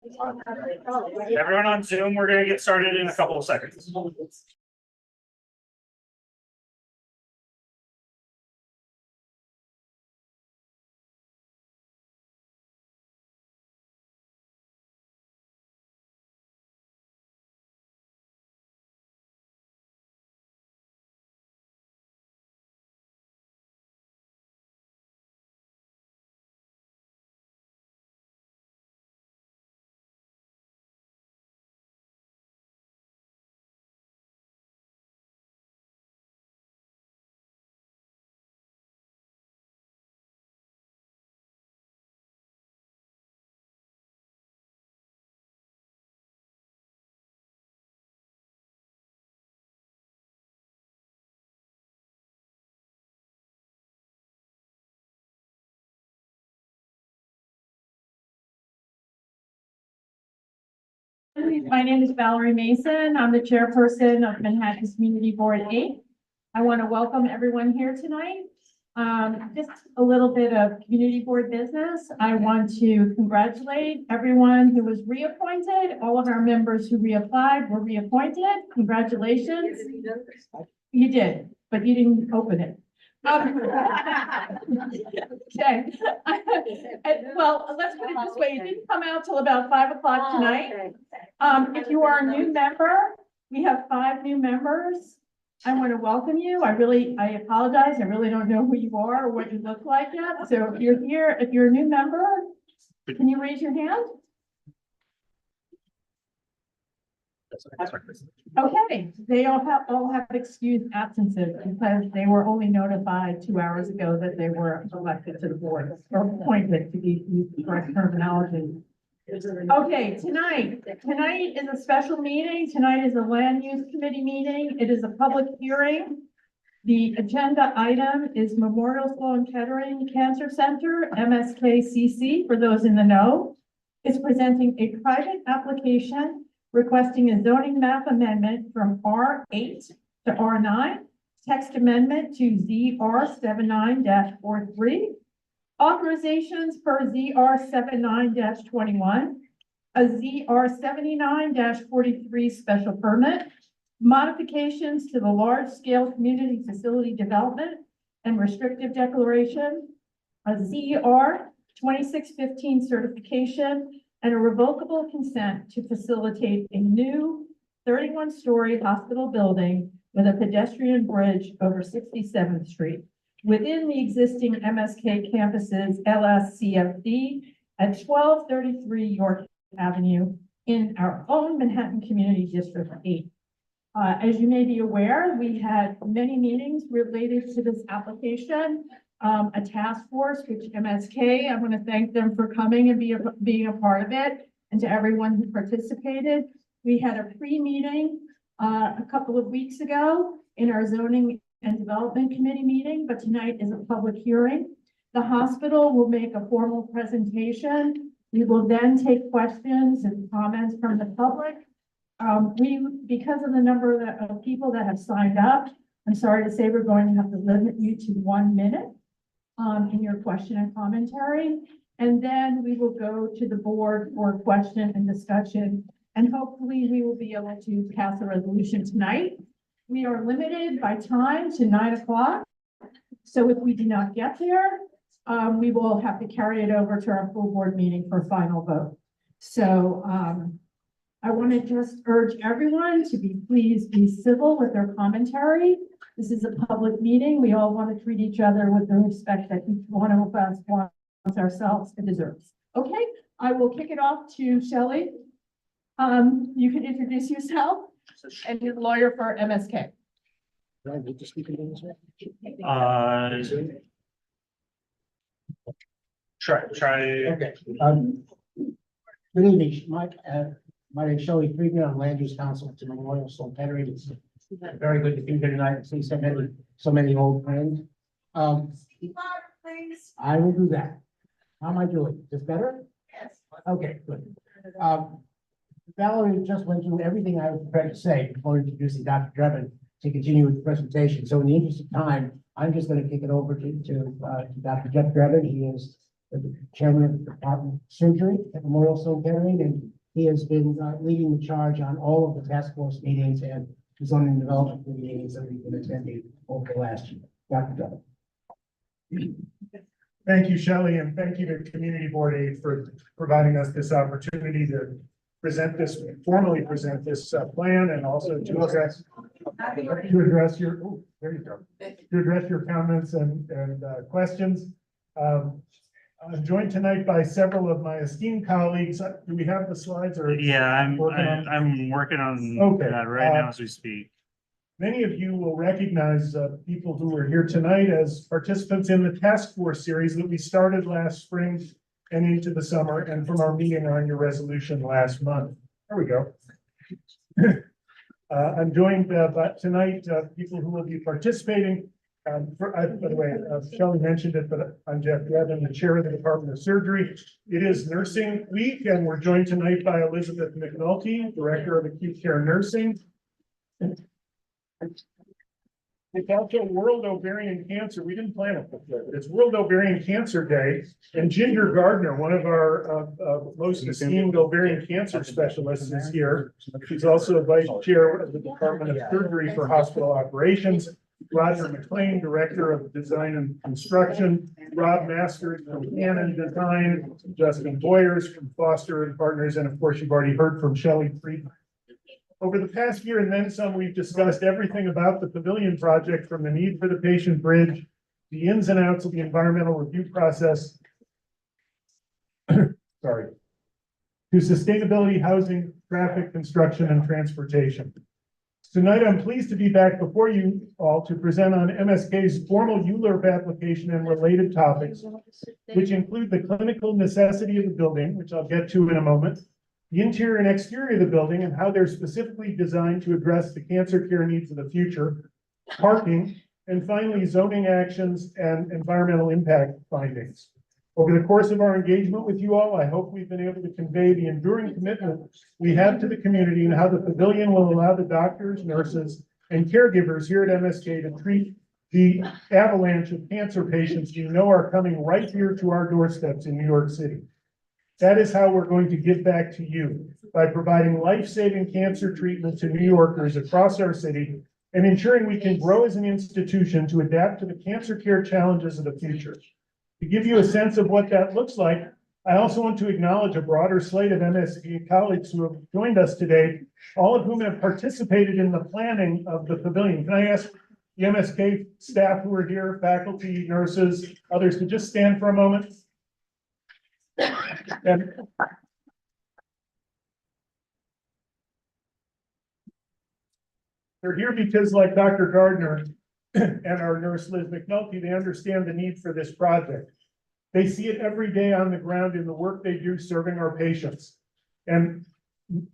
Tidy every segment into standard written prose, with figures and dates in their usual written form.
Everyone on Zoom, we're gonna get started in a couple of seconds. My name is Valerie Mason. I'm the chairperson of Manhattan Community Board 8. I want to welcome everyone here tonight. Just a little bit of community board business. I want to congratulate everyone who was reappointed. All of our members who reapplied were reappointed. Congratulations. You did, but you didn't open it. Okay. Well, let's put it this way. It didn't come out till about 5 o'clock tonight. If you are a new member, we have 5 new members. I want to welcome you. I apologize. I really don't know who you are or what you look like yet. So if you're here, if you're a new member, can you raise your hand? Okay, they all have excused absences because they were only notified 2 hours ago that they were elected to the board or appointed, to be the correct terminology. Okay, tonight is a special meeting. Tonight is a land use committee meeting. It is a public hearing. The agenda item is Memorial Sloan Kettering Cancer Center, MSKCC, for those in the know. It's presenting a private application requesting a zoning map amendment from R8 to R9, text amendment to ZR79-43, authorizations per ZR79-21, a ZR79-43 special permit, modifications to the large-scale community facility development and restrictive declaration, a ZR2615 certification, and a revocable consent to facilitate a new 31-story hospital building with a pedestrian bridge over 67th Street within the existing MSK campuses LSCFD at 1233 York Avenue in our own Manhattan Community District 8. As you may be aware, we had many meetings related to this application. A task force, which MSK, I want to thank them for coming and being a part of it, and to everyone who participated. We had a pre-meeting a couple of weeks ago in our zoning and development committee meeting, but tonight is a public hearing. The hospital will make a formal presentation. We will then take questions and comments from the public. Because of the number of people that have signed up, I'm sorry to say we're going to have to limit you to 1 minute in your question and commentary. And then we will go to the board for question and discussion. And hopefully we will be able to pass a resolution tonight. We are limited by time to 9 o'clock. So if we do not get there, we will have to carry it over to our full board meeting for final vote. So I want to just urge everyone to please be civil with their commentary. This is a public meeting. We all want to treat each other with the respect that each one of us wants ourselves and deserves. Okay, I will kick it off to Shelley. You can introduce yourself and you're the lawyer for MSK. Try. Okay. Good evening, Mike. My name is Shelley Friedman. I'm Land Use Counsel to Memorial Sloan Kettering. It's very good to be here tonight and see so many old friends. I will do that. How am I doing? Just better? Yes. Okay, good. Valerie just went through everything I was prepared to say before introducing Dr. Drebin to continue with the presentation. So in the interest of time, I'm just going to kick it over to Dr. Jeff Drebin. He is the chairman of the Department of Surgery at Memorial Sloan Kettering, and he has been leading the charge on all of the task force meetings and zoning development meetings that we've been attending over the last year. Dr. Dudley. Thank you, Shelley, and thank you to Community Board Aid for providing us this opportunity to formally present this plan, and also to address your, oh, there you go, to address your comments and questions. I'm joined tonight by several of my esteemed colleagues. Do we have the slides or? Yeah, I'm working on Okay, that right now as we speak. Many of you will recognize people who are here tonight as participants in the task force series that we started last spring and into the summer, and from our meeting on your resolution last month. There we go. I'm joined tonight, people who will be participating. By the way, Shelley mentioned it, but I'm Jeff Drebin, the chair of the Department of Surgery. It is Nursing Week, and we're joined tonight by Elizabeth McNulty, Director of Acute Care Nursing. It's also World Ovarian Cancer. We didn't plan it before, but it's World Ovarian Cancer Day. And Ginger Gardner, one of our most esteemed ovarian cancer specialists, is here. She's also vice chair of the Department of Surgery for Hospital Operations. Roger McLean, Director of Design and Construction. Rob Masters from Cannon Design. Justin Boyers from Foster and Partners. And of course, you've already heard from Shelley Friedman. Over the past year and then some, we've discussed everything about the Pavilion project, from the need for the patient bridge, the ins and outs of the environmental review process, sorry, to sustainability, housing, traffic, construction, and transportation. Tonight, I'm pleased to be back before you all to present on MSK's formal ULURP application and related topics, which include the clinical necessity of the building, which I'll get to in a moment, the interior and exterior of the building and how they're specifically designed to address the cancer care needs of the future, parking, and finally, zoning actions and environmental impact findings. Over the course of our engagement with you all, I hope we've been able to convey the enduring commitment we have to the community and how the pavilion will allow the doctors, nurses, and caregivers here at MSK to treat the avalanche of cancer patients you know are coming right here to our doorsteps in New York City. That is how we're going to give back to you, by providing life-saving cancer treatment to New Yorkers across our city and ensuring we can grow as an institution to adapt to the cancer care challenges of the future. To give you a sense of what that looks like, I also want to acknowledge a broader slate of MSK colleagues who have joined us today, all of whom have participated in the planning of the pavilion. Can I ask the MSK staff who are here, faculty, nurses, others, to just stand for a moment? And they're here because, like Dr. Gardner and our nurse Liz McNulty, they understand the need for this project. They see it every day on the ground in the work they do serving our patients. And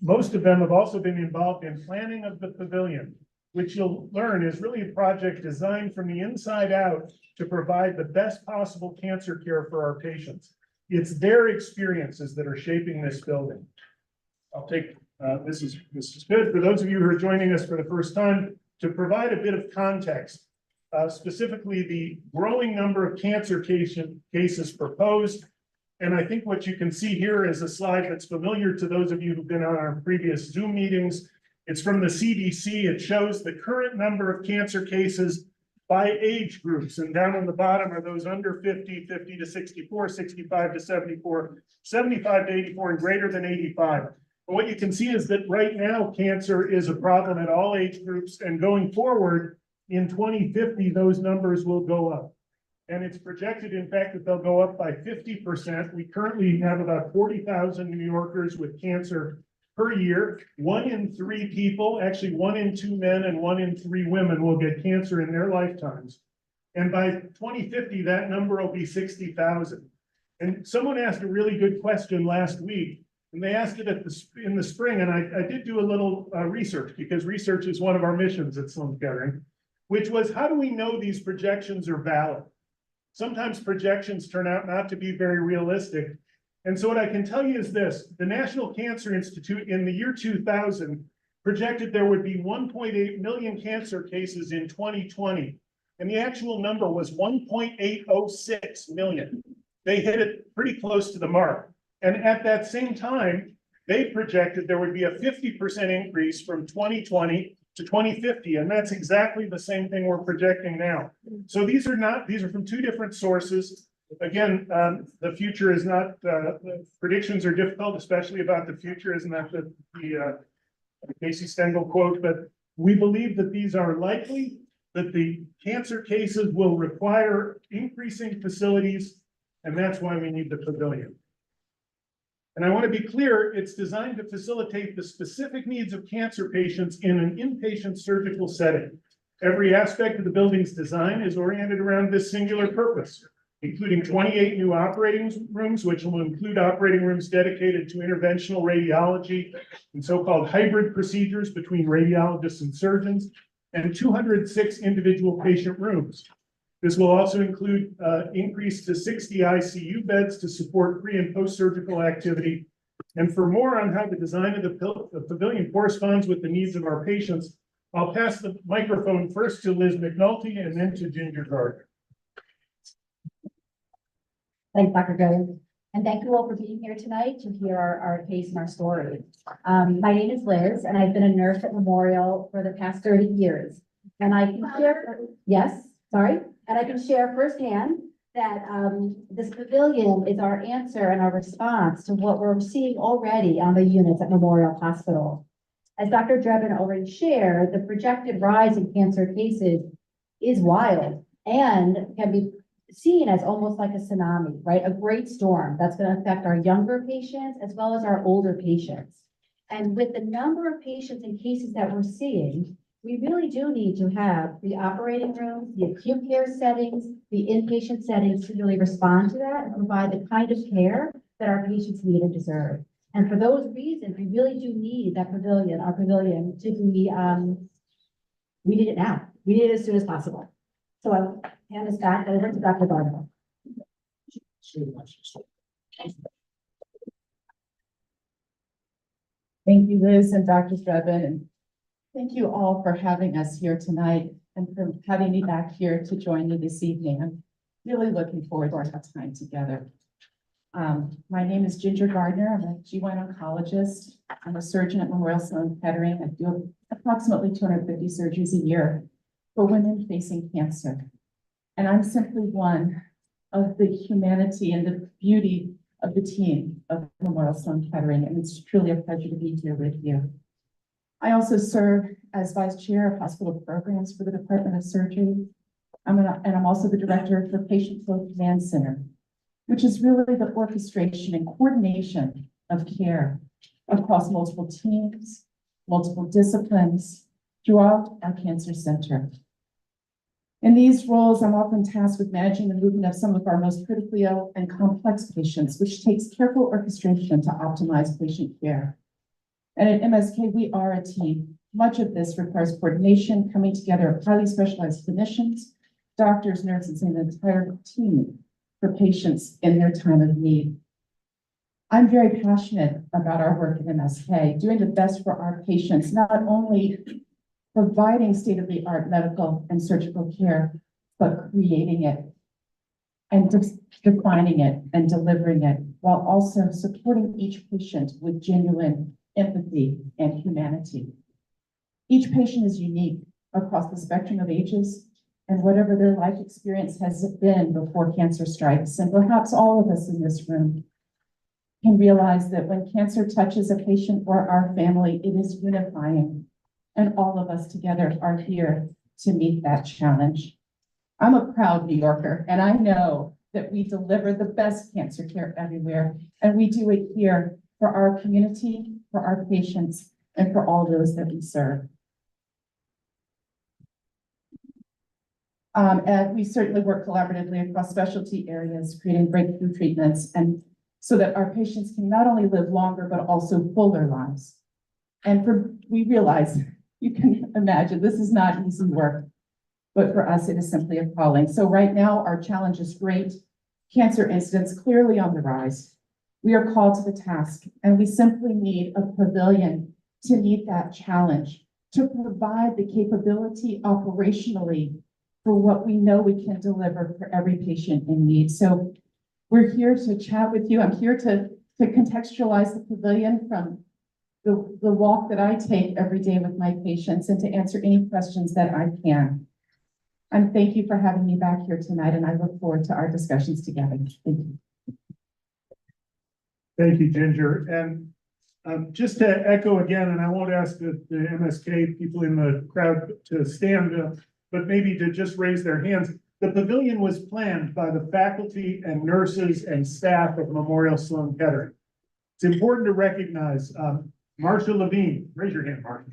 most of them have also been involved in planning of the pavilion, which you'll learn is really a project designed from the inside out to provide the best possible cancer care for our patients. It's their experiences that are shaping this building. I'll take, this is good for those of you who are joining us for the first time, to provide a bit of context, specifically the growing number of cancer cases proposed. And I think what you can see here is a slide that's familiar to those of you who've been on our previous Zoom meetings. It's from the CDC. It shows the current number of cancer cases by age groups. And down on the bottom are those under 50, 50 to 64, 65 to 74, 75 to 84, and greater than 85. And what you can see is that right now, cancer is a problem at all age groups. And going forward, in 2050, those numbers will go up. And it's projected, in fact, that they'll go up by 50%. We currently have about 40,000 New Yorkers with cancer per year. 1 in 3 people, actually 1 in 2 men and 1 in 3 women will get cancer in their lifetimes. And by 2050, that number will be 60,000. And someone asked a really good question last week, and they asked it in the spring, and I did do a little research, because research is one of our missions at Sloan Kettering, which was, how do we know these projections are valid? Sometimes projections turn out not to be very realistic. And so what I can tell you is this: the National Cancer Institute in the year 2000 projected there would be 1.8 million cancer cases in 2020. And the actual number was 1.806 million. they hit it pretty close to the mark. And at that same time, they projected there would be a 50% increase from 2020 to 2050, and that's exactly the same thing we're projecting now. So these are from two different sources. Again, the future is not, the predictions are difficult, especially about the future. Isn't that the Casey Stengel quote? But we believe that these are likely, that the cancer cases will require increasing facilities, and that's why we need the pavilion. And I want to be clear, it's designed to facilitate the specific needs of cancer patients in an inpatient surgical setting. Every aspect of the building's design is oriented around this singular purpose, including 28 new operating rooms, which will include operating rooms dedicated to interventional radiology and so-called hybrid procedures between radiologists and surgeons, and 206 individual patient rooms. This will also include increase to 60 ICU beds to support pre and post-surgical activity. And for more on how the design of the pavilion corresponds with the needs of our patients, I'll pass the microphone first to Liz McNulty and then to Ginger Gardner. Thanks, Dr. Jones. And thank you all for being here tonight to hear our case and our story. My name is Liz, and I've been a nurse at Memorial for the past 30 years. And I can share, and I can share firsthand that this pavilion is our answer and our response to what we're seeing already on the units at Memorial Hospital. As Dr. Drebin already shared, the projected rise in cancer cases is wild and can be seen as almost like a tsunami, right? A great storm that's going to affect our younger patients as well as our older patients. And with the number of patients and cases that we're seeing, we really do need to have the operating rooms, the acute care settings, the inpatient settings to really respond to that and provide the kind of care that our patients need and deserve. And for those reasons, we really do need that pavilion, our pavilion, to be, we need it now. We need it as soon as possible. So I'll hand this back over to Dr. Gardner. Thank you, Liz and Dr. Drebin, and thank you all for having us here tonight and for having me back here to join you this evening. I'm really looking forward to our time together. My name is Ginger Gardner. I'm a GYN oncologist. I'm a surgeon at Memorial Sloan Kettering. I do approximately 250 surgeries a year for women facing cancer. And I'm simply one of the humanity and the beauty of the team of Memorial Sloan Kettering, and it's truly a pleasure to be here with you. I also serve as vice chair of hospital programs for the Department of Surgery. I'm also the director for Patient Flow Command Center, which is really the orchestration and coordination of care across multiple teams, multiple disciplines throughout our cancer center. In these roles, I'm often tasked with managing the movement of some of our most critically ill and complex patients, which takes careful orchestration to optimize patient care. And at MSK, we are a team. Much of this requires coordination, coming together of highly specialized clinicians, doctors, nurses, and an entire team for patients in their time of need. I'm very passionate about our work at MSK, doing the best for our patients, not only providing state-of-the-art medical and surgical care, but creating it and defining it and delivering it, while also supporting each patient with genuine empathy and humanity. Each patient is unique across the spectrum of ages and whatever their life experience has been before cancer strikes. And perhaps all of us in this room can realize that when cancer touches a patient or our family, it is unifying. And all of us together are here to meet that challenge. I'm a proud New Yorker, and I know that we deliver the best cancer care everywhere. And we do it here for our community, for our patients, and for all those that we serve. And we certainly work collaboratively across specialty areas, creating breakthrough treatments, and so that our patients can not only live longer, but also fuller lives. And we realize, you can imagine, this is not easy work, but for us, it is simply a calling. So right now, our challenge is great. Cancer incidence clearly on the rise. We are called to the task, and we simply need a pavilion to meet that challenge, to provide the capability operationally for what we know we can deliver for every patient in need. So We're here to chat with you. I'm here to contextualize the pavilion from the walk that I take every day with my patients and to answer any questions that I can. And thank you for having me back here tonight, and I look forward to our discussions together. Thank you. Thank you, Ginger. And just to echo again, and I won't ask the MSK people in the crowd to stand up, but maybe to just raise their hands. The pavilion was planned by the faculty and nurses and staff of Memorial Sloan Kettering. It's important to recognize Marcia Levine, raise your hand, Marcia,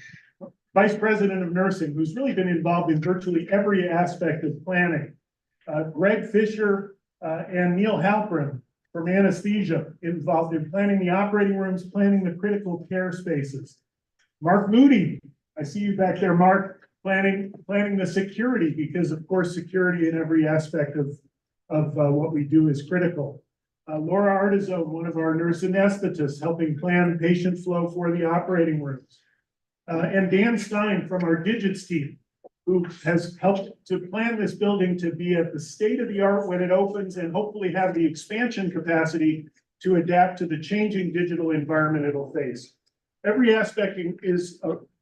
Vice President of Nursing, who's really been involved in virtually every aspect of planning. Greg Fisher and Neil Halpern from anesthesia, involved in planning the operating rooms, planning the critical care spaces. Mark Moody, I see you back there, Mark, planning the security, because of course, security in every aspect of what we do is critical. Laura Artizone, one of our nurse anesthetists, helping plan patient flow for the operating rooms. And Dan Stein from our Digits team, who has helped to plan this building to be at the state of the art when it opens and hopefully have the expansion capacity to adapt to the changing digital environment it'll face. Every aspect is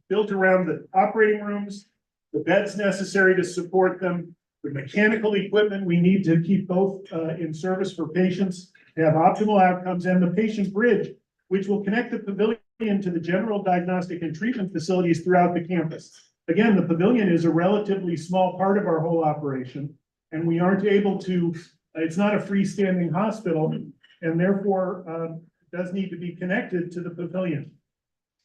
built around the operating rooms, the beds necessary to support them, the mechanical equipment we need to keep both in service for patients to have optimal outcomes, and the patient bridge, which will connect the pavilion to the general diagnostic and treatment facilities throughout the campus. Again, the pavilion is a relatively small part of our whole operation, and we aren't able to, it's not a freestanding hospital, and therefore does need to be connected to the pavilion.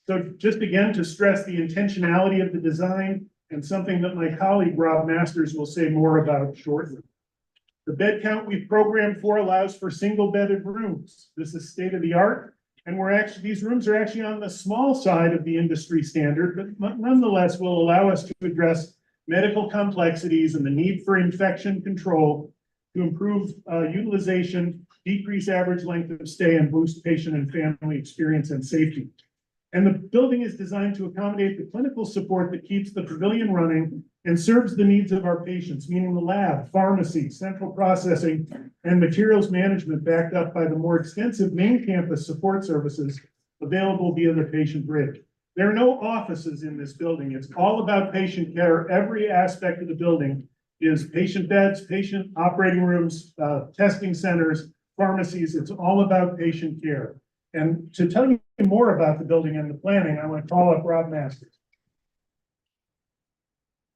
So just again, to stress the intentionality of the design, and something that my colleague Rob Masters will say more about shortly. The bed count we've programmed for allows for single bedded rooms. This is state of the art. And these rooms are actually on the small side of the industry standard, but nonetheless will allow us to address medical complexities and the need for infection control to improve utilization, decrease average length of stay, and boost patient and family experience and safety. And the building is designed to accommodate the clinical support that keeps the pavilion running and serves the needs of our patients, meaning the lab, pharmacy, central processing, and materials management, backed up by the more extensive main campus support services available via the patient bridge. There are no offices in this building. It's all about patient care. Every aspect of the building is patient beds, patient operating rooms, testing centers, pharmacies. It's all about patient care. And to tell you more about the building and the planning, I want to call up Rob Masters.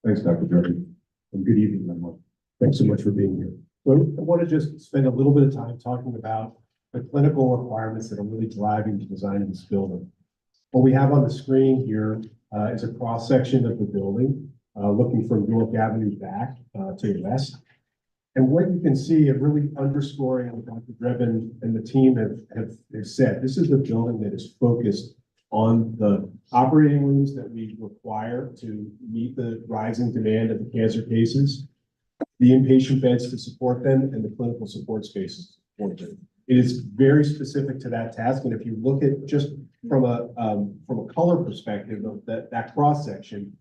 Thanks, Dr. Jordan, and good evening, everyone. Thanks so much for being here. So I want to just spend a little bit of time talking about the clinical requirements that are really driving the design of this building. What we have on the screen here is a cross-section of the building, looking from York Avenue back to the west. And what you can see, it really underscoring what Dr. Drebin and the team have said, this is a building that is focused on the operating rooms that we require to meet the rising demand of the cancer cases, the inpatient beds to support them, and the clinical support spaces to support them. It is very specific to that task. And if you look at just from a color perspective of that cross section,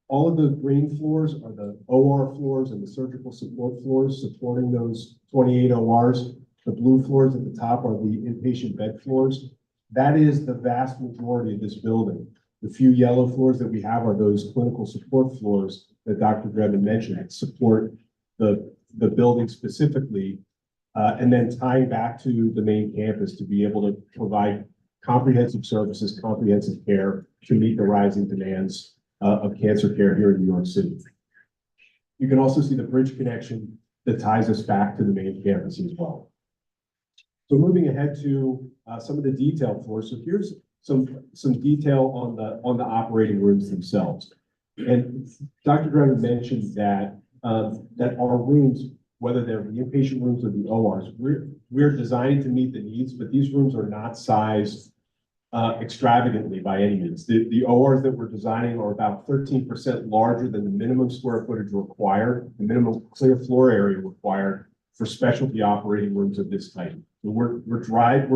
all of the green floors are the OR floors and the surgical support floors supporting those 28 ORs. The blue floors at the top are the inpatient bed floors. That is the vast majority of this building. The few yellow floors that we have are those clinical support floors that Dr. Drebin mentioned that support the building specifically, and then tying back to the main campus to be able to provide comprehensive services, comprehensive care to meet the rising demands of cancer care here in New York City. You can also see the bridge connection that ties us back to the main campus as well. So moving ahead to some of the detailed floors. So here's some detail on the operating rooms themselves. And Dr. Drebin mentioned that that our rooms, whether they're the inpatient rooms or the ORs, we're designing to meet the needs, but these rooms are not sized extravagantly by any means. The ORs that we're designing are about 13% larger than the minimum square footage required, the minimum clear floor area required for specialty operating rooms of this type. So we're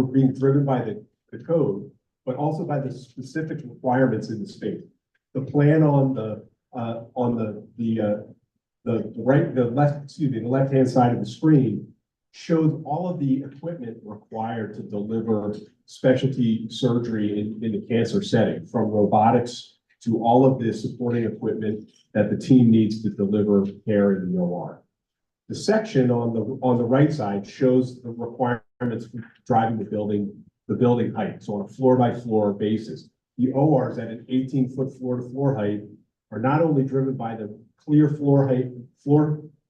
being driven by the code, but also by the specific requirements in the space. The plan on the left-hand side of the screen shows all of the equipment required to deliver specialty surgery in the cancer setting, from robotics to all of the supporting equipment that the team needs to deliver care in the OR. The section on the right side shows the requirements for driving the building height. So on a floor by floor basis, the ORs at an 18-foot floor to floor height are not only driven by the clear floor height,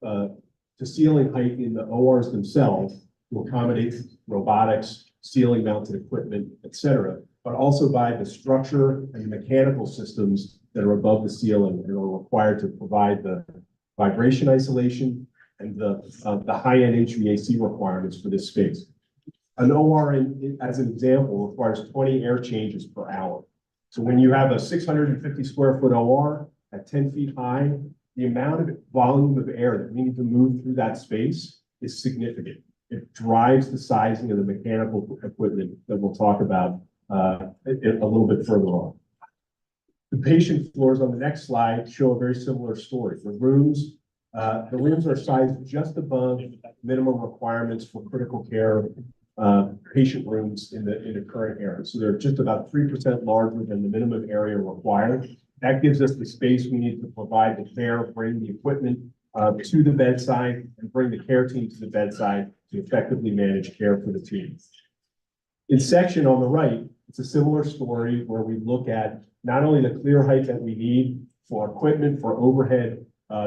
to ceiling height in the ORs themselves to accommodate robotics, ceiling mounted equipment, et cetera, but also by the structure and the mechanical systems that are above the ceiling and are required to provide the vibration isolation and the high-end HVAC requirements for this space. An OR, as an example, requires 20 air changes per hour. So when you have a 650 square foot OR at 10 feet high, the amount of volume of air that we need to move through that space is significant. It drives the sizing of the mechanical equipment that we'll talk about a little bit further on. The patient floors on the next slide show a very similar story. The rooms are sized just above minimum requirements for critical care patient rooms in the current era. So they're just about 3% larger than the minimum area required. That gives us the space we need to provide the care, bring the equipment to the bedside, and bring the care team to the bedside to effectively manage care for the team. In section on the right, it's a similar story where we look at not only the clear height that we need for equipment, for overhead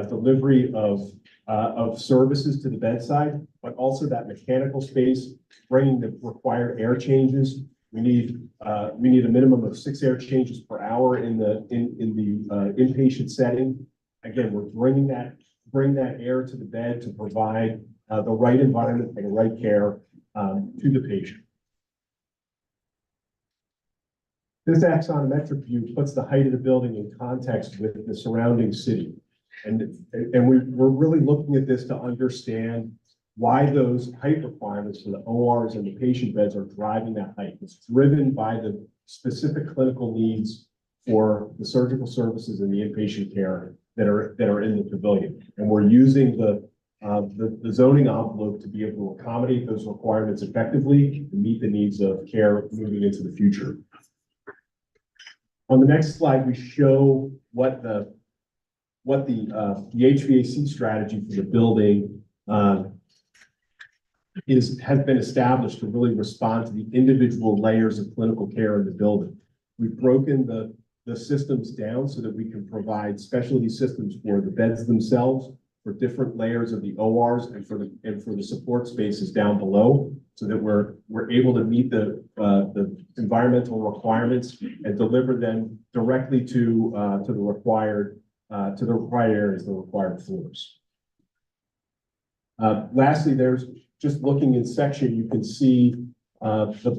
delivery of services to the bedside, but also that mechanical space, bringing the required air changes. We need a minimum of 6 air changes per hour in the inpatient setting. Again, we're bring that air to the bed to provide the right environment and the right care to the patient. This axonometric view puts the height of the building in context with the surrounding city. And we're really looking at this to understand why those height requirements for the ORs and the patient beds are driving that height. It's driven by the specific clinical needs for the surgical services and the inpatient care that are in the pavilion. And we're using the zoning envelope to be able to accommodate those requirements effectively and meet the needs of care moving into the future. On the next slide, we show what the HVAC strategy for the building has been established to really respond to the individual layers of clinical care in the building. We've broken the systems down so that we can provide specialty systems for the beds themselves, for different layers of the ORs, and for the support spaces down below, so that we're able to meet the environmental requirements and deliver them directly to the required areas, the required floors. Lastly, there's just looking in section, you can see the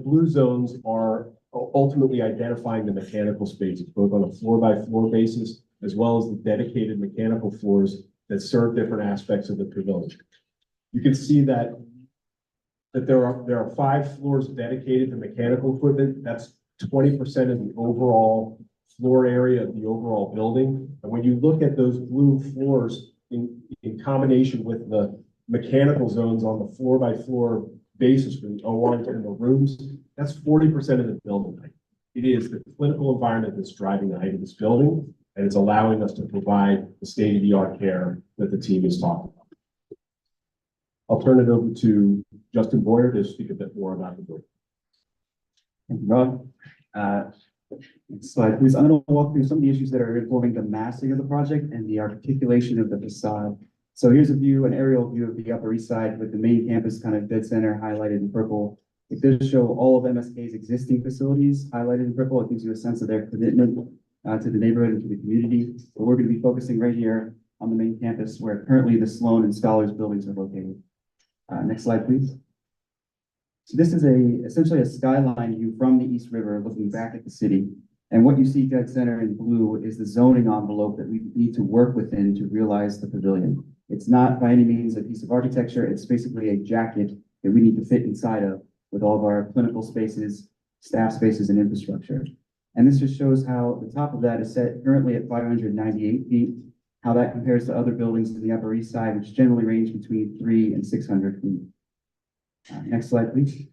blue zones are ultimately identifying the mechanical spaces, both on a floor by floor basis, as well as the dedicated mechanical floors that serve different aspects of the pavilion. You can see that there are 5 floors dedicated to mechanical equipment. That's 20% of the overall floor area of the overall building. And when you look at those blue floors in combination with the mechanical zones on the floor by floor basis for the ORs and the rooms, that's 40% of the building height. It is the clinical environment that's driving the height of this building, and it's allowing us to provide the state-of-the-art care that the team is talking about. I'll turn it over to Justin Boyer to speak a bit more about the building. Thank you, Rob. Next slide, please. I'm going to walk through some of the issues that are informing the massing of the project and the articulation of the facade. So here's an aerial view of the Upper East Side with the main campus kind of dead center highlighted in purple. It does show all of MSK's existing facilities highlighted in purple. It gives you a sense of their commitment to the neighborhood and to the community. But we're going to be focusing right here on the main campus where currently the Sloan and Scholars buildings are located. Next slide, please. So this is essentially a skyline view from the East River looking back at the city. And what you see dead center in blue is the zoning envelope that we need to work within to realize the pavilion. It's not by any means a piece of architecture. It's basically a jacket that we need to fit inside of with all of our clinical spaces, staff spaces, and infrastructure. And this just shows how the top of that is set currently at 598 feet. how that compares to other buildings in the Upper East Side, which generally range between 300 and 600 feet. Next slide, please.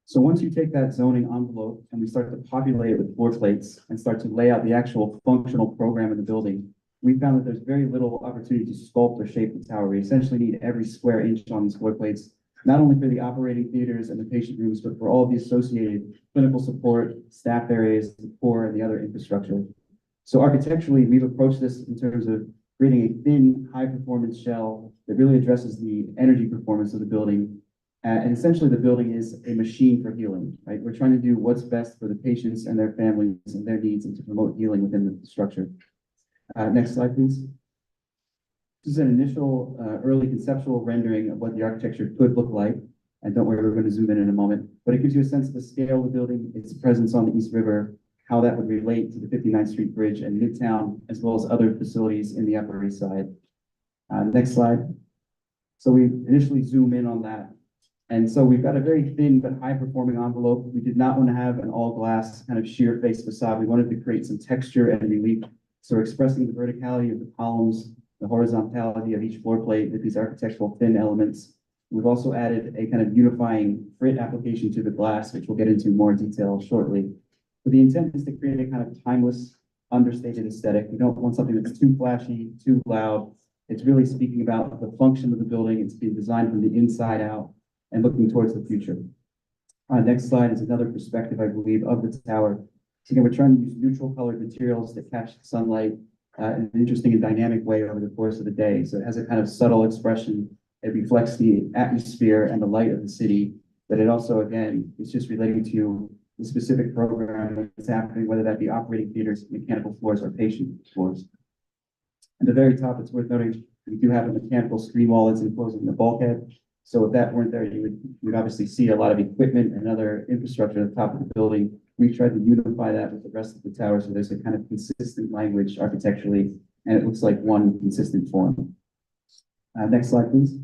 So once you take that zoning envelope and we start to populate it with floor plates and start to lay out the actual functional program of the building, we found that there's very little opportunity to sculpt or shape the tower. We essentially need every square inch on these floor plates, not only for the operating theaters and the patient rooms, but for all the associated clinical support, staff areas, the core, and the other infrastructure. So architecturally, we've approached this in terms of creating a thin, high-performance shell that really addresses the energy performance of the building. And essentially, the building is a machine for healing, right? We're trying to do what's best for the patients and their families and their needs and to promote healing within the structure. Next slide, please. This is an initial early conceptual rendering of what the architecture could look like. And don't worry, we're going to zoom in a moment. But it gives you a sense of the scale of the building, its presence on the East River, how that would relate to the 59th Street Bridge and Midtown, as well as other facilities in the Upper East Side. Next slide. So we initially zoom in on that. And so we've got a very thin but high-performing envelope. We did not want to have an all-glass kind of sheer face facade. We wanted to create some texture and relief. So we're expressing the verticality of the columns, the horizontality of each floor plate with these architectural thin elements. We've also added a kind of unifying frit application to the glass, which we'll get into more detail shortly. But the intent is to create a kind of timeless, understated aesthetic. We don't want something that's too flashy, too loud. It's really speaking about the function of the building. It's being designed from the inside out and looking towards the future. Next slide is another perspective, I believe, of the tower. So again, we're trying to use neutral colored materials that catch the sunlight in an interesting and dynamic way over the course of the day. So it has a kind of subtle expression. It reflects the atmosphere and the light of the city, but it also, again, is just relating to the specific program that's happening, whether that be operating theaters, mechanical floors, or patient floors. At the very top, it's worth noting, we do have a mechanical screen wall that's enclosing the bulkhead. So if that weren't there, you'd obviously see a lot of equipment and other infrastructure at the top of the building. We tried to unify that with the rest of the tower, so there's a kind of consistent language architecturally, and it looks like one consistent form. Next slide, please.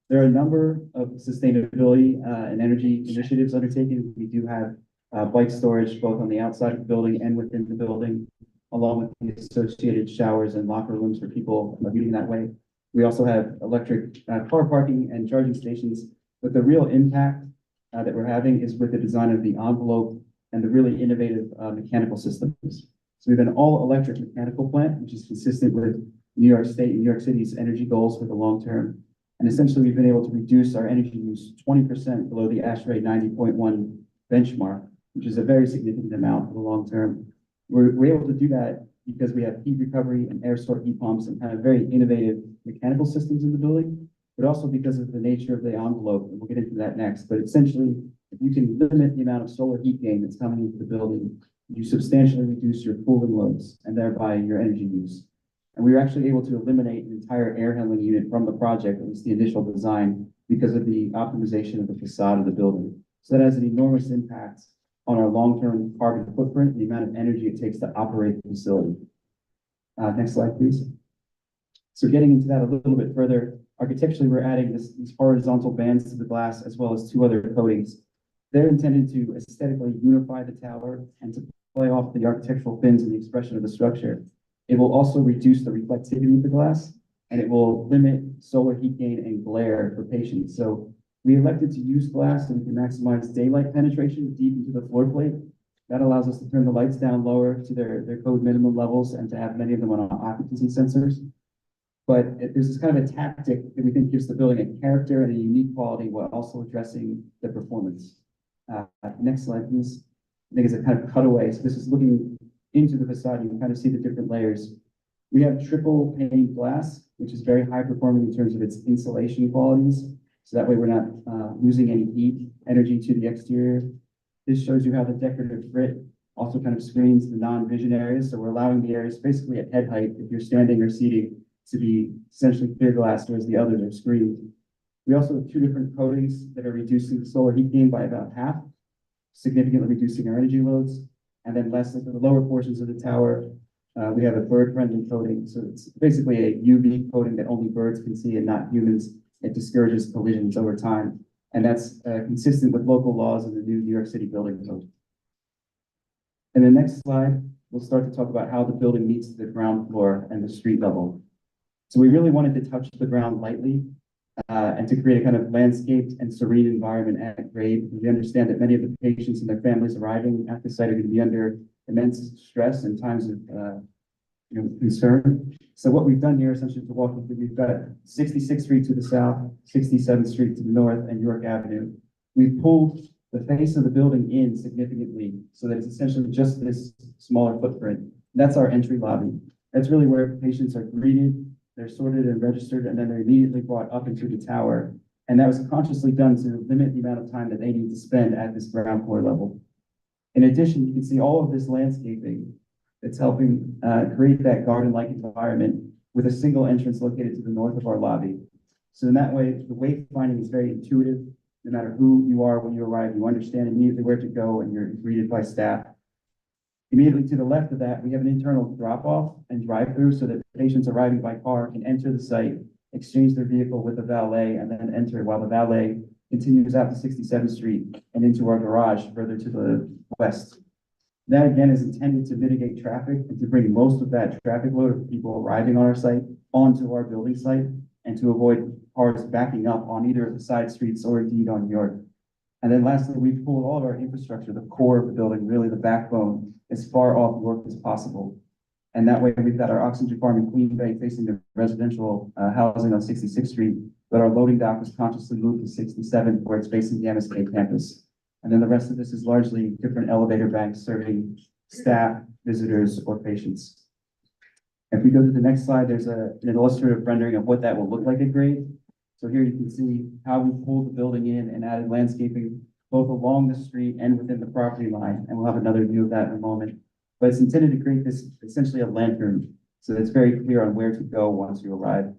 There are a number of sustainability and energy initiatives undertaken. We do have bike storage both on the outside of the building and within the building, along with the associated showers and locker rooms for people using that way. We also have electric car parking and charging stations, but the real impact that we're having is with the design of the envelope and the really innovative mechanical systems. So we have an all-electric mechanical plant, which is consistent with New York State and New York City's energy goals for the long term. And essentially, we've been able to reduce our energy use 20% below the ASHRAE 90.1 benchmark, which is a very significant amount for the long term. We're able to do that because we have heat recovery and air stored heat pumps and kind of very innovative mechanical systems in the building, but also because of the nature of the envelope, and we'll get into that next. But essentially, if you can limit the amount of solar heat gain that's coming into the building, you substantially reduce your cooling loads and thereby your energy use. And we were actually able to eliminate an entire air handling unit from the project, at least the initial design, because of the optimization of the facade of the building. So that has an enormous impact on our long-term carbon footprint, the amount of energy it takes to operate the facility. Next slide, please. So getting into that a little bit further, architecturally, we're adding these horizontal bands to the glass as well as two other coatings. They're intended to aesthetically unify the tower and to play off the architectural fins and the expression of the structure. It will also reduce the reflectivity of the glass, and it will limit solar heat gain and glare for patients. So we elected to use glass so we can maximize daylight penetration deep into the floor plate. That allows us to turn the lights down lower to their code minimum levels and to have many of them on occupancy sensors. But there's this kind of a tactic that we think gives the building a character and a unique quality while also addressing the performance. Next slide, please. I think it's a kind of cutaway. So this is looking into the facade. You can kind of see the different layers. We have triple pane glass, which is very high performing in terms of its insulation qualities. So that way we're not losing any heat energy to the exterior. This shows you how the decorative frit also kind of screens the non-vision areas. So we're allowing the areas basically at head height, if you're standing or seating, to be essentially clear glass, whereas the others are screened. We also have two different coatings that are reducing the solar heat gain by about half, significantly reducing our energy loads. And then less at the lower portions of the tower, we have a bird-friendly coating. So it's basically a UV coating that only birds can see and not humans. It discourages collisions over time. And that's consistent with local laws in the new New York City building code. In the next slide, we'll start to talk about how the building meets the ground floor and the street level. So we really wanted to touch the ground lightly and to create a kind of landscaped and serene environment at grade. We understand that many of the patients and their families arriving at the site are going to be under immense stress and times of concern. So what we've done here essentially to walk you through, we've got 66th Street to the south, 67th Street to the north, and York Avenue. We've pulled the face of the building in significantly so that it's essentially just this smaller footprint. That's our entry lobby. That's really where patients are greeted, they're sorted and registered, and then they're immediately brought up into the tower. And that was consciously done to limit the amount of time that they need to spend at this ground floor level. In addition, you can see all of this landscaping that's helping create that garden-like environment with a single entrance located to the north of our lobby. So in that way, the wayfinding is very intuitive. No matter who you are when you arrive, you understand immediately where to go and you're greeted by staff. Immediately to the left of that, we have an internal drop-off and drive-through so that patients arriving by car can enter the site, exchange their vehicle with a valet, and then enter while the valet continues out to 67th Street and into our garage further to the west. That again is intended to mitigate traffic and to bring most of that traffic load of people arriving on our site onto our building site and to avoid cars backing up on either of the side streets or indeed on York. And then lastly, we've pulled all of our infrastructure, the core of the building, really the backbone, as far off York as possible. And that way we've got our oxygen farm in Queen Bay facing the residential housing on 66th Street, but our loading dock was consciously moved to 67th where it's facing the MSK campus. And then the rest of this is largely different elevator banks serving staff, visitors, or patients. If we go to the next slide, there's an illustrative rendering of what that will look like at grade. So here you can see how we pulled the building in and added landscaping both along the street and within the property line. And we'll have another view of that in a moment. But it's intended to create this essentially a lantern, so it's very clear on where to go once you arrive.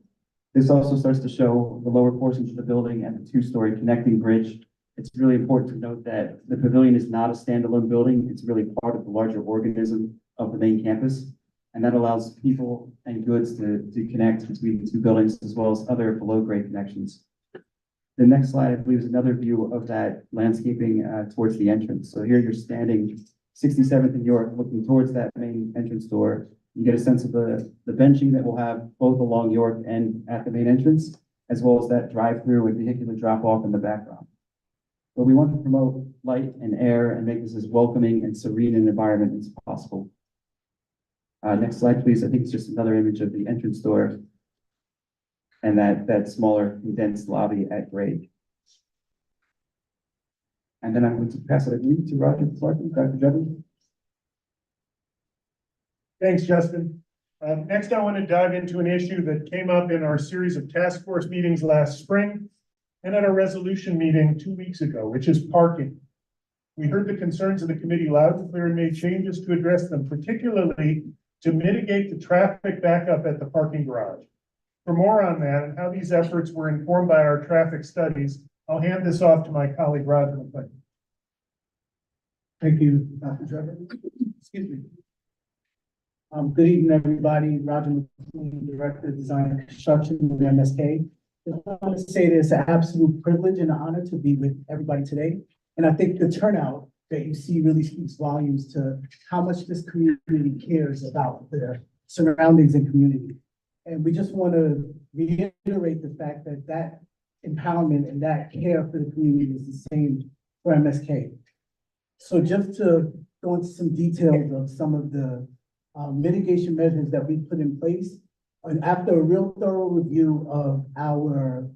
This also starts to show the lower portions of the building and the two-story connecting bridge. It's really important to note that the pavilion is not a standalone building. It's really part of the larger organism of the main campus. And that allows people and goods to connect between the two buildings as well as other below-grade connections. The next slide, I believe, is another view of that landscaping towards the entrance. So here you're standing 67th and York, looking towards that main entrance door. You get a sense of the benching that we'll have both along York and at the main entrance, as well as that drive-through and vehicular drop-off in the background. But we want to promote light and air and make this as welcoming and serene an environment as possible. Next slide, please. I think it's just another image of the entrance door and that smaller condensed lobby at grade. And then I'm going to pass it, I believe, to Roger Clark, Dr. Jevin. Thanks, Justin. Next, I want to dive into an issue that came up in our series of task force meetings last spring and at our resolution meeting 2 weeks ago, which is parking. We heard the concerns of the committee loud and clear and made changes to address them, particularly to mitigate the traffic backup at the parking garage. For more on that and how these efforts were informed by our traffic studies, I'll hand this off to my colleague, Roger McClain. Thank you, Dr. Trevor. Excuse me. Good evening, everybody. Roger McClain, Director of Design and Construction with MSK. I want to say that it's an absolute privilege and an honor to be with everybody today. And I think the turnout that you see really speaks volumes to how much this community cares about the surroundings and community. And we just want to reiterate the fact that that empowerment and that care for the community is the same for MSK. So just to go into some details of some of the mitigation measures that we put in place, and after a real thorough review of our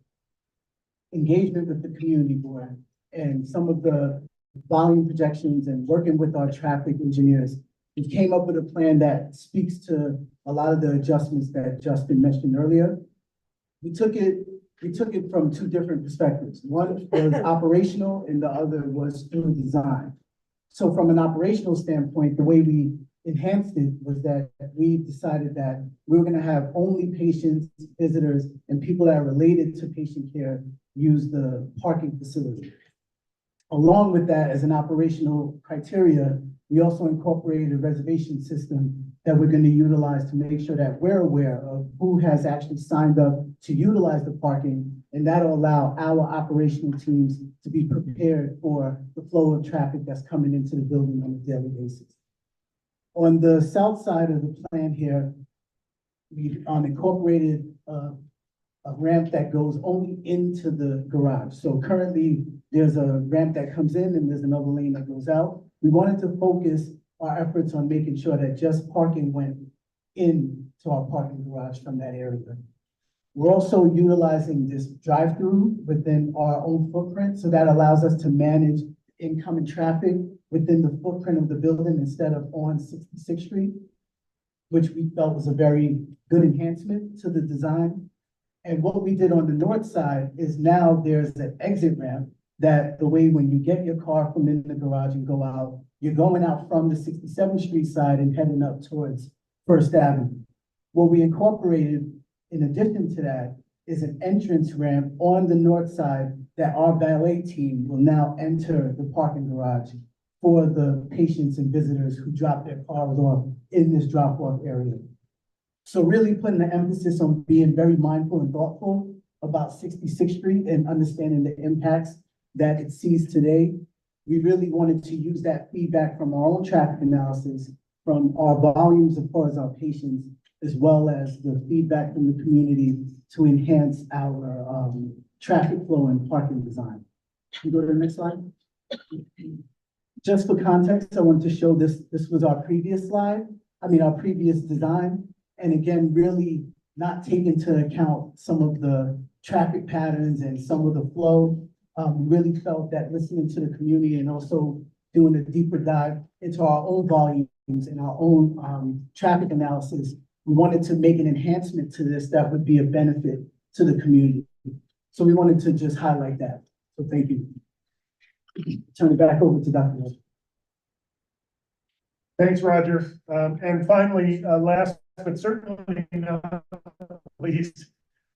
engagement with the community board and some of the volume projections and working with our traffic engineers, we came up with a plan that speaks to a lot of the adjustments that Justin mentioned earlier. We took it from two different perspectives. One was operational and the other was through design. So from an operational standpoint, the way we enhanced it was that we decided that we were going to have only patients, visitors, and people that are related to patient care use the parking facility. Along with that, as an operational criteria, we also incorporated a reservation system that we're going to utilize to make sure that we're aware of who has actually signed up to utilize the parking, and that'll allow our operational teams to be prepared for the flow of traffic that's coming into the building on a daily basis. On the south side of the plan here, we've incorporated a ramp that goes only into the garage. So currently, there's a ramp that comes in and there's another lane that goes out. We wanted to focus our efforts on making sure that just parking went into our parking garage from that area. We're also utilizing this drive-through within our own footprint, so that allows us to manage incoming traffic within the footprint of the building instead of on 66th Street, which we felt was a very good enhancement to the design. And what we did on the north side is now there's an exit ramp that the way when you get your car from in the garage and go out, you're going out from the 67th Street side and heading up towards First Avenue. What we incorporated in addition to that is an entrance ramp on the north side that our valet team will now enter the parking garage for the patients and visitors who drop their cars off in this drop-off area. So really putting the emphasis on being very mindful and thoughtful about 66th Street and understanding the impacts that it sees today. We really wanted to use that feedback from our own traffic analysis, from our volumes as far as our patients, as well as the feedback from the community to enhance our traffic flow and parking design. Can you go to the next slide? Just for context, I want to show this. This was our previous slide. Our previous design. And again, really not take into account some of the traffic patterns and some of the flow. Really felt that listening to the community and also doing a deeper dive into our own volumes and our own traffic analysis, we wanted to make an enhancement to this that would be a benefit to the community. So we wanted to just highlight that. So thank you. Turn it back over to Dr. Wilson. Thanks, Roger. And finally, last but certainly not least,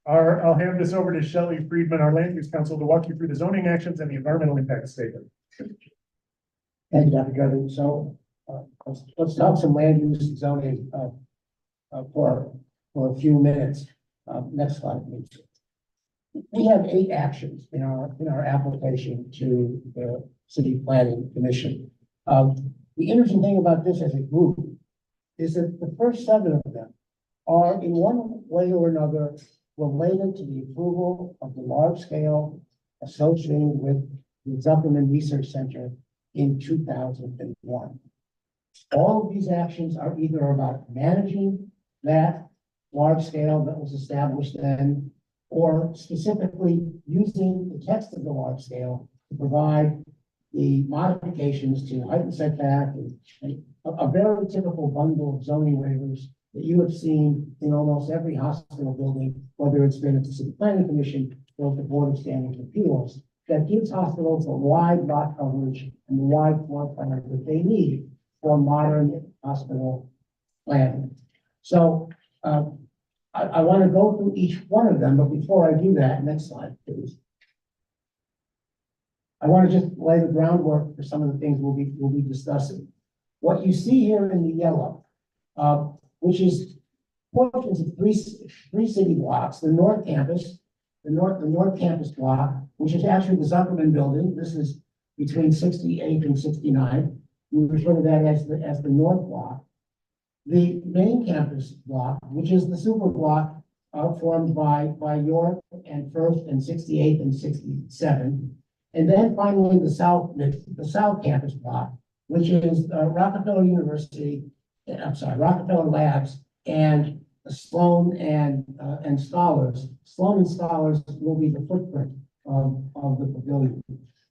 I'll hand this over to Shelley Friedman, our land use counsel, to walk you through the zoning actions and the environmental impact statement. Thank you, Dr. Governor. So let's talk some land use zoning for a few minutes. Next slide, please. We have 8 actions in our application to the City Planning Commission. The interesting thing about this as a group is that the first 7 of them are in one way or another related to the approval of the large scale associated with the Zuckerman Research Center in 2001. All of these actions are either about managing that large scale that was established then, or specifically using the text of the large scale to provide the modifications to heightened setback and a very typical bundle of zoning waivers that you have seen in almost every hospital building, whether it's been at the City Planning Commission or the Board of Standing Appeals, that gives hospitals a wide lot coverage and the wide floor plan that they need for modern hospital planning. So I want to go through each one of them, but before I do that, next slide, please. I want to just lay the groundwork for some of the things we'll be discussing. What you see here in the yellow, which is portions of three city blocks, the North Campus, the North Campus block, which is actually the Zuckerman building. This is between 68 and 69. We refer to that as the North block. The main campus block, which is the super block formed by York and First and 68 and 67. And then finally the South Campus block, which is Rockefeller University, Rockefeller Labs and Sloan and Scholars. Sloan and Scholars will be the footprint of the pavilion.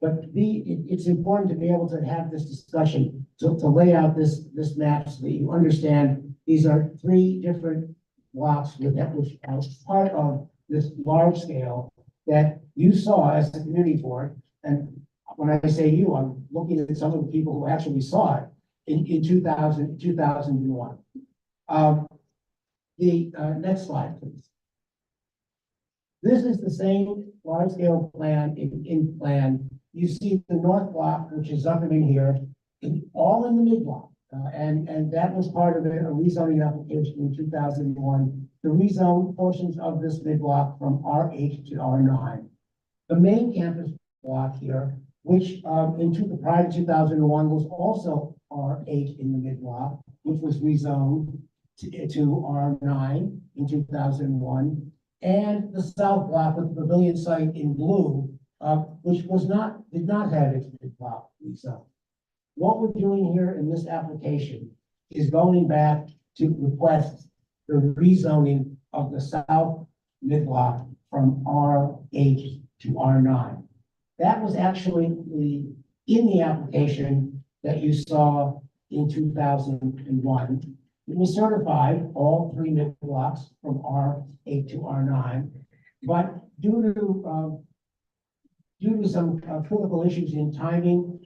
But it's important to be able to have this discussion, to lay out this map so that you understand these are 3 different blocks which are part of this large scale that you saw as the community board. And when I say you, I'm looking at some of the people who actually saw it in 2001. The next slide, please. This is the same large scale plan in plan. You see the North block, which is Zuckerman here, all in the mid block. And that was part of a rezoning application in 2001 to rezone portions of this mid block from R8 to R9. The main campus block here, which prior to 2001 was also R8 in the mid block, which was rezoned to R9 in 2001, and the south block with the pavilion site in blue, which did not have its mid-block rezoned. What we're doing here in this application is going back to request the rezoning of the south mid-block from R8 to R9. That was actually in the application that you saw in 2001. It was certified, all three mid-blocks from R8 to R9, but due to some critical issues in timing,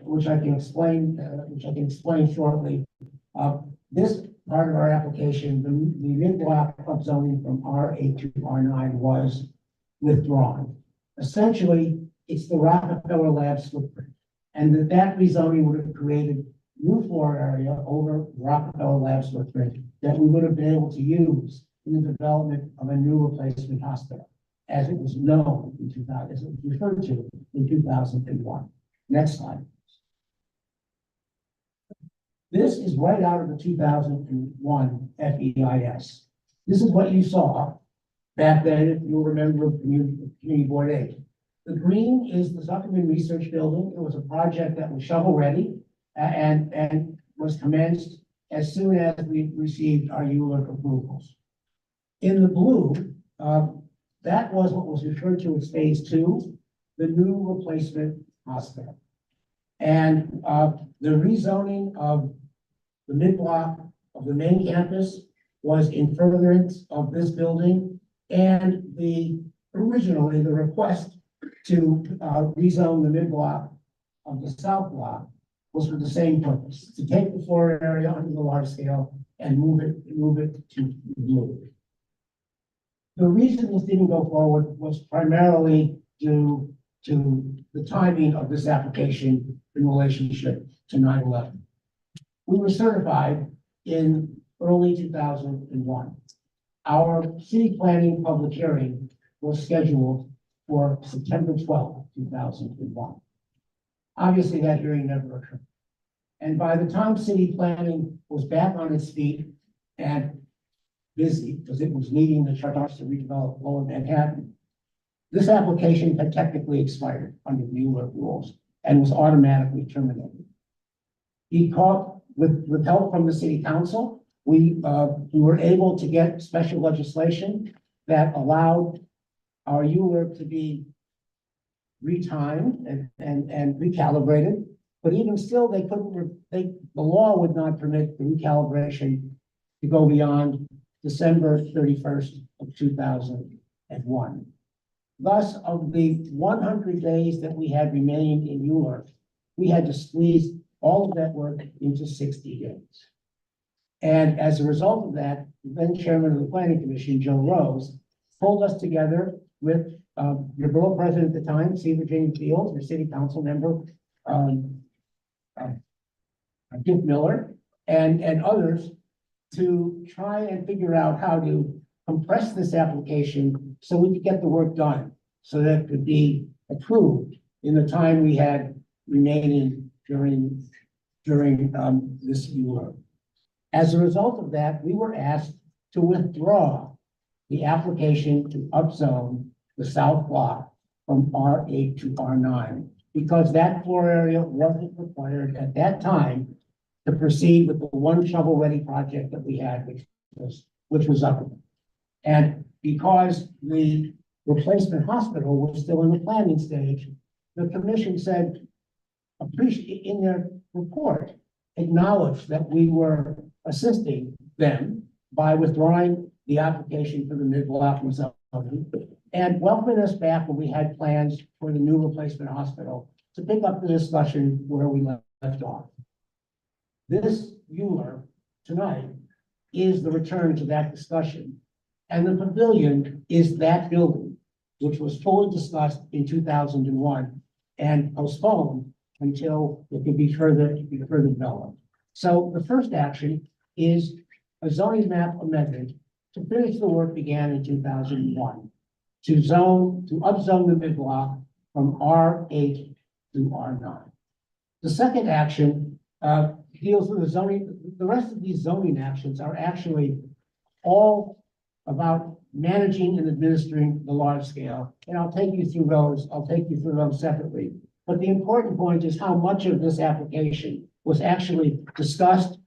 which I can explain shortly, this part of our application, the mid-block upzoning from R8 to R9 was withdrawn. Essentially, it's the Rockefeller Labs footprint, and that rezoning would have created new floor area over Rockefeller Labs footprint that we would have been able to use in the development of a new replacement hospital, as it was known in 2000, as it was referred to in 2001. Next slide. This is right out of the 2001 FEIS. This is what you saw back then, if you remember Community Board 8. The green is the Zuckerman Research Building. It was a project that was shovel-ready and was commenced as soon as we received our ULURP approvals. In the blue, that was what was referred to as phase 2, the new replacement hospital. And the rezoning of the mid-block of the main campus was in furtherance of this building, and originally the request to rezone the mid-block of the south block was for the same purpose, to take the floor area under the large scale and move it to blue. The reason this didn't go forward was primarily due to the timing of this application in relationship to 9/11. We were certified in early 2001. Our city planning public hearing was scheduled for September 12th, 2001. Obviously, that hearing never occurred. And by the time city planning was back on its feet and busy, because it was needing the charge to redevelop Lower Manhattan, this application had technically expired under the ULURP rules and was automatically terminated. With help from the city council, we were able to get special legislation that allowed our ULURP to be retimed and recalibrated. But even still, the law would not permit the recalibration to go beyond December 31st of 2001. Thus, of the 100 days that we had remaining in ULURP, we had to squeeze all of that work into 60 days. And as a result of that, the then chairman of the planning commission, Joe Rose, pulled us together with your borough president at the time, C. Virginia Fields, your city council member, Dick Miller, and others, to try and figure out how to compress this application so we could get the work done, so that it could be approved in the time we had remaining during this ULURP. As a result of that, we were asked to withdraw the application to upzone the south block from R8 to R9, because that floor area wasn't required at that time to proceed with the one shovel-ready project that we had, which was Zuckerman. And because the replacement hospital was still in the planning stage, the commission said, in their report, acknowledged that we were assisting them by withdrawing the application for the mid-block rezoning and welcoming us back when we had plans for the new replacement hospital to pick up the discussion where we left off. This ULURP tonight is the return to that discussion. And the pavilion is that building, which was fully discussed in 2001 and postponed until it could be further developed. So the first action is a zoning map amendment to finish the work began in 2001, to upzone the mid-block from R8 to R9. The second action deals with the zoning. The rest of these zoning actions are actually all about managing and administering the large scale. And I'll take you through those separately. But the important point is how much of this application was actually discussed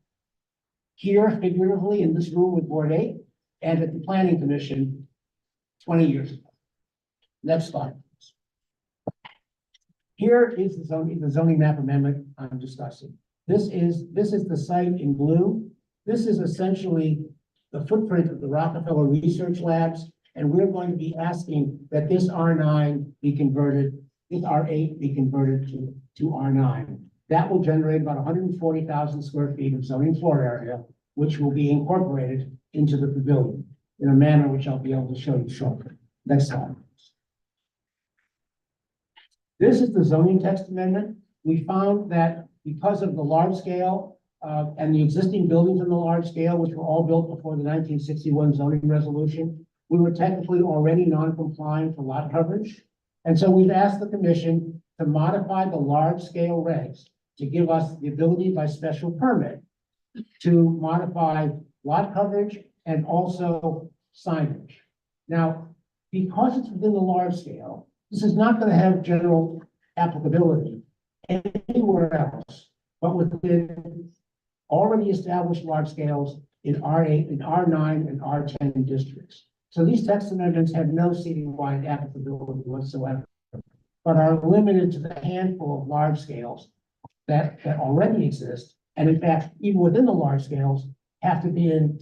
here figuratively in this room with Board 8 and at the Planning Commission 20 years ago. Next slide. Here is the zoning map amendment I'm discussing. This is the site in blue. This is essentially the footprint of the Rockefeller Research Labs, and we're going to be asking that this R9 be converted, this R8 be converted to R9. That will generate about 140,000 square feet of zoning floor area, which will be incorporated into the pavilion in a manner which I'll be able to show you shortly. Next slide. This is the zoning text amendment. We found that because of the large scale and the existing buildings in the large scale, which were all built before the 1961 zoning resolution, we were technically already non-compliant for lot coverage. And so we've asked the commission to modify the large scale regs to give us the ability by special permit to modify lot coverage and also signage. Now, because it's within the large scale, this is not going to have general applicability anywhere else, but within already established large scales in R8, in R9, and R10 districts. So these text amendments have no citywide applicability whatsoever, but are limited to the handful of large scales that already exist. And in fact, even within the large scales, have to be in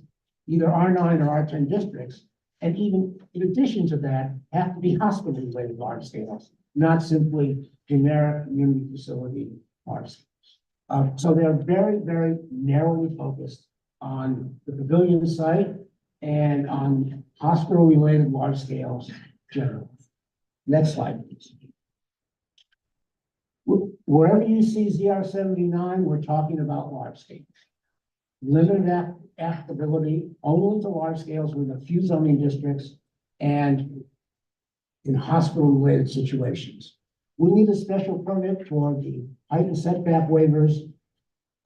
either R9 or R10 districts. And even in addition to that, have to be hospital-related large scales, not simply generic community facility large scales. So they're very, very narrowly focused on the pavilion site and on hospital-related large scales generally. Next slide, please. Wherever you see ZR79, we're talking about large scales. Limited applicability only to large scales with a few zoning districts and in hospital-related situations. We need a special permit for the height and setback waivers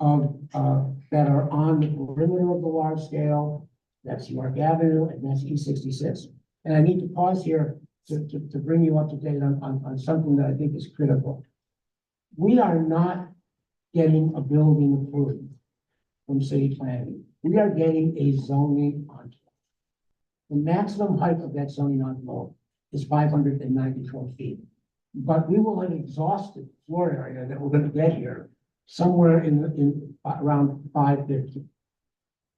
of that are on the perimeter of the large scale. That's York Avenue and that's E66. And I need to pause here to bring you up to date on something that I think is critical. We are not getting a building approved from city planning. We are getting a zoning envelope. The maximum height of that zoning envelope is 594 feet. But we will have exhausted floor area that we're going to get here somewhere in around 550.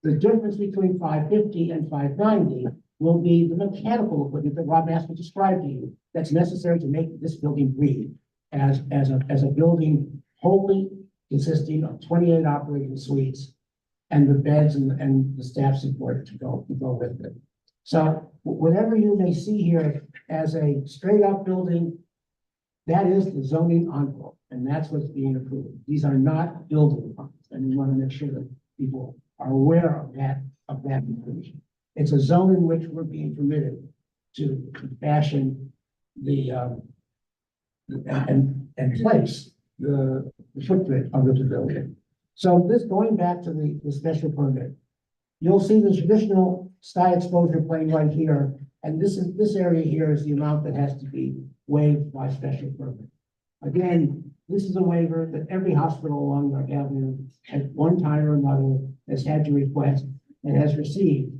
The difference between 550 and 590 will be the mechanical equipment that Rob asked me to describe to you that's necessary to make this building breathe as a building wholly consisting of 28 operating suites and the beds and the staff support to go with it. So whatever you may see here as a straight up building, that is the zoning envelope, and that's what's being approved. These are not building permits, and we want to make sure that people are aware of that information. It's a zone in which we're being permitted to fashion the and place the footprint of the pavilion. So this, going back to the special permit, you'll see the traditional sky exposure plane right here, and this area here is the amount that has to be waived by special permit. Again, this is a waiver that every hospital along York Avenue at one time or another has had to request and has received.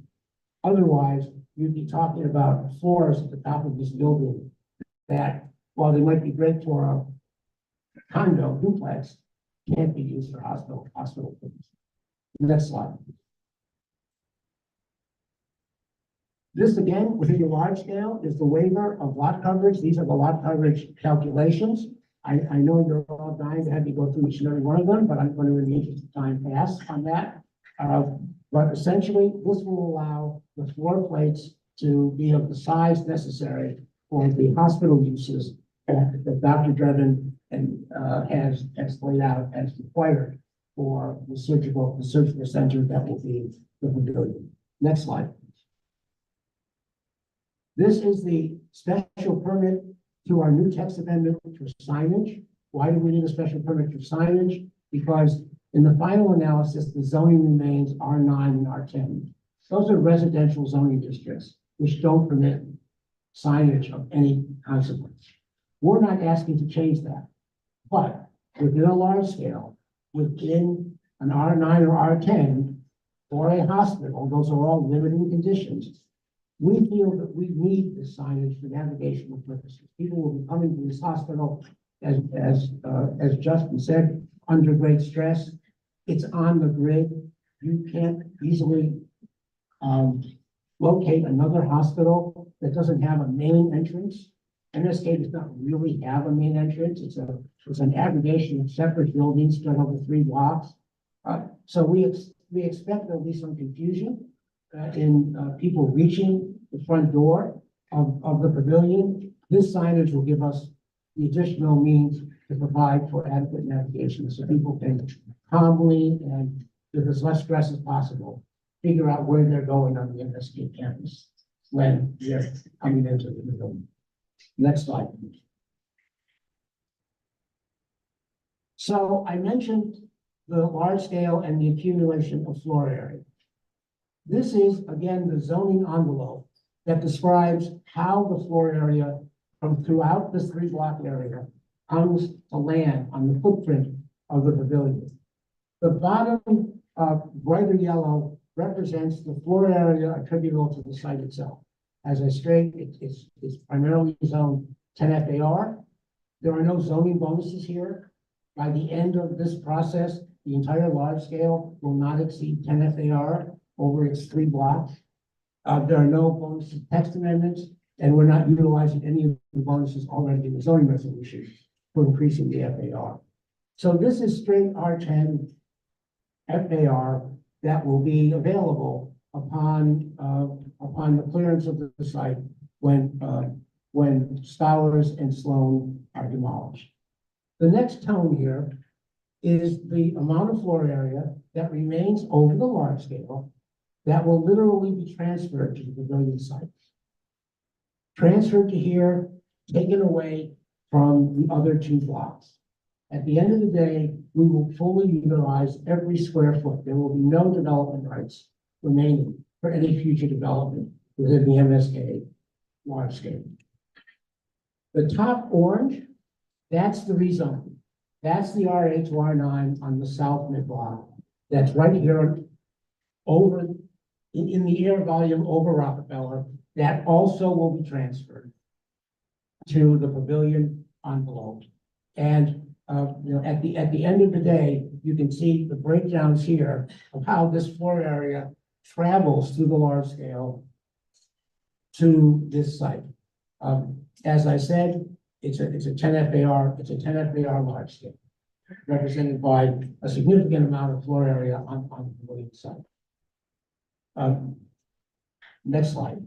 Otherwise, you'd be talking about floors at the top of this building that, while they might be great for a condo duplex, can't be used for hospital purposes. Next slide. This again, within the large scale, is the waiver of lot coverage. These are the lot coverage calculations. I know you're all dying to have me go through each and every one of them, but I'm going to, in the interest of time, pass on that. But essentially, this will allow the floor plates to be of the size necessary for the hospital uses that Dr. Drebin has laid out as required for the surgical center that will be the pavilion. Next slide. This is the special permit to our new text amendment for signage. Why do we need a special permit for signage? Because In the final analysis, the zoning remains R9 and R10. Those are residential zoning districts, which don't permit signage of any consequence. We're not asking to change that. But within a large scale, within an R9 or R10, or a hospital, those are all limiting conditions. We feel that we need this signage for navigational purposes. People will be coming to this hospital, as Justin said, under great stress. It's on the grid. You can't easily locate another hospital that doesn't have a main entrance. MSK does not really have a main entrance. It's an aggregation of separate buildings spread over 3 blocks. So we expect there'll be some confusion in people reaching the front door of the pavilion. This signage will give us the additional means to provide for adequate navigation so people can calmly and with as less stress as possible figure out where they're going on the MSK campus when they're coming into the pavilion. Next slide. So I mentioned the large scale and the accumulation of floor area. This is, again, the zoning envelope that describes how the floor area from throughout this 3-block area comes to land on the footprint of the pavilion. The bottom brighter yellow represents the floor area attributable to the site itself. As I straight, it's primarily zoned 10 FAR. There are no zoning bonuses here. By the end of this process, the entire large scale will not exceed 10 FAR over its 3 blocks. There are no bonus text amendments, and we're not utilizing any of the bonuses already in the zoning resolution for increasing the FAR. So this is straight R10 FAR that will be available upon the clearance of the site when Stowers and Sloan are demolished. The next tone here is the amount of floor area that remains over the large scale that will literally be transferred to the pavilion site. Transferred to here, taken away from the other 2 blocks. At the end of the day, we will fully utilize every square foot. There will be no development rights remaining for any future development within the MSK large scale. The top orange, that's the rezoning. That's the R8 to R9 on the south mid block. That's right here over in the air volume over Rockefeller. That also will be transferred to the pavilion envelope. And at the end of the day, you can see the breakdowns here of how this floor area travels through the large scale to this site. As I said, it's a 10 FAR, it's a 10 FAR large scale, represented by a significant amount of floor area on the pavilion site. Next slide.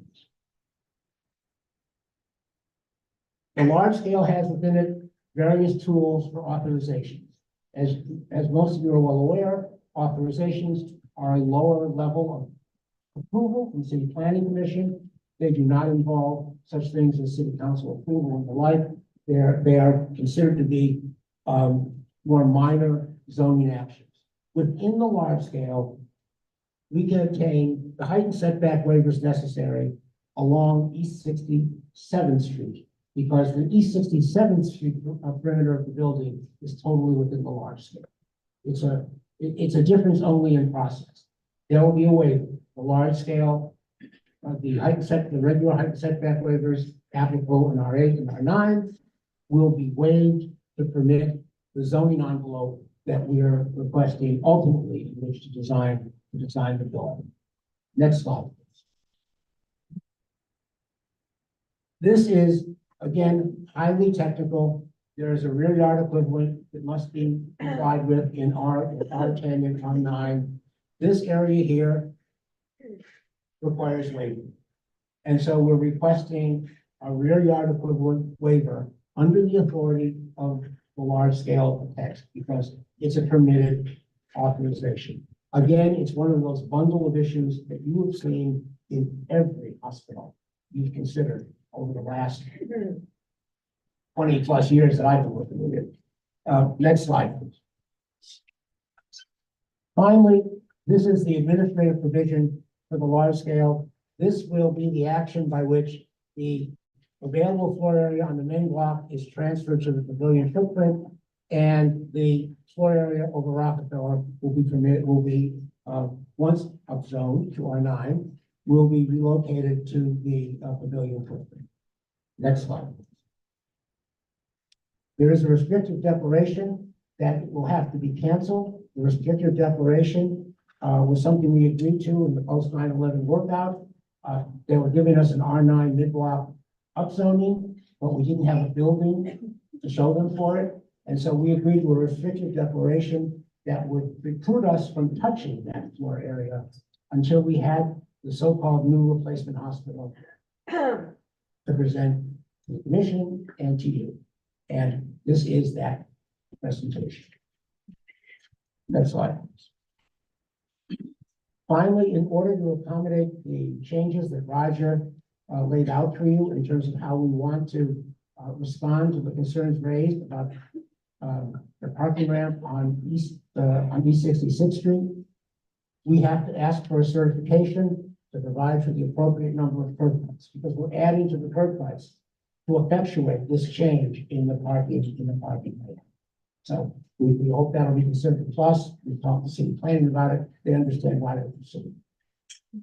The large scale has within it various tools for authorizations. As most of you are well aware, authorizations are a lower level of approval from City Planning Commission. They do not involve such things as City Council approval and the like. They are considered to be more minor zoning actions. Within the large scale, we can obtain the height and setback waivers necessary along East 67th Street, because the East 67th Street perimeter of the building is totally within the large scale. It's a difference only in process. There will be a waiver. The large scale, the regular height and setback waivers applicable in R8 and R9 will be waived to permit the zoning envelope that we are requesting ultimately in which to design the building. Next slide. This is, again, highly technical. There is a rear yard equivalent that must be complied with in R10 and R9. This area here requires waiver. And so we're requesting a rear yard equivalent waiver under the authority of the large scale text because it's a permitted authorization. Again, it's one of those bundle of issues that you have seen in every hospital you've considered over the last 20 plus years that I've been working with it. Next slide, please. Finally, this is the administrative provision for the large scale. This will be the action by which the available floor area on the main block is transferred to the pavilion footprint, and the floor area over Rockefeller will be permitted, once upzoned to R9, will be relocated to the pavilion footprint. Next slide. There is a restrictive declaration that will have to be canceled. The restrictive declaration was something we agreed to in the post 9/11 workout. They were giving us an R9 mid-block upzoning, but we didn't have a building to show them for it. And so we agreed to a restrictive declaration that would preclude us from touching that floor area until we had the so-called new replacement hospital to present to the commission and to you. And this is that presentation. Next slide. Finally, in order to accommodate the changes that Roger laid out for you in terms of how we want to respond to the concerns raised about the parking ramp on East 66th Street, we have to ask for a certification to provide for the appropriate number of curb cuts, because we're adding to the curb cuts to effectuate this change in the parking area. So we hope that'll be considered a plus. We've talked to city planning about it. They understand why they're pursuing.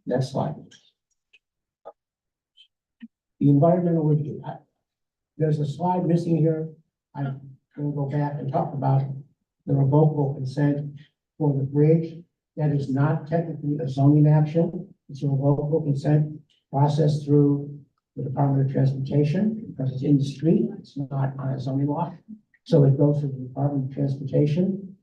Next slide. The environmental review. There's a slide missing here. I'm going to go back and talk about the revocable consent for the bridge. That is not technically a zoning action. It's a revocable consent processed through the Department of Transportation because it's in the street. It's not on a zoning law. So it goes to the Department of Transportation.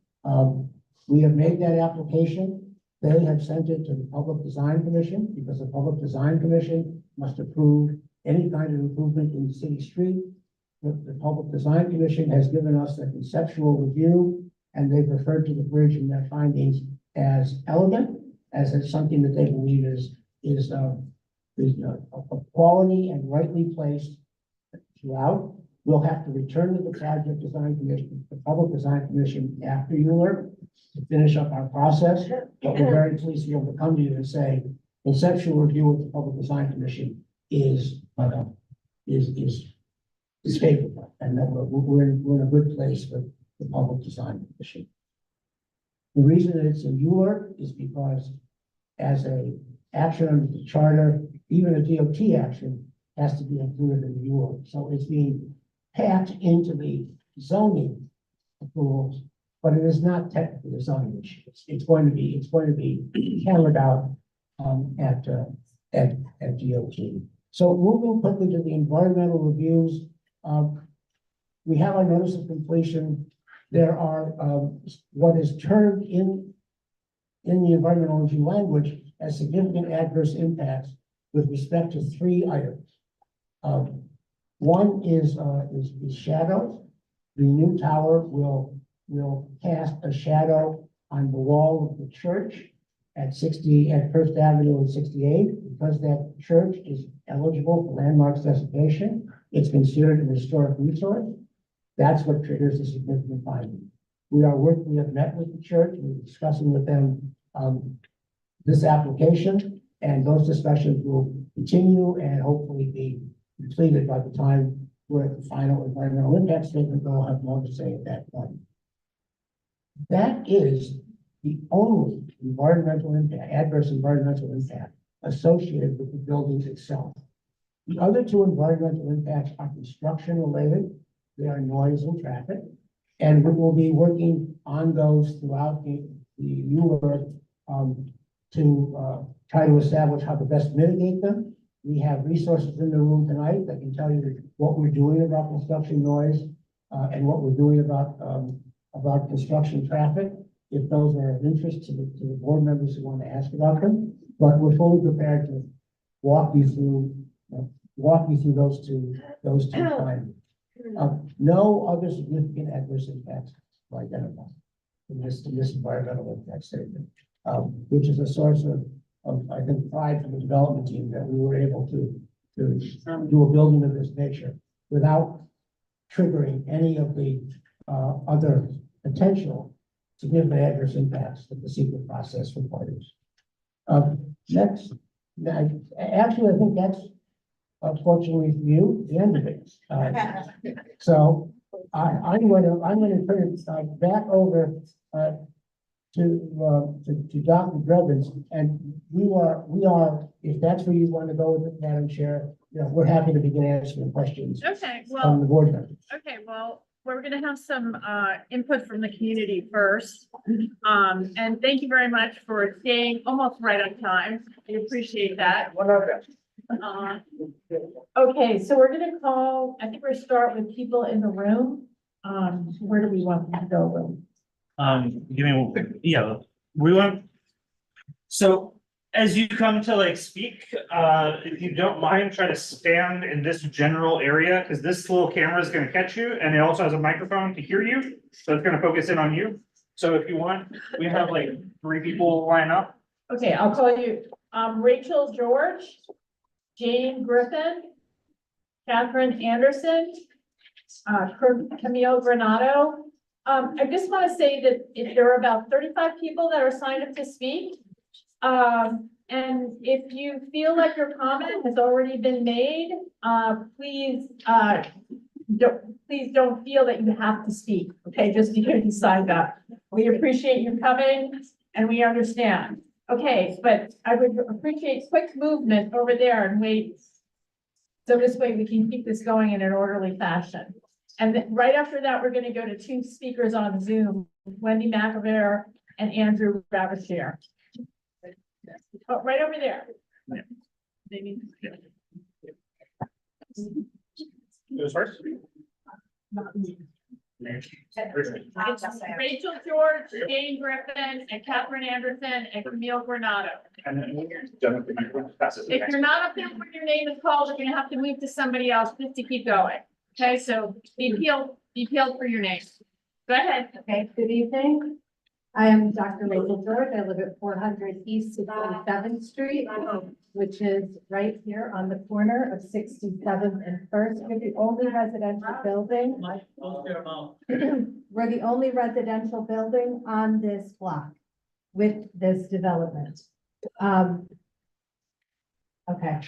We have made that application. They have sent it to the Public Design Commission because the Public Design Commission must approve any kind of improvement in the city street. The Public Design Commission has given us a conceptual review, and they've referred to the bridge in their findings as elegant, as it's something that they believe is a quality and rightly placed throughout. We'll have to return to the Project Design Commission, the Public Design Commission after Euler to finish up our process. But we're very pleased to be able to come to you and say, conceptual review with the Public Design Commission is favorable, and that we're in a good place with the Public Design Commission. The reason that it's in Euler is because as a action under the charter, even a DOT action has to be included in the Euler. So it's being packed into the zoning approvals, but it is not technically a zoning issue. It's going to be hammered out at DOT. So moving quickly to the environmental reviews, we have our notice of completion. There are what is termed in the environmental review language as significant adverse impacts with respect to 3 items. One is shadows. The new tower will cast a shadow on the wall of the church at First Avenue and 68. Because that church is eligible for landmark designation, it's considered an historic resource. That's what triggers the significant finding. We have met with the church, we're discussing with them this application, and those discussions will continue and hopefully be completed by the time we're at the final environmental impact statement. We'll have more to say at that point. That is the only adverse environmental impact associated with the buildings itself. The other 2 environmental impacts are construction related. They are noise and traffic. And we will be working on those throughout the Euler to try to establish how to best mitigate them. We have resources in the room tonight that can tell you what we're doing about construction noise and what we're doing about construction traffic, if those are of interest to the board members who want to ask about them. But we're fully prepared to walk you through those two findings. No other significant adverse impacts were identified in this environmental impact statement, which is a source of I think pride for the development team that we were able to do a building of this nature without triggering any of the other potential significant adverse impacts that the secret process requires. Next, actually, I think that's unfortunately for you, the end of it. So I'm going to turn it back over to Dr. Drubbins, and we are, if that's where you want to go with it, Madam Chair, we're happy to begin answering questions Okay, from well, the board members. okay, well, we're gonna have some input from the community first. And thank you very much for staying almost right on time. We appreciate that. Okay, so we're gonna call, I think we're gonna start with people in the room. Where do we want them to go? Give me, yeah, we want. So as you come to like speak, if you don't mind, try to stand in this general area, because this little camera is gonna catch you, and it also has a microphone to hear you, so it's gonna focus in on you. So if you want, we have like 3 people line up. Okay, I'll call you, Rachel George, Jane Griffin, Catherine Anderson, Camille Granado. I just want to say that if there are about 35 people that are signed up to speak, and if you feel like your comment has already been made, please don't feel that you have to speak, okay, just because you signed up. We appreciate you coming and we understand. Okay, but I would appreciate quick movement over there and wait. So this way we can keep this going in an orderly fashion. And then right after that, we're going to go to 2 speakers on Zoom, Wendy McAvere and Andrew Ravishare. Oh, right over there. Who's first? Rachel George, Jane Griffin, and Catherine Anderson, and Camille Granado. And then when you're done with the microphone, pass it to the If next you're not up there when your name is called, you're gonna have to move to somebody else just to keep going. Okay, so be peeled for your name. Go ahead. Okay, good evening. I am Dr. Rachel George. I live at 400 East 67th Street, which is right here on the corner of 67th and First. We're the only residential building. We're the only residential building on this block with this development. Okay,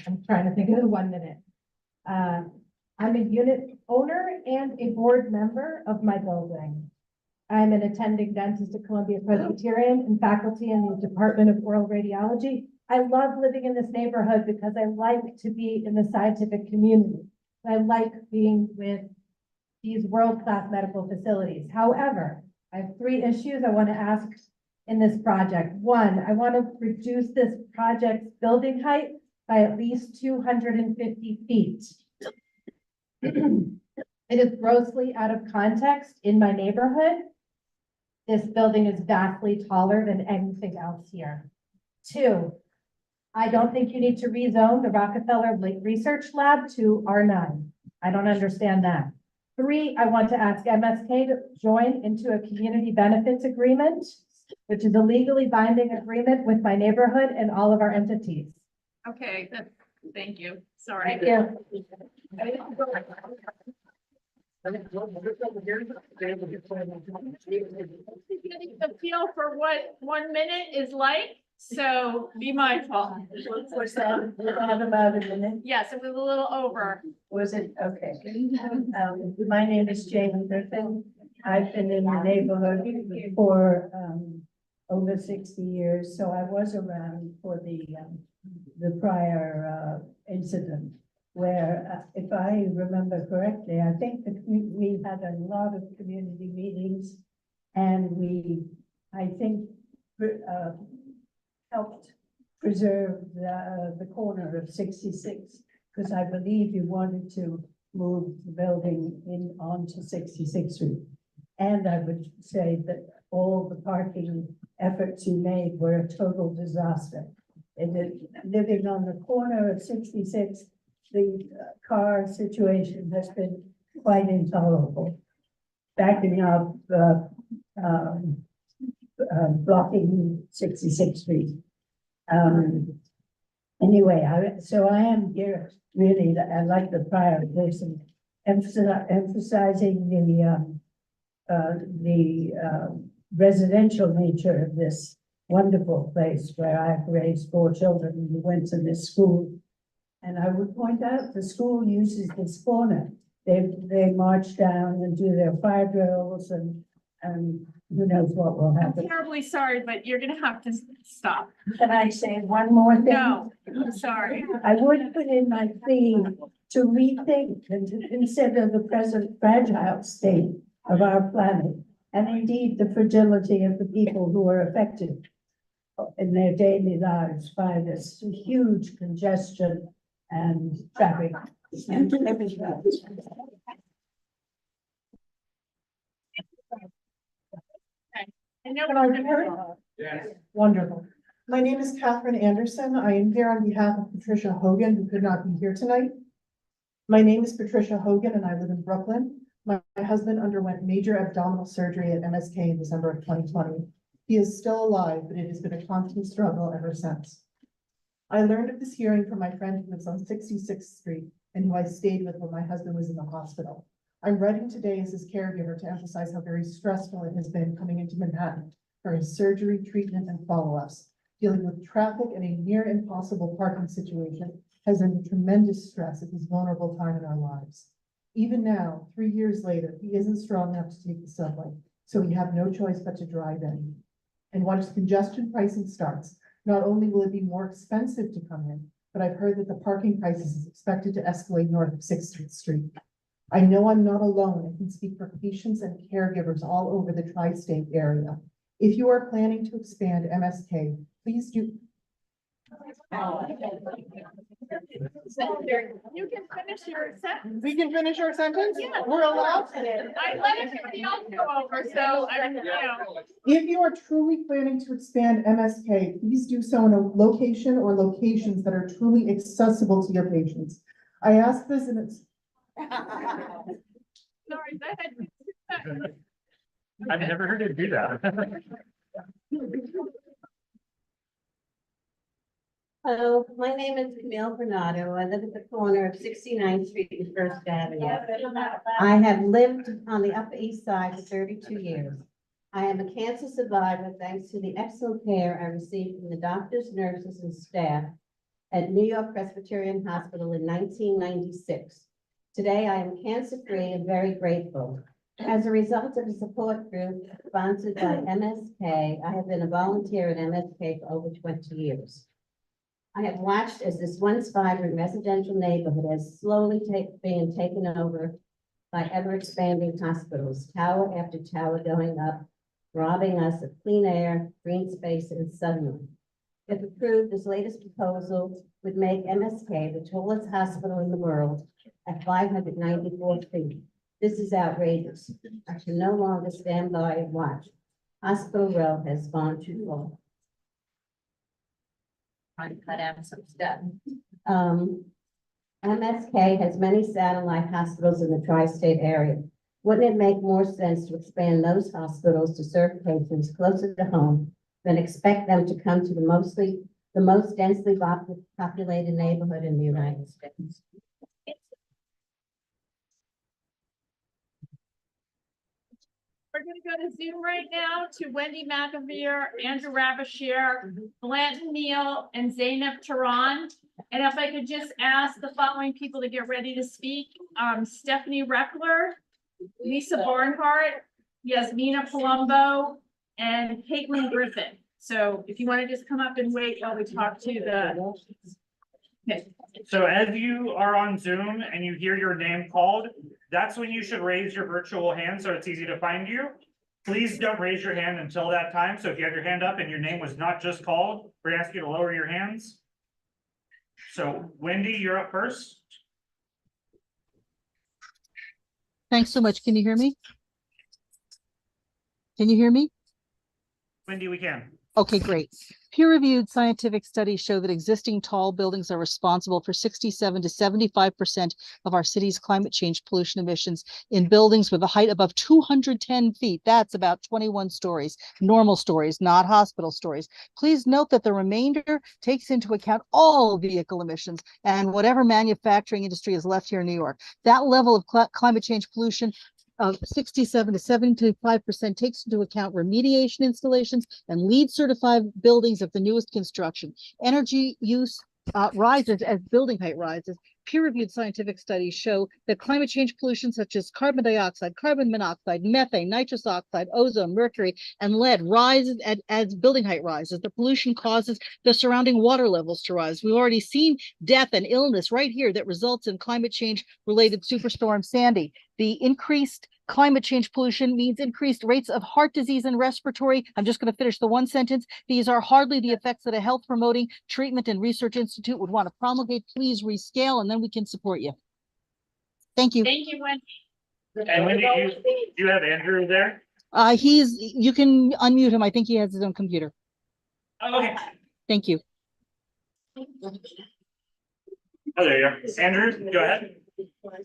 I'm trying to think of the 1 minute. I'm a unit owner and a board member of my building. I'm an attending dentist at Columbia Presbyterian and faculty in the Department of Oral Radiology. I love living in this neighborhood because I like to be in the scientific community. I like being with these world-class medical facilities. However, I have 3 issues I want to ask in this project. 1, I want to reduce this project's building height by at least 250 feet. It is grossly out of context in my neighborhood. This building is vastly taller than anything else here. 2, I don't think you need to rezone the Rockefeller Research Lab to R9. I don't understand that. 3, I want to ask MSK to join into a community benefits agreement, which is a legally binding agreement with my neighborhood and all of our entities. Okay, thank you. Sorry. Thank you. Getting the feel for what 1 minute is like, so be mindful. Was that about a minute? Yes, it was a little over. Was it? Okay. My name is Jane Griffin. I've been in the neighborhood for over 60 years, so I was around for the prior incident where, if I remember correctly, I think that we had a lot of community meetings and I think, helped preserve the corner of 66, because I believe you wanted to move the building in onto 66th Street. And I would say that all the parking efforts you made were a total disaster. And living on the corner of 66, the car situation has been quite intolerable. Backing up, blocking 66th Street. Anyway, so I am here really, I like the prior person, emphasizing the residential nature of this wonderful place where I've raised 4 children who went to this school. And I would point out, the school uses this corner. They march down and do their fire drills and who knows what will I'm happen. terribly sorry, but you're gonna have to stop. Can I say one more thing? No, I'm sorry. I would put in my plea to rethink and to consider the present fragile state of our planet and indeed the fragility of the people who are affected in their daily lives by this huge congestion and traffic and everything else. I know Can I be heard? Wonderful. My name is Catherine Anderson. I am here on behalf of Patricia Hogan, who could not be here tonight. My name is Patricia Hogan and I live in Brooklyn. My husband underwent major abdominal surgery at MSK in December of 2020. He is still alive, but it has been a constant struggle ever since. I learned of this hearing from my friend who lives on 66th Street and who I stayed with when my husband was in the hospital. I'm writing today as his caregiver to emphasize how very stressful it has been coming into Manhattan for his surgery, treatment, and follow-ups. Dealing with traffic and a near impossible parking situation has been a tremendous stress at this vulnerable time in our lives. Even now, 3 years later, he isn't strong enough to take the subway, so we have no choice but to drive in. And once congestion pricing starts, not only will it be more expensive to come in, but I've heard that the parking prices is expected to escalate north of 6th Street. I know I'm not alone and can speak for patients and caregivers all over the tri-state area. If you are planning to expand MSK, please do. You can finish your sentence. We can finish our sentence? Yeah. We're allowed to. I let everybody else go over, so I'm, If you are truly planning to expand MSK, please do so in a location or locations that are truly accessible to your patients. I ask this and it's. sorry, go ahead. I've never heard it do that. Hello, my name is Camille Bernardo. I live at the corner of 69th Street and First Avenue. I have lived on the Upper East Side for 32 years. I am a cancer survivor thanks to the excellent care I received from the doctors, nurses, and staff at New York Presbyterian Hospital in 1996. Today, I am cancer-free and very grateful. As a result of a support group sponsored by MSK, I have been a volunteer at MSK for over 20 years. I have watched as this once vibrant residential neighborhood has slowly being taken over by ever-expanding hospitals, tower after tower going up, robbing us of clean air, green space, and sunlight. If approved, this latest proposal would make MSK the tallest hospital in the world at 594 feet. This is outrageous. I can no longer stand by and watch. Hospital Row has gone too far. Trying to cut out some stuff. MSK has many satellite hospitals in the tri-state area. Wouldn't it make more sense to expand those hospitals to serve patients closer to home than expect them to come to the most densely populated neighborhood in the United States? We're gonna go to Zoom right now to Wendy McAveer, Andrew Ravishare, Blanton Neal, and Zainab Tehran. And if I could just ask the following people to get ready to speak, Stephanie Reckler, Lisa Barnhart, Yasmina Palumbo, and Caitlin Griffin. So if you want to just come up and wait while we talk to the. Okay. So as you are on Zoom and you hear your name called, that's when you should raise your virtual hand so it's easy to find you. Please don't raise your hand until that time. So if you have your hand up and your name was not just called, we're gonna ask you to lower your hands. So Wendy, you're up first. Thanks so much. Can you hear me? Can you hear me? Wendy, we can. Okay, great. Peer-reviewed scientific studies show that existing tall buildings are responsible for 67 to 75% of our city's climate change pollution emissions in buildings with a height above 210 feet. That's about 21 stories, normal stories, not hospital stories. Please note that the remainder takes into account all vehicle emissions and whatever manufacturing industry is left here in New York. That level of climate change pollution of 67 to 75% takes into account remediation installations and LEED certified buildings of the newest construction. Energy use rises as building height rises. Peer-reviewed scientific studies show that climate change pollution such as carbon dioxide, carbon monoxide, methane, nitrous oxide, ozone, mercury, and lead rises as building height rises. The pollution causes the surrounding water levels to rise. We've already seen death and illness right here that results in climate change related Superstorm Sandy. The increased climate change pollution means increased rates of heart disease and respiratory. I'm just going to finish the one sentence. These are hardly the effects that a health promoting treatment and research institute would want to promulgate. Please rescale and then we can support you. Thank you. Thank you, Wendy. And Wendy, you have Andrew there? You can unmute him. I think he has his own computer. Oh, okay. Thank you. Oh, there you are. Andrew, go ahead. Hi,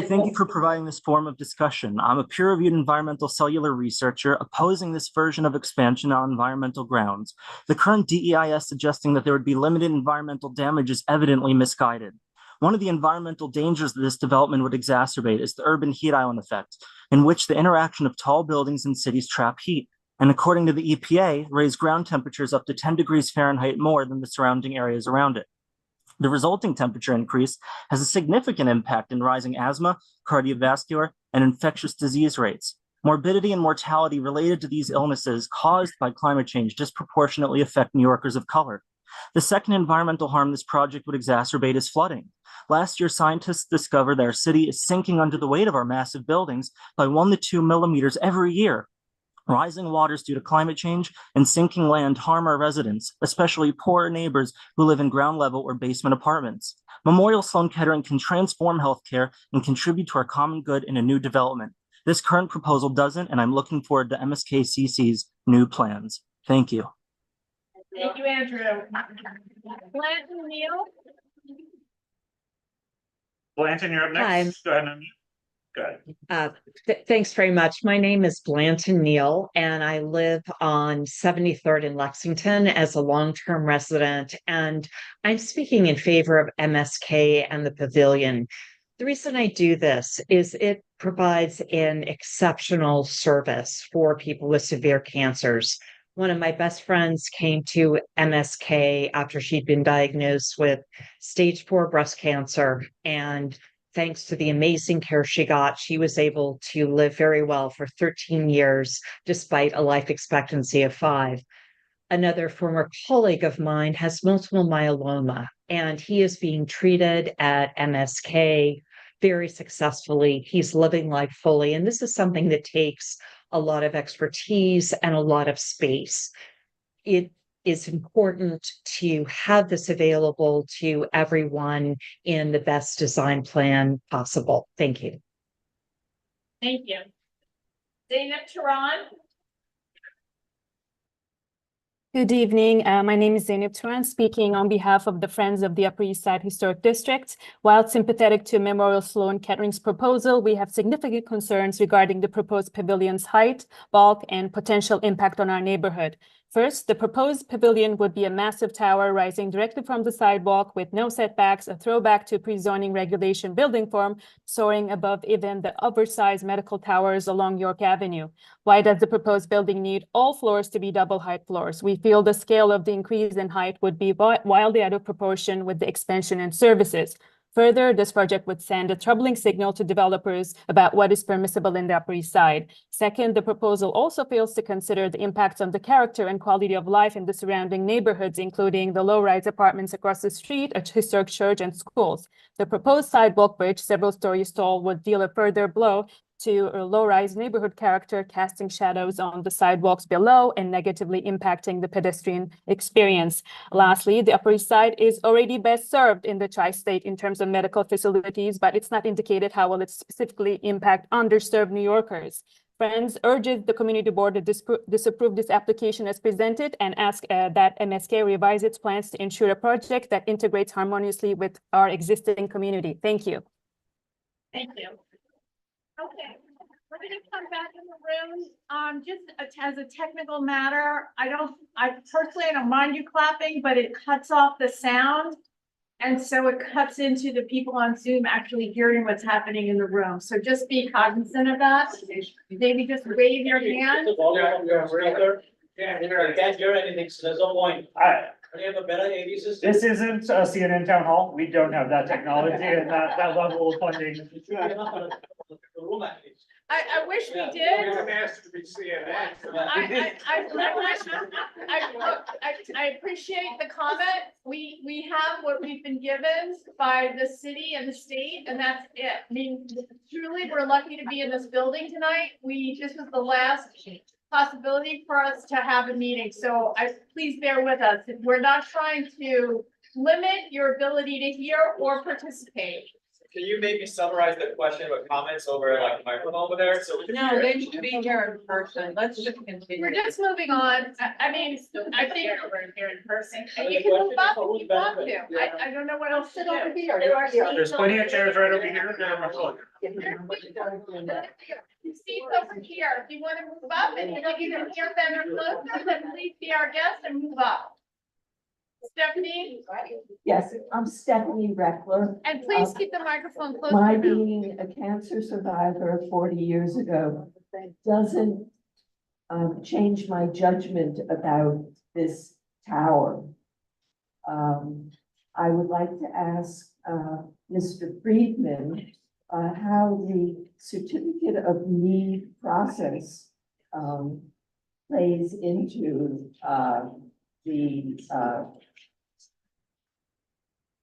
thank you for providing this forum of discussion. I'm a peer-reviewed environmental cellular researcher opposing this version of expansion on environmental grounds. The current DEIS suggesting that there would be limited environmental damage is evidently misguided. One of the environmental dangers that this development would exacerbate is the urban heat island effect, in which the interaction of tall buildings in cities trap heat, and according to the EPA, raise ground temperatures up to 10 degrees Fahrenheit more than the surrounding areas around it. The resulting temperature increase has a significant impact in rising asthma, cardiovascular, and infectious disease rates. Morbidity and mortality related to these illnesses caused by climate change disproportionately affect New Yorkers of color. The second environmental harm this project would exacerbate is flooding. Last year, scientists discovered that our city is sinking under the weight of our massive buildings by 1 to 2 millimeters every year. Rising waters due to climate change and sinking land harm our residents, especially poor neighbors who live in ground level or basement apartments. Memorial Sloan Kettering can transform healthcare and contribute to our common good in a new development. This current proposal doesn't, and I'm looking forward to MSKCC's new plans. Thank you. Thank you, Andrew. Blanton Neal. Blanton, you're up next. Go ahead and unmute. Go ahead. Thanks very much. My name is Blanton Neal, and I live on 73rd in Lexington as a long-term resident, and I'm speaking in favor of MSK and the pavilion. The reason I do this is it provides an exceptional service for people with severe cancers. One of my best friends came to MSK after she'd been diagnosed with stage 4 breast cancer, and thanks to the amazing care she got, she was able to live very well for 13 years, despite a life expectancy of 5. Another former colleague of mine has multiple myeloma, and he is being treated at MSK very successfully. He's living life fully, and this is something that takes a lot of expertise and a lot of space. It is important to have this available to everyone in the best design plan possible. Thank you. Thank you. Zainab Tehran. Good evening. My name is Zainab Tehran, speaking on behalf of the Friends of the Upper East Side Historic District. While sympathetic to Memorial Sloan Kettering's proposal, we have significant concerns regarding the proposed pavilion's height, bulk, and potential impact on our neighborhood. First, the proposed pavilion would be a massive tower rising directly from the sidewalk with no setbacks, a throwback to pre-zoning regulation building form, soaring above even the oversized medical towers along York Avenue. Why does the proposed building need all floors to be double height floors? We feel the scale of the increase in height would be wildly out of proportion with the expansion in services. Further, this project would send a troubling signal to developers about what is permissible in the Upper East Side. Second, the proposal also fails to consider the impacts on the character and quality of life in the surrounding neighborhoods, including the low-rise apartments across the street, a historic church, and schools. The proposed sidewalk bridge, several stories tall, would deal a further blow to a low-rise neighborhood character, casting shadows on the sidewalks below and negatively impacting the pedestrian experience. Lastly, the Upper East Side is already best served in the tri-state in terms of medical facilities, but it's not indicated how will it specifically impact underserved New Yorkers. Friends urges the community board to disapprove this application as presented and ask that MSK revise its plans to ensure a project that integrates harmoniously with our existing community. Thank you. Thank you. Okay, we're gonna come back in the room. Just as a technical matter, I personally don't mind you clapping, but it cuts off the sound. And so it cuts into the people on Zoom actually hearing what's happening in the room. So just be cognizant of that. Maybe just wave your hand. Yeah, I can't hear anything, so there's no point. Do you have a better AV system? This isn't a CNN town hall. We don't have that technology and that level of funding. I wish we did. I appreciate the comment. We have what we've been given by the city and the state, and that's it. I mean, truly, we're lucky to be in this building tonight. This was the last possibility for us to have a meeting, so please bear with us. We're not trying to limit your ability to hear or participate. Can you maybe summarize the question with comments over like the microphone over there? So we can hear it? they should be here in person. Let's just continue. We're just moving on. I mean, I think we're here in person. And you can move up if you want to. I don't know what else to do. There's plenty of chairs right over here. Seats over here. If you want to move up and you can hear better closer, then please be our guest and move up. Stephanie, Yes, I'm Stephanie Reckler. and please keep the microphone close. My to your mouth. being a cancer survivor 40 years ago doesn't change my judgment about this tower. I would like to ask Mr. Friedman how the certificate of need process plays into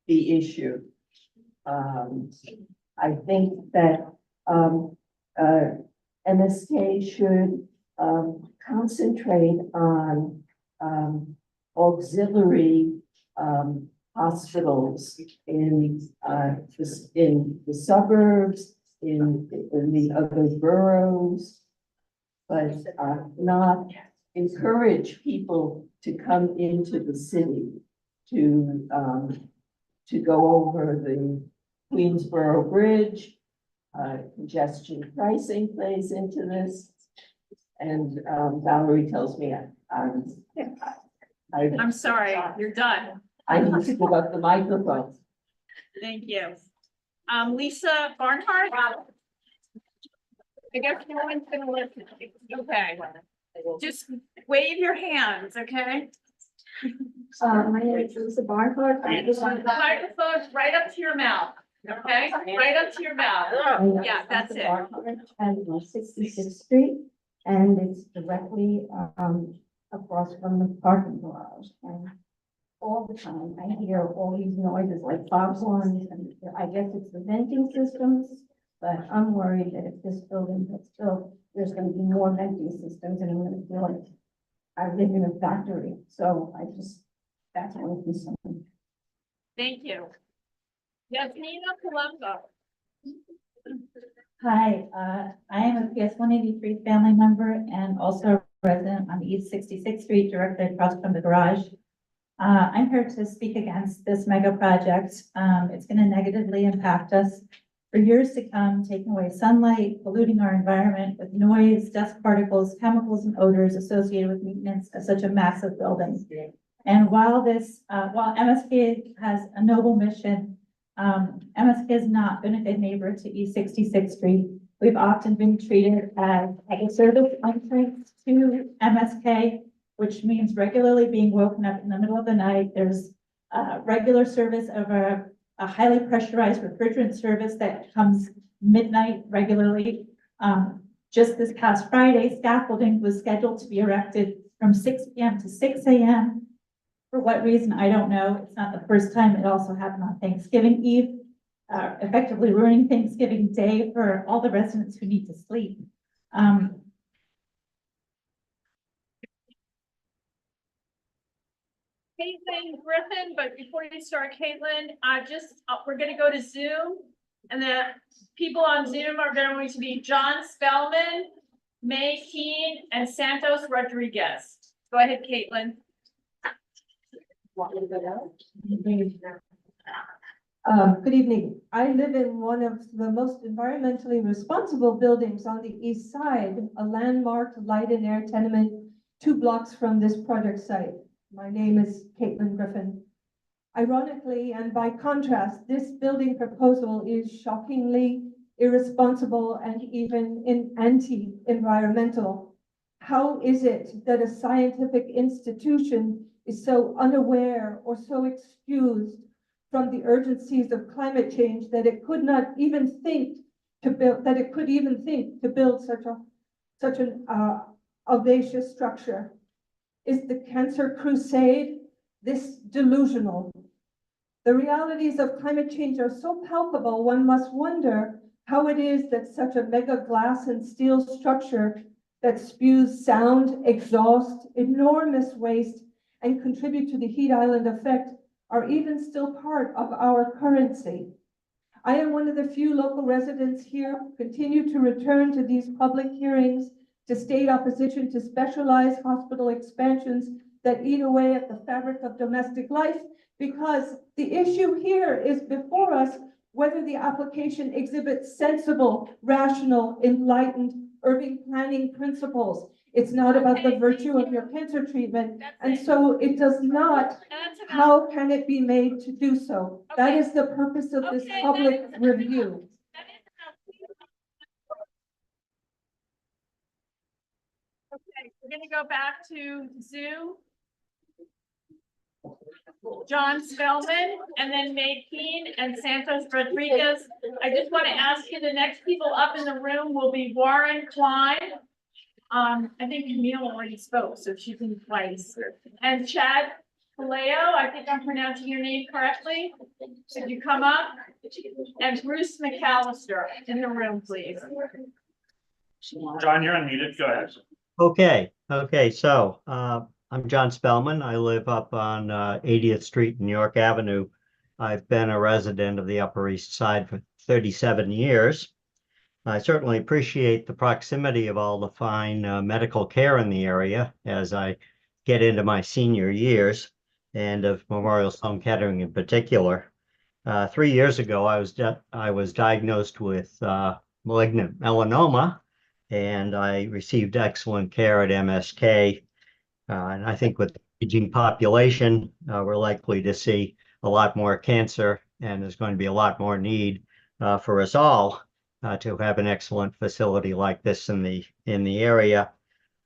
the issue. I think that MSK should concentrate on auxiliary hospitals in the suburbs, in the other boroughs, but not encourage people to come into the city to go over the Queensboro Bridge. Congestion pricing plays into this. And Valerie tells me I'm sorry, you're done. I need to give up the microphone. Thank you. Lisa Barnhart? I guess no one's gonna listen. Okay. Just wave your hands, okay? My name is Lisa Barnhart. The microphone's right up to your mouth, okay? Right up to your mouth. Yeah, that's it. And 66th Street, and it's directly across from the parking garage. And all the time, I hear all these noises like foghorns, and I guess it's the venting systems. But I'm worried that if this building gets built, there's gonna be more venting systems, and I'm gonna feel like I live in a factory. So that's my concern. Thank you. Yasmina Colombo. Hi, I am a PS 183 family member and also a resident on East 66th Street, directly across from the garage. I'm here to speak against this mega project. It's going to negatively impact us for years to come, taking away sunlight, polluting our environment with noise, dust particles, chemicals, and odors associated with maintenance of such a massive building. And while MSK has a noble mission, MSK has not been a good neighbor to East 66th Street. We've often been treated as a service entrance to MSK, which means regularly being woken up in the middle of the night. There's regular service of a highly pressurized refrigerant service that comes midnight regularly. Just this past Friday, scaffolding was scheduled to be erected from 6 p.m. to 6 a.m. For what reason, I don't know. It's not the first time. It also happened on Thanksgiving Eve, effectively ruining Thanksgiving Day for all the residents who need to sleep. Caitlin Griffin, but before you start, Caitlin, we're gonna go to Zoom. And the people on Zoom are going to be John Spellman, May Keene, and Santos Rodriguez. Go ahead, Caitlin. Good evening. I live in one of the most environmentally responsible buildings on the east side, a landmarked light and air tenement 2 blocks from this project site. My name is Caitlin Griffin. Ironically, and by contrast, this building proposal is shockingly irresponsible and even anti-environmental. How is it that a scientific institution is so unaware or so excused from the urgencies of climate change that it could not even think to build, such an audacious structure? Is the cancer crusade this delusional? The realities of climate change are so palpable, one must wonder how it is that such a mega glass and steel structure that spews sound, exhaust, enormous waste, and contribute to the heat island effect are even still part of our currency. I am one of the few local residents here who continue to return to these public hearings to state opposition to specialized hospital expansions that eat away at the fabric of domestic life, because the issue here is before us whether the application exhibits sensible, rational, enlightened urban planning principles. It's not about the virtue of your cancer treatment, and so it does not. How can it be made to do so? That is the purpose of this public review. Okay, we're gonna go back to Zoom. John Spellman, and then May Keene and Santos Rodriguez. I just want to ask you, the next people up in the room will be Warren Klein. I think Camille already spoke, so she's in place. And Chad Kaleo, I think I'm pronouncing your name correctly. Could you come up? And Bruce McAllister in the room, please. John, you're unmuted. Go ahead. Okay, so I'm John Spellman. I live up on 80th Street and York Avenue. I've been a resident of the Upper East Side for 37 years. I certainly appreciate the proximity of all the fine medical care in the area as I get into my senior years, and of Memorial Sloan Kettering in particular. 3 years ago, I was diagnosed with malignant melanoma, and I received excellent care at MSK. And I think with the aging population, we're likely to see a lot more cancer, and there's going to be a lot more need for us all to have an excellent facility like this in the area.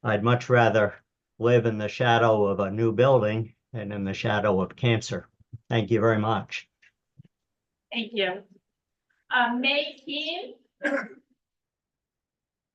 I'd much rather live in the shadow of a new building than in the shadow of cancer. Thank you very much. Thank you. May Keene.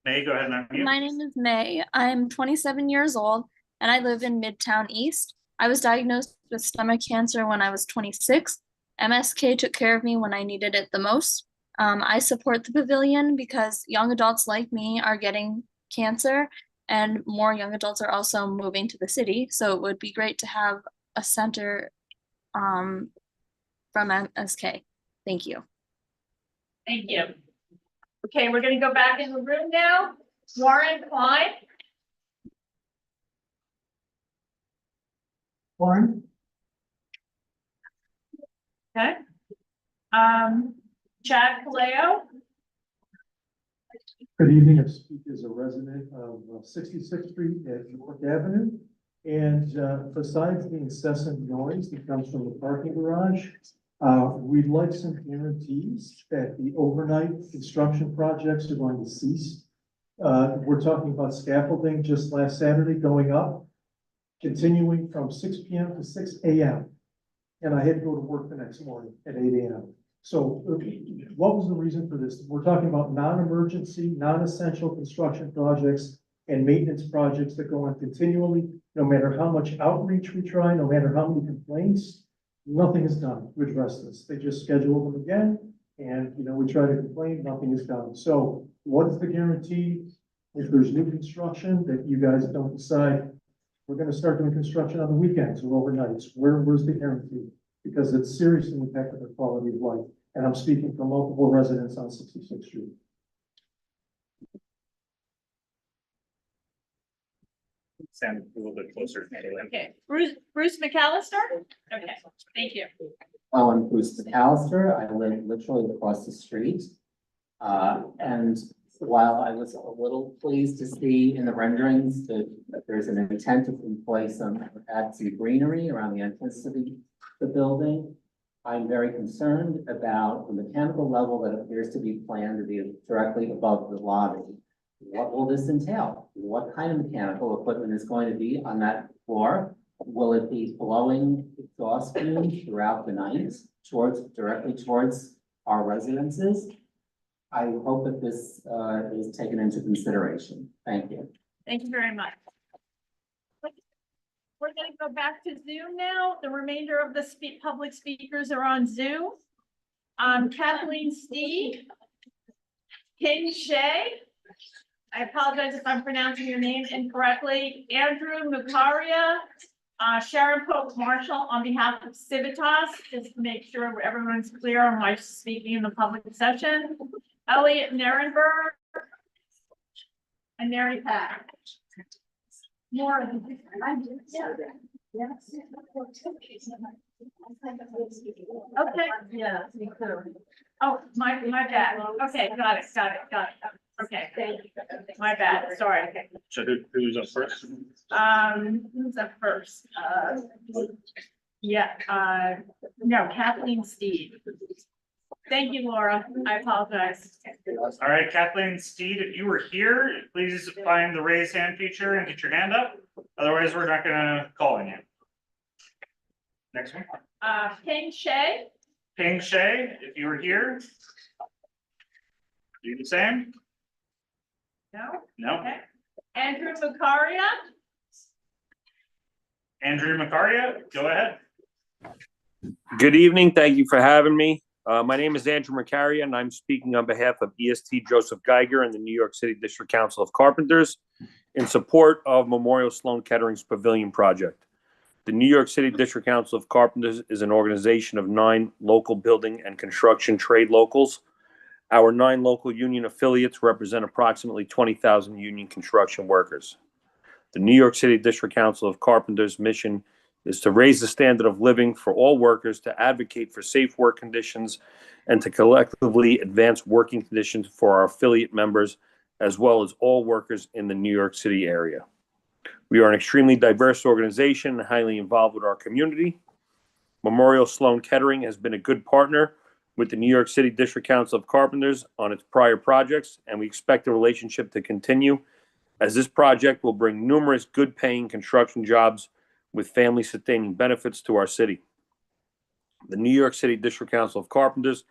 May, go ahead and unmute. My name is May. I'm 27 years old and I live in Midtown East. I was diagnosed with stomach cancer when I was 26. MSK took care of me when I needed it the most. I support the pavilion because young adults like me are getting cancer and more young adults are also moving to the city. So it would be great to have a center from MSK. Thank you. Thank you. Okay, we're gonna go back in the room now. Warren Klein. Warren? Okay. Chad Kaleo. Good evening. I speak as a resident of 66th Street at York Avenue. And besides the incessant noise that comes from the parking garage, we'd like some guarantees that the overnight construction projects are going to cease. We're talking about scaffolding just last Saturday going up, continuing from 6 p.m. to 6 a.m. And I had to go to work the next morning at 8 a.m. So what was the reason for this? We're talking about non-emergency, non-essential construction projects and maintenance projects that go on continually, no matter how much outreach we try, no matter how many complaints, nothing is done to address this. They just schedule them again. And, we try to complain, nothing is done. So what is the guarantee if there's new construction that you guys don't decide we're going to start doing construction on the weekends or overnights? Where's the guarantee? Because it's seriously impacted their quality of life. And I'm speaking for multiple residents on 66th Street. Stand a little bit closer. Okay, Bruce McAllister. Okay, thank you. I'm Bruce McAllister. I live literally across the street. And while I was a little pleased to see in the renderings that there's an intent to employ some add some greenery around the entrance to the the building. I'm very concerned about the mechanical level that appears to be planned to be directly above the lobby. What will this entail? What kind of mechanical equipment is going to be on that floor? Will it be blowing exhaust fumes throughout the night directly towards our residences? I hope that this is taken into consideration. Thank you. Thank you very much. We're gonna go back to Zoom now. The remainder of the public speakers are on Zoom. Kathleen Steed, King Shay. I apologize if I'm pronouncing your name incorrectly. Andrew Mukaria, Sharon Pope Marshall on behalf of Civitas, just to make sure everyone's clear on my speaking in the public session. Elliot Nierenberg and Mary Pat. More. Okay. Yeah. Oh, my bad. Okay, got it. Okay, thank you. My bad, sorry. So who's up first? Who's up first? No, Kathleen Steed. Thank you, Laura. I apologize. All right, Kathleen Steed, if you were here, please find the raise hand feature and get your hand up. Otherwise, we're not gonna call on you. Next one. King Shay. Ping Shay, if you were here. Do the same? No? No. Okay. Andrew Mukaria. Andrew Macaria, go ahead. Good evening. Thank you for having me. My name is Andrew Macaria, and I'm speaking on behalf of EST Joseph Geiger and the New York City District Council of Carpenters in support of Memorial Sloan Kettering's Pavilion Project. The New York City District Council of Carpenters is an organization of 9 local building and construction trade locals. Our 9 local union affiliates represent approximately 20,000 union construction workers. The New York City District Council of Carpenters' mission is to raise the standard of living for all workers, to advocate for safe work conditions, and to collectively advance working conditions for our affiliate members, as well as all workers in the New York City area. We are an extremely diverse organization and highly involved with our community. Memorial Sloan Kettering has been a good partner with the New York City District Council of Carpenters on its prior projects, and we expect the relationship to continue, as this project will bring numerous good-paying construction jobs with family-sustaining benefits to our city. The New York City District Council of Carpenters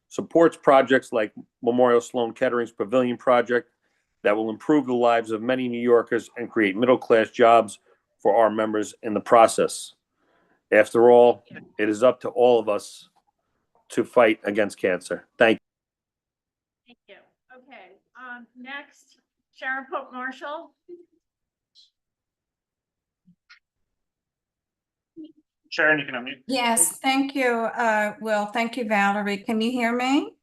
supports projects like Memorial Sloan Kettering's Pavilion Project that will improve the lives of many New Yorkers and create middle-class jobs for our members in the process. After all, it is up to all of us to fight against cancer. Thank you. Thank you. Okay, next, Sharon Pope Marshall. Sharon, you can unmute. Yes, thank you. Thank you, Valerie. Can you hear me?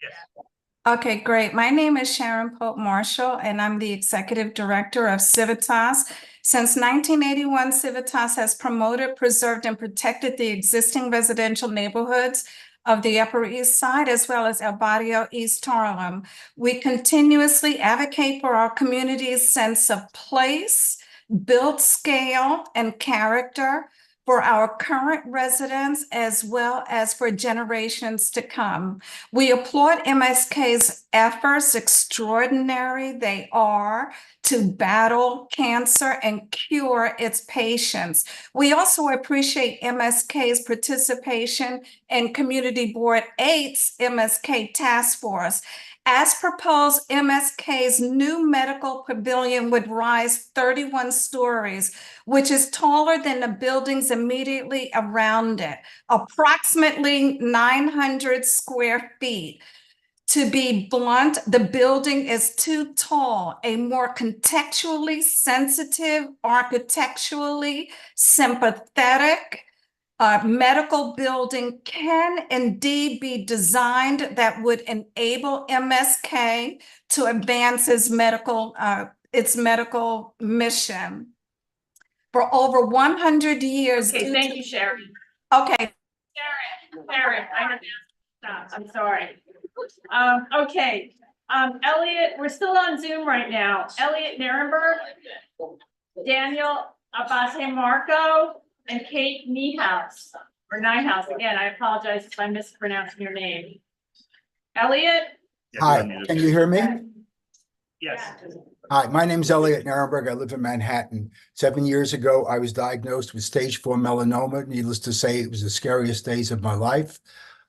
Yes. Okay, great. My name is Sharon Pope Marshall, and I'm the Executive Director of Civitas. Since 1981, Civitas has promoted, preserved, and protected the existing residential neighborhoods of the Upper East Side, as well as El Barrio East Harlem. We continuously advocate for our community's sense of place, built scale, and character, for our current residents as well as for generations to come. We applaud MSK's efforts, extraordinary they are, to battle cancer and cure its patients. We also appreciate MSK's participation in Community Board 8's MSK Task Force. As proposed, MSK's new medical pavilion would rise 31 stories, which is taller than the buildings immediately around it, approximately 900 square feet. To be blunt, the building is too tall. A more contextually sensitive, architecturally sympathetic, medical building can indeed be designed that would enable MSK to advance its medical mission. For over 100 years. Okay, thank you, Sharon. Okay. Sharon, I have to stop. I'm sorry. Okay, Elliot, we're still on Zoom right now. Elliot Nierenberg, Daniel Abate Marco, and Kate Niehaus. or Ninehouse, again, I apologize if I'm mispronouncing your name. Elliot? Hi, can you hear me? Yes. Hi, my name is Elliot Nirenberg. I live in Manhattan. 7 years ago, I was diagnosed with stage 4 melanoma. Needless to say, it was the scariest days of my life.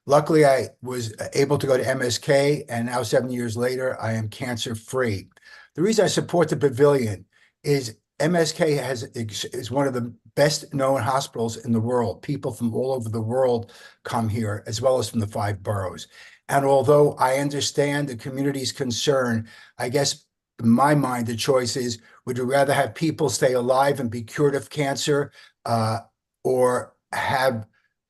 Luckily, I was able to go to MSK, and now 7 years later, I am cancer-free. The reason I support the pavilion is MSK is one of the best-known hospitals in the world. People from all over the world come here, as well as from the 5 boroughs. And although I understand the community's concern, I guess in my mind, the choice is, would you rather have people stay alive and be cured of cancer or have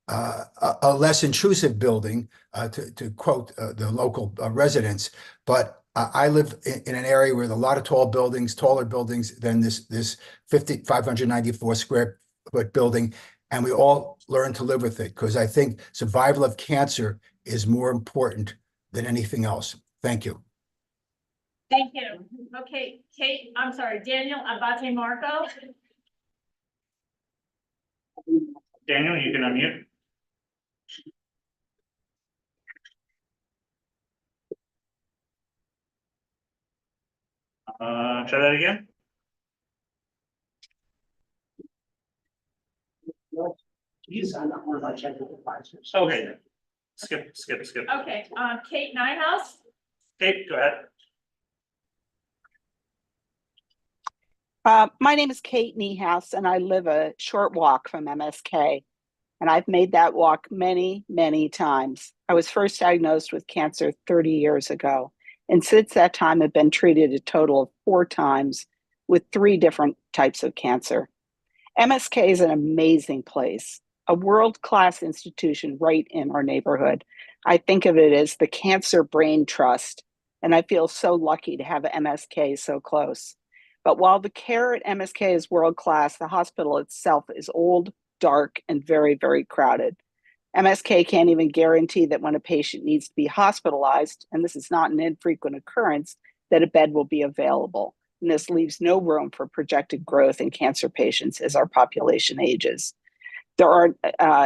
a less intrusive building, to quote the local residents? But I live in an area with a lot of tall buildings, taller buildings than this 594 square foot building. And we all learn to live with it, because I think survival of cancer is more important than anything else. Thank you. Thank you. Okay, Kate, I'm sorry, Daniel Abate Marco. Daniel, you can unmute. Try that again. Okay. Skip. Okay, Kate Ninehouse. Kate, go ahead. My name is Kate Niehaus, and I live a short walk from MSK. And I've made that walk many, many times. I was first diagnosed with cancer 30 years ago. And since that time, I've been treated a total of 4 times with 3 different types of cancer. MSK is an amazing place, a world-class institution right in our neighborhood. I think of it as the Cancer Brain Trust, and I feel so lucky to have MSK so close. But while the care at MSK is world-class, the hospital itself is old, dark, and very, very crowded. MSK can't even guarantee that when a patient needs to be hospitalized, and this is not an infrequent occurrence, that a bed will be available. And this leaves no room for projected growth in cancer patients as our population ages. There aren't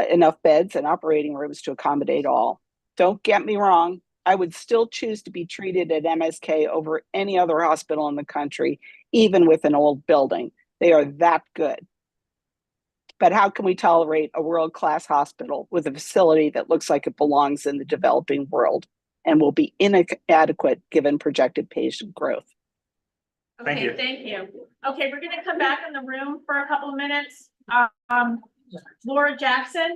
enough beds and operating rooms to accommodate all. Don't get me wrong, I would still choose to be treated at MSK over any other hospital in the country, even with an old building. They are that good. But how can we tolerate a world-class hospital with a facility that looks like it belongs in the developing world and will be inadequate given projected patient growth? Thank you. Thank you. Okay, we're gonna come back in the room for a couple of minutes. Laura Jackson.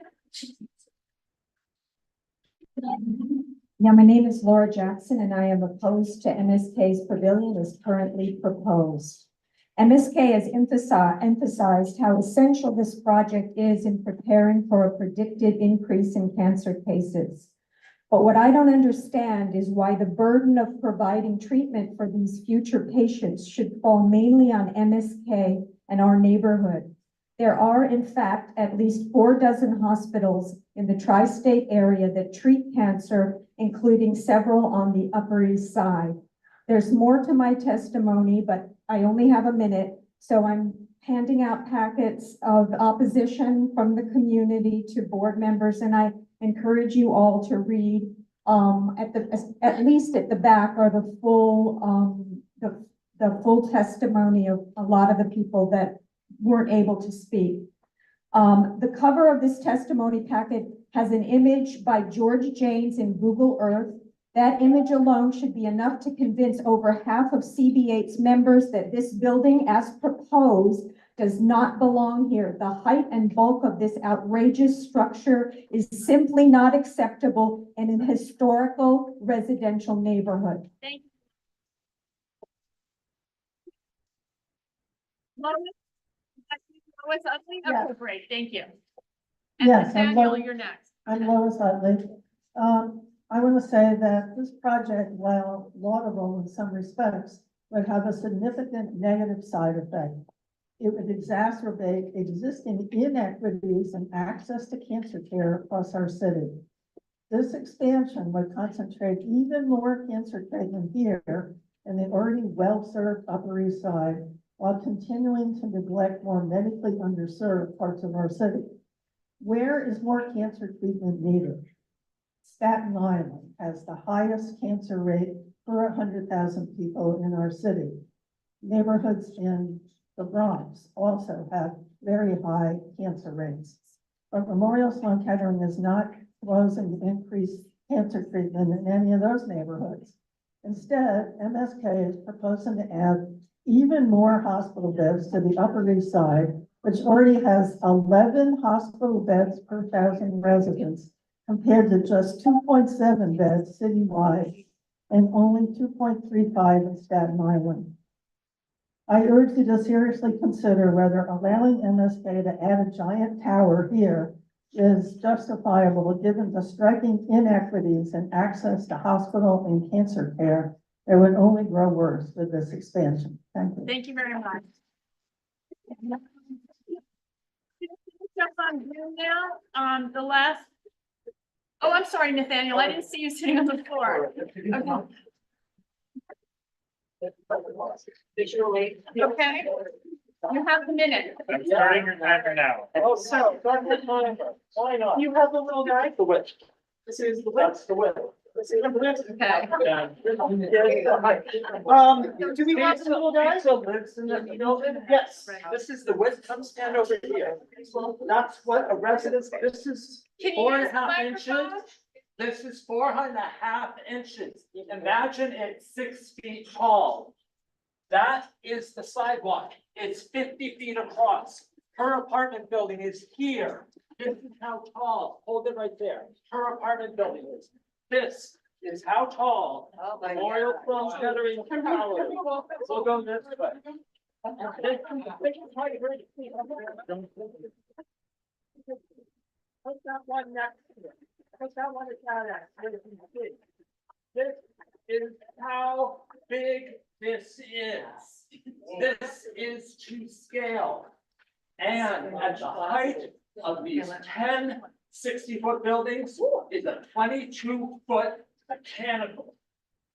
Yeah, my name is Laura Jackson, and I am opposed to MSK's pavilion as currently proposed. MSK has emphasized how essential this project is in preparing for a predicted increase in cancer cases. But what I don't understand is why the burden of providing treatment for these future patients should fall mainly on MSK and our neighborhood. There are, in fact, at least 4 dozen hospitals in the tri-state area that treat cancer, including several on the Upper East Side. There's more to my testimony, but I only have a minute, so I'm handing out packets of opposition from the community to board members, and I encourage you all to read. At least at the back are the full testimony of a lot of the people that weren't able to speak. The cover of this testimony packet has an image by George Janes in Google Earth. That image alone should be enough to convince over half of CB8's members that this building, as proposed, does not belong here. The height and bulk of this outrageous structure is simply not acceptable in an historical residential neighborhood. Thank you. Lois Utley? Okay, great, thank you. And Yes, Daniel, you're next. I'm Lois Utley. I want to say that this project, while laudable in some respects, would have a significant negative side effect. It would exacerbate existing inequities in access to cancer care across our city. This expansion would concentrate even more cancer treatment here in the already well-served Upper East Side, while continuing to neglect more medically underserved parts of our city. Where is more cancer treatment needed? Staten Island has the highest cancer rate per 100,000 people in our city. Neighborhoods in the Bronx also have very high cancer rates. But Memorial Sloan Kettering is not proposing to increase cancer treatment in any of those neighborhoods. Instead, MSK is proposing to add even more hospital beds to the Upper East Side, which already has 11 hospital beds per 1,000 residents, compared to just 2.7 beds citywide and only 2.35 in Staten Island. I urge you to seriously consider whether allowing MSK to add a giant tower here is justifiable given the striking inequities in access to hospital and cancer care that would only grow worse with this expansion. Thank you. Thank you very much. Jump on Zoom now. The last. Oh, I'm sorry, Nathaniel. I didn't see you sitting on the floor. Okay. Okay. You have the minute. I'm starting your timer now. Oh, so, start the timer. Why not? You have the little guy. The width. This is the width. That's the width. This is the width. Okay. Do we have the little guy? So lives in the building? Yes, this is the width. Come stand over here. That's what a residence, this is Can you 4.5 use the inches. This is 4.5 inches. Imagine it's 6 feet tall. That is the sidewalk. It's 50 feet across. Her apartment building is here. This is how tall. Hold it right there. Her apartment building is. This is how tall Memorial Sloan Kettering Tower is. We'll go this way. Put that one next to it. Put that one next to it. This is how big this is. This is to scale. And at the height of these 10 60-foot buildings is a 22-foot mechanical.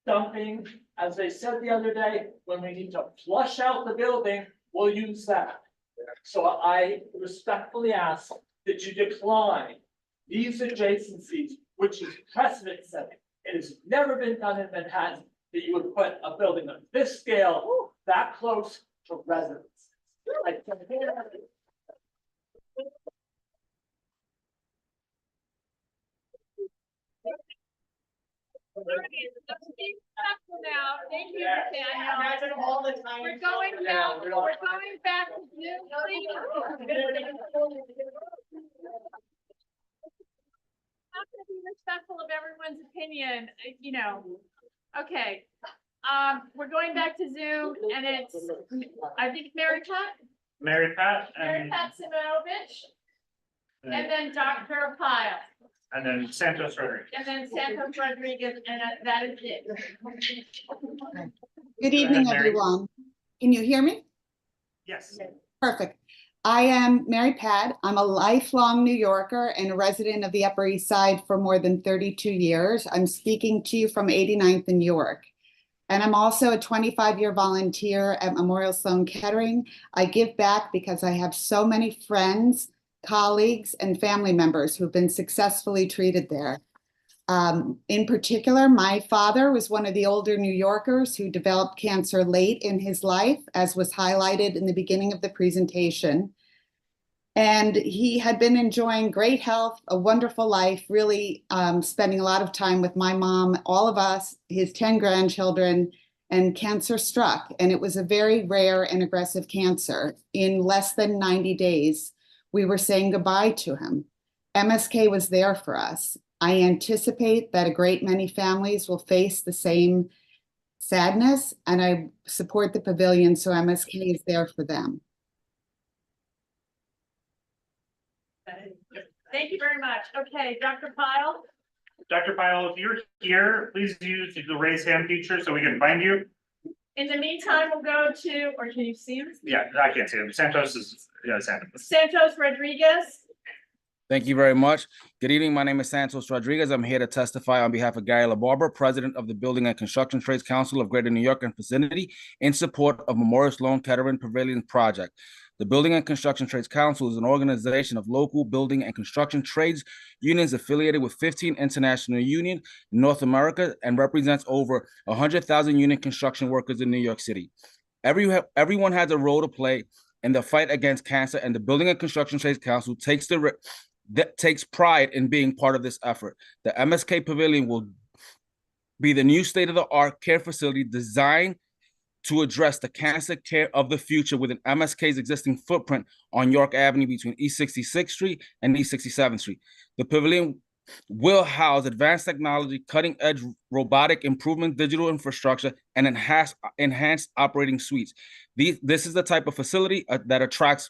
Dumping, as they said the other day, when we need to flush out the building, we'll use that. So I respectfully ask that you decline these adjacencies, which is precedent setting. It has never been done in Manhattan that you would put a building of this scale that close to residents. Like, Now, thank you, Imagine Nathaniel. all the time. We're going now. We're going back to Zoom, please. I'm gonna be respectful of everyone's opinion, you know. Okay. We're going back to Zoom and it's, I think, Mary Pat Mary Pat Simonovich, and then Dr. Pyle, and then Santos Rodriguez. and then Santos Rodriguez, and that is it. Good evening, Mary. everyone. Can you hear me? Yes. Perfect. I am Mary Pat. I'm a lifelong New Yorker and a resident of the Upper East Side for more than 32 years. I'm speaking to you from 89th and York. And I'm also a 25-year volunteer at Memorial Sloan Kettering. I give back because I have so many friends, colleagues, and family members who've been successfully treated there. In particular, my father was one of the older New Yorkers who developed cancer late in his life, as was highlighted in the beginning of the presentation. And he had been enjoying great health, a wonderful life, really spending a lot of time with my mom, all of us, his 10 grandchildren, and cancer struck. And it was a very rare and aggressive cancer. In less than 90 days, we were saying goodbye to him. MSK was there for us. I anticipate that a great many families will face the same sadness, and I support the pavilion, so MSK is there for them. Thank you very much. Okay, Dr. Pyle. Dr. Pyle, if you're here, please use the raise hand feature so we can find you. In the meantime, we'll go to, or can you see him? Yeah, I can't see him. Santos is, yeah, Santos. Santos Rodriguez. Thank you very much. Good evening. My name is Santos Rodriguez. I'm here to testify on behalf of Gary LaBarbera, President of the Building and Construction Trades Council of Greater New York and vicinity, in support of Memorial Sloan Kettering Pavilion Project. The Building and Construction Trades Council is an organization of local building and construction trades unions affiliated with 15 international unions in North America and represents over 100,000 union construction workers in New York City. Everyone has a role to play in the fight against cancer, and the Building and Construction Trades Council takes pride in being part of this effort. The MSK Pavilion will be the new state-of-the-art care facility designed to address the cancer care of the future within MSK's existing footprint on York Avenue between East 66th Street and East 67th Street. The pavilion will house advanced technology, cutting-edge robotic improvement, digital infrastructure, and enhanced operating suites. This is the type of facility that attracts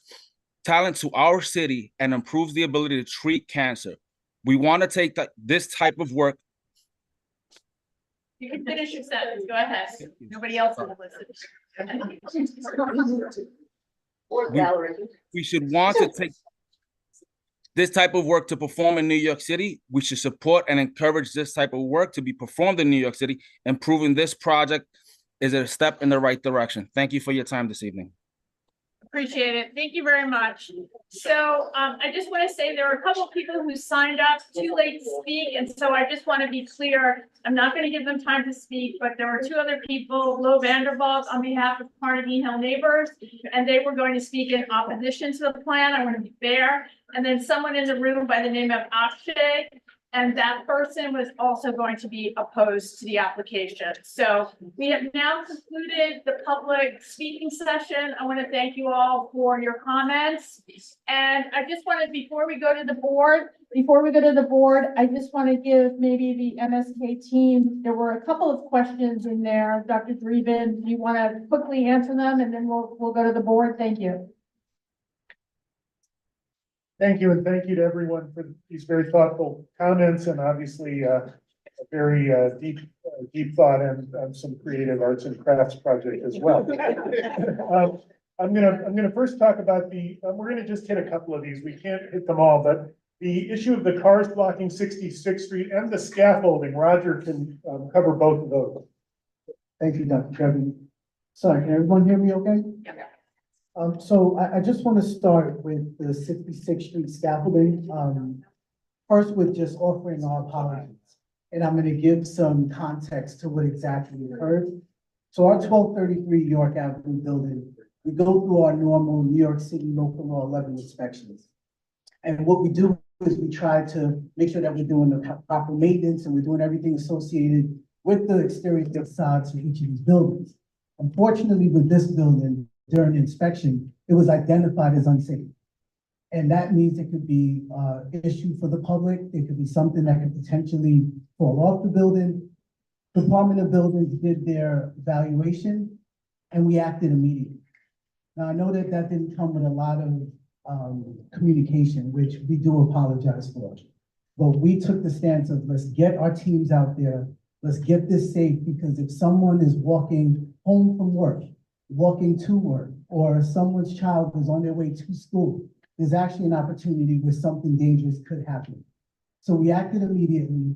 talent to our city and improves the ability to treat cancer. We want to take this type of work. You can finish your sentence. Go ahead. Nobody else will listen. We should want to take this type of work to perform in New York City. We should support and encourage this type of work to be performed in New York City. Improving this project is a step in the right direction. Thank you for your time this evening. Appreciate it. Thank you very much. So I just want to say there are a couple of people who signed up too late to speak. And so I just want to be clear. I'm not going to give them time to speak, but there are two other people, Lo Vandervalk on behalf of Carnegie Hill Neighbors, and they were going to speak in opposition to the plan. I want to be fair. And then someone in the room by the name of Akshay, and that person was also going to be opposed to the application. So we have now concluded the public speaking session. I want to thank you all for your comments. And I just wanted, before we go to the board, I just want to give maybe the MSK team, there were a couple of questions in there. Dr. Dreeben, do you want to quickly answer them and then we'll go to the board? Thank you. Thank you, and thank you to everyone for these very thoughtful comments and obviously a very deep thought and some creative arts and crafts project as well. I'm gonna first talk about we're gonna just hit a couple of these. We can't hit them all, but the issue of the cars blocking 66th Street and the scaffolding, Roger can cover both of those. Thank you, Dr. Trevin. Sorry, can everyone hear me okay? Yeah. So I just want to start with the 66th Street scaffolding. First with just offering our apologies. And I'm going to give some context to what exactly occurred. So our 1233 York Avenue building, we go through our normal New York City local law 11 inspections. And what we do is we try to make sure that we're doing the proper maintenance and we're doing everything associated with the exterior facades for each of these buildings. Unfortunately, with this building, during the inspection, it was identified as unsafe. And that means it could be an issue for the public. It could be something that could potentially fall off the building. Department of Buildings did their evaluation and we acted immediately. Now, I know that that didn't come with a lot of communication, which we do apologize for. But we took the stance of let's get our teams out there. Let's get this safe, because if someone is walking home from work, walking to work, or someone's child is on their way to school, there's actually an opportunity where something dangerous could happen. So we acted immediately,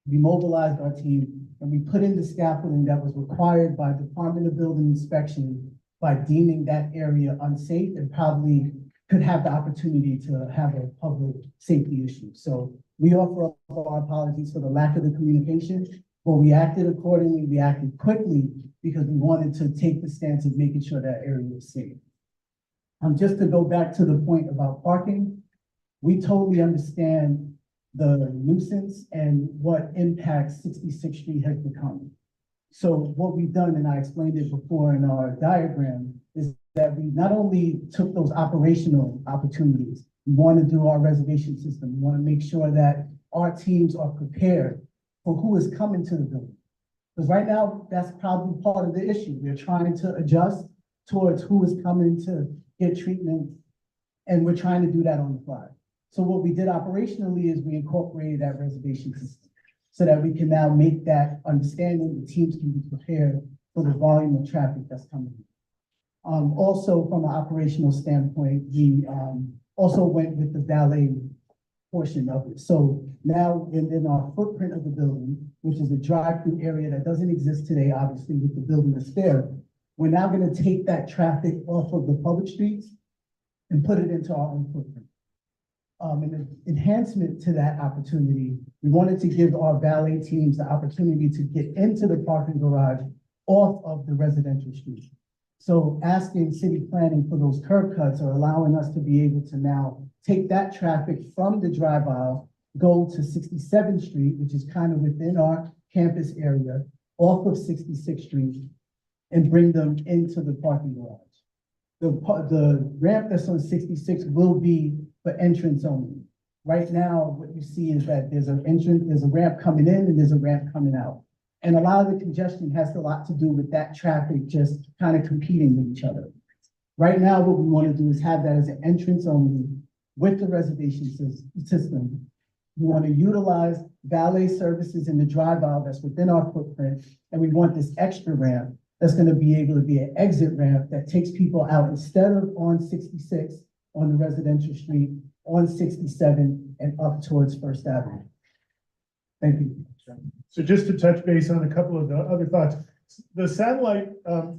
we mobilized our team, and we put in the scaffolding that was required by Department of Building Inspection by deeming that area unsafe and probably could have the opportunity to have a public safety issue. So we offer up our apologies for the lack of the communication, but we acted accordingly, we acted quickly, because we wanted to take the stance of making sure that area was safe. Just to go back to the point about parking, we totally understand the nuisance and what impact 66th Street has become. So what we've done, and I explained it before in our diagram, is that we not only took those operational opportunities, we want to do our reservation system, we want to make sure that our teams are prepared for who is coming to the building. Because right now, that's probably part of the issue. We're trying to adjust towards who is coming to get treatment, and we're trying to do that on the fly. So what we did operationally is we incorporated that reservation system so that we can now make that understanding, the teams can be prepared for the volume of traffic that's coming in. Also, from an operational standpoint, we also went with the valet portion of it. So now in our footprint of the building, which is a drive-through area that doesn't exist today, obviously, with the building that's there, we're now going to take that traffic off of the public streets and put it into our own footprint. An enhancement to that opportunity, we wanted to give our valet teams the opportunity to get into the parking garage off of the residential street. So asking city planning for those curb cuts are allowing us to be able to now take that traffic from the drive aisle, go to 67th Street, which is kind of within our campus area, off of 66th Street, and bring them into the parking garage. The ramp that's on 66 will be for entrance only. Right now, what you see is that there's a ramp coming in and there's a ramp coming out. And a lot of the congestion has a lot to do with that traffic just kind of competing with each other. Right now, what we want to do is have that as an entrance only with the reservation system. We want to utilize valet services in the drive aisle that's within our footprint. And we want this extra ramp that's going to be able to be an exit ramp that takes people out instead of on 66 on the residential street, on 67 and up towards First Avenue. Thank you. So just to touch base on a couple of the other thoughts, the satellite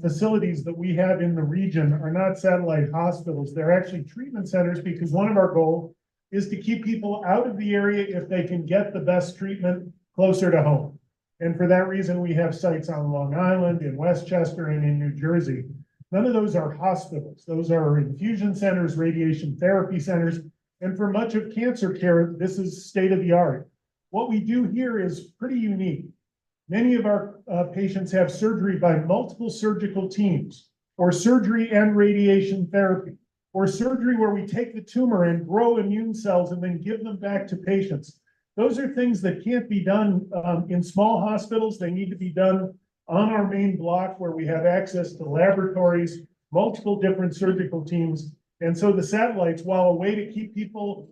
facilities that we have in the region are not satellite hospitals. They're actually treatment centers because one of our goals is to keep people out of the area if they can get the best treatment closer to home. And for that reason, we have sites on Long Island, in Westchester, and in New Jersey. None of those are hospitals. Those are infusion centers, radiation therapy centers. And for much of cancer care, this is state of the art. What we do here is pretty unique. Many of our patients have surgery by multiple surgical teams, or surgery and radiation therapy, or surgery where we take the tumor and grow immune cells and then give them back to patients. Those are things that can't be done in small hospitals. They need to be done on our main block where we have access to laboratories, multiple different surgical teams. And so the satellites, while a way to keep people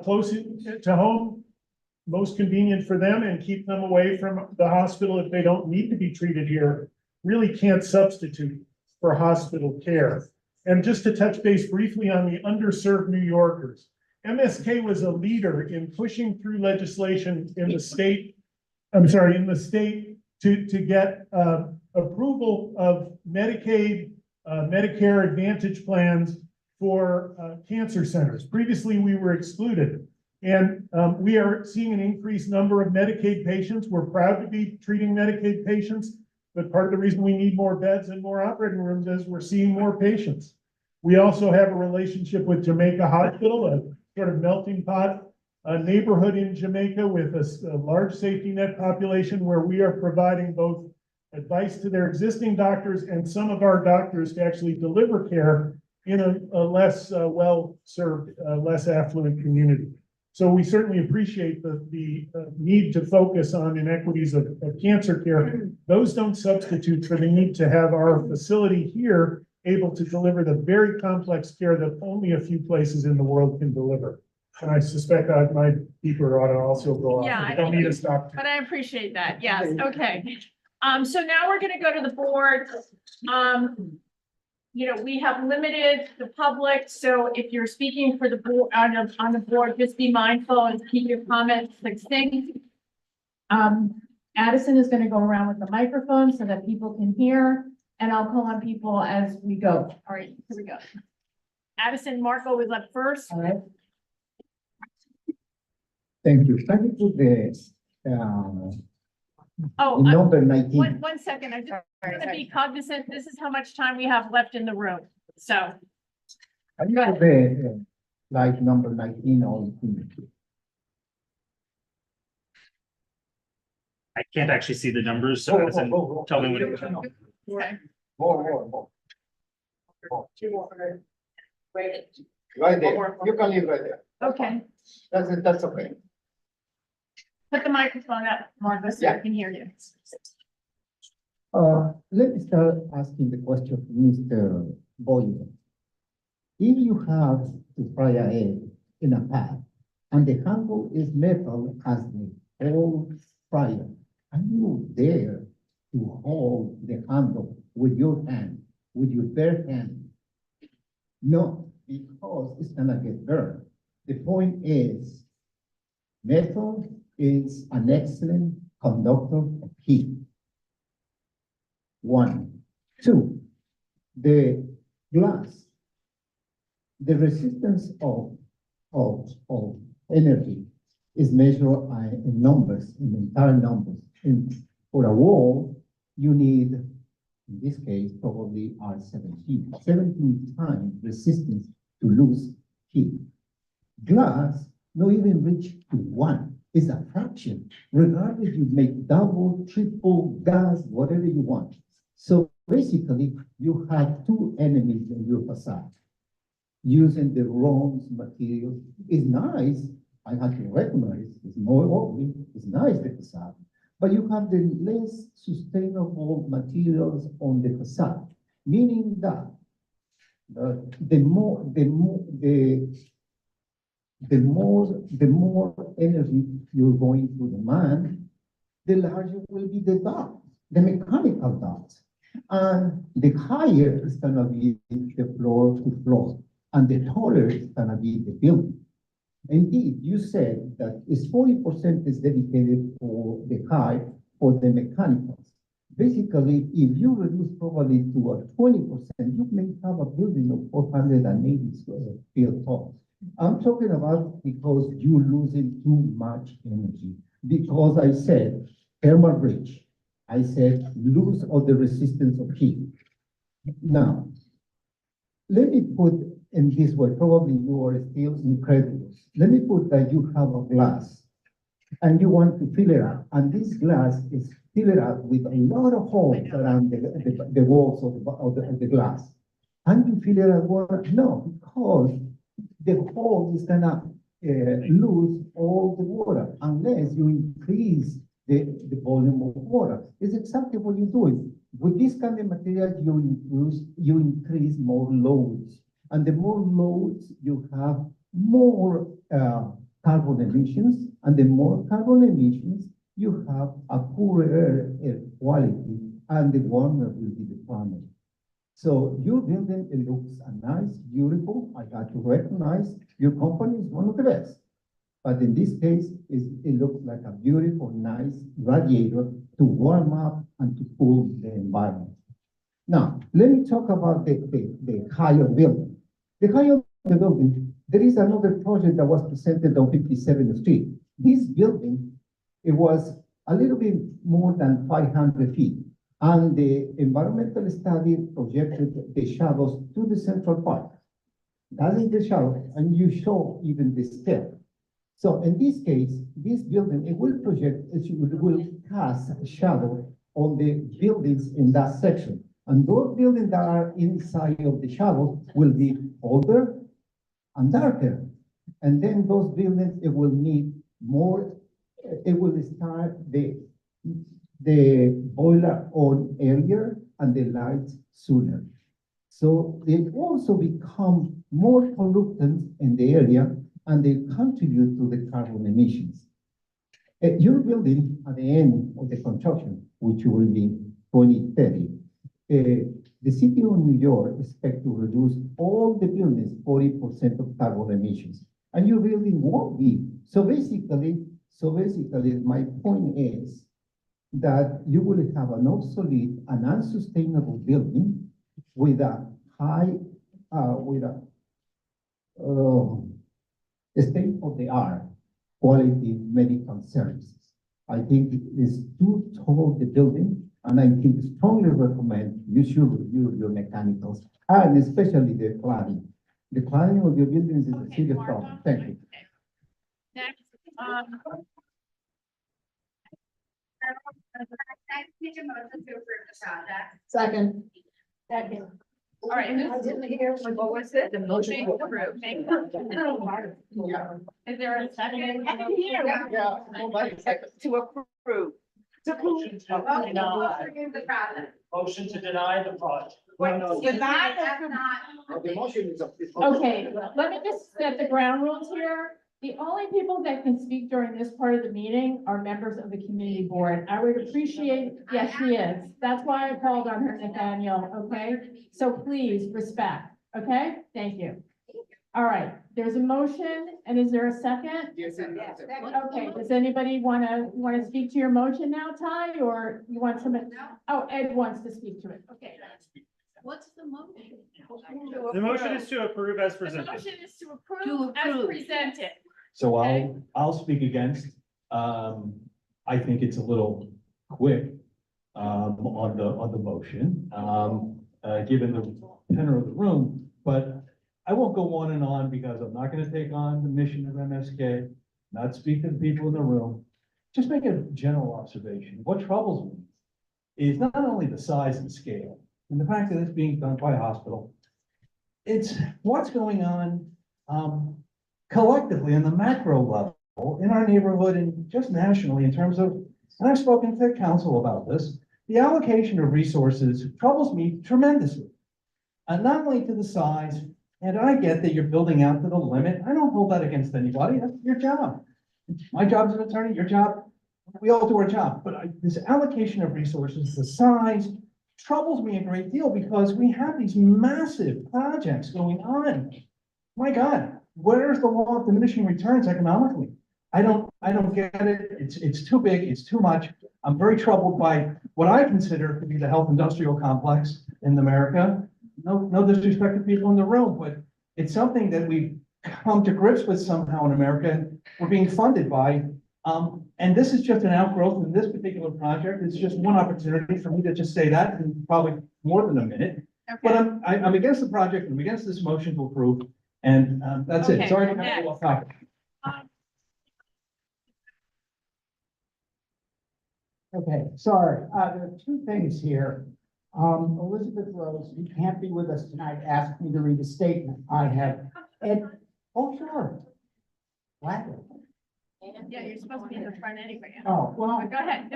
close to home, most convenient for them and keep them away from the hospital if they don't need to be treated here, really can't substitute for hospital care. And just to touch base briefly on the underserved New Yorkers, MSK was a leader in pushing through legislation in the state, to get approval of Medicaid, Medicare Advantage plans for cancer centers. Previously, we were excluded. And we are seeing an increased number of Medicaid patients. We're proud to be treating Medicaid patients, but part of the reason we need more beds and more operating rooms is we're seeing more patients. We also have a relationship with Jamaica Hospital, a sort of melting pot neighborhood in Jamaica with a large safety net population where we are providing both advice to their existing doctors and some of our doctors to actually deliver care in a less well-served, less affluent community. So we certainly appreciate the need to focus on inequities of cancer care. Those don't substitute for the need to have our facility here able to deliver the very complex care that only a few places in the world can deliver. And I suspect that my beeper ought to also go off. Yeah, We don't need to stop. but I appreciate that. Yes, okay. So now we're gonna go to the board. You know, we have limited the public, so if you're speaking for the board on the board, just be mindful and keep your comments succinct. Addison is going to go around with the microphone so that people can hear, and I'll call on people as we go. All right, here we go. Addison, Marco was up first. All right. Thank you. Thank you for this. Oh, Number 19. one second, I'm just gonna be cognizant, this is how much time we have left in the room, so. I need to be like number 19 or 18. I can't actually see the numbers, so Addison, tell me what it is. Okay. More. Right there. You can leave right there. Okay, That's okay. put the microphone up, Marco, so I can hear you. Let me start asking the question to Mr. Boyer. If you have the fire aid in a path and the handle is metal as the whole fire, are you there to hold the handle with your hand, with your bare hand? No, because it's gonna get burned. The point is, metal is an excellent conductor of heat. 1. 2, the glass The resistance of energy is measured in numbers, in entire numbers. And for a wall, you need, in this case, probably R17, 17 times resistance to lose heat. Glass, not even reach to 1, is a fraction. Regardless, you make double, triple, gas, whatever you want. So basically, you have two enemies in your facade. Using the wrong material is nice. I have to recognize it's more ugly. It's nice, the facade, but you have the less sustainable materials on the facade, meaning that the more energy you're going to demand, the larger will be the dot, the mechanical dots. And the higher is gonna be the floor to floor, and the taller is gonna be the building. Indeed, you said that it's 40% is dedicated for the high, for the mechanicals. Basically, if you reduce probably to a 20%, you may have a building of 480 square tall. I'm talking about because you're losing too much energy. Because I said thermal bridge, I said lose of the resistance of heat. Now, let me put in this way, probably you are still incredulous. Let me put that you have a glass and you want to fill it up, and this glass is filled up with a lot of holes around the walls of the glass. And you fill it up water? No, because the hole is gonna lose all the water unless you increase the volume of water. It's exactly what you're doing. With this kind of material, you increase more loads. And the more loads you have, more carbon emissions, and the more carbon emissions, you have a poorer air quality, and the warmer will be the climate. So your building, it looks nice, beautiful. I got to recognize your company is one of the best. But in this case, it looks like a beautiful, nice radiator to warm up and to cool the environment. Now, let me talk about the higher building. The higher building, there is another project that was presented on 57th Street. This building, it was a little bit more than 500 feet. And the environmental study projected the shadows to the Central Park. That is the shadow, and you show even the step. So in this case, this building, it will project, it will cast a shadow on the buildings in that section. And those buildings that are inside of the shadow will be older and darker. And then those buildings, it will need more, it will start the boiler on earlier and the lights sooner. So they also become more pollutant in the area, and they contribute to the carbon emissions. Your building at the end of the construction, which will be 2030, the city of New York expects to reduce all the buildings 40% of carbon emissions, and your building won't be. So basically, my point is that you will have an obsolete and unsustainable building with a high, state-of-the-art quality medical services. I think it is too tall, the building, and I think strongly recommend you should review your mechanicals, and especially the cladding. The cladding of your buildings is a serious problem. Thank you. Next, Second. Second. All right, I didn't hear what was it? The motion to approve. Is there a second? I didn't hear. Yeah. To approve. Motion to deny. Motion to deny the project. The motion is. Okay, let me just set the ground rules here. The only people that can speak during this part of the meeting are members of the community board. I would appreciate, yes, she is. That's why I called on her, Nathaniel, okay? So please respect, okay? Thank you. All right, there's a motion, and is there a second? Yes. Okay, does anybody wanna speak to your motion now, Ty, or you want somebody? Oh, Ed wants to speak to it, okay. What's the motion? The motion is to approve as The presented. motion is to approve as presented. So Okay. I'll speak against. I think it's a little quick on the motion, given the tenor of the room, but I won't go on and on because I'm not gonna take on the mission of MSK, not speak to the people in the room. Just make a general observation. What troubles me is not only the size and scale, and the fact that it's being done by a hospital, it's what's going on collectively on the macro level in our neighborhood and just nationally in terms of, and I've spoken to council about this, the allocation of resources troubles me tremendously. And not only to the size, and I get that you're building out to the limit. I don't hold that against anybody. That's your job. My job as an attorney, your job, we all do our job. But this allocation of resources, the size, troubles me a great deal because we have these massive projects going on. My God, where's the law of diminishing returns economically? I don't get it. It's too big. It's too much. I'm very troubled by what I consider to be the health industrial complex in America. No disrespect to people in the room, but it's something that we've come to grips with somehow in America, and we're being funded by. And this is just an outgrowth of this particular project. It's just one opportunity for me to just say that in probably more than a minute. Okay. But I'm against the project. I'm against this motion to approve, and that's it. Okay, Sorry to next. have you off topic. Okay, sorry, there are two things here. Elizabeth Rose, you can't be with us tonight, asked me to read a statement. I have, oh, sure. Gladly. Yeah, you're supposed to be in the front anyway. Oh, well. Go ahead.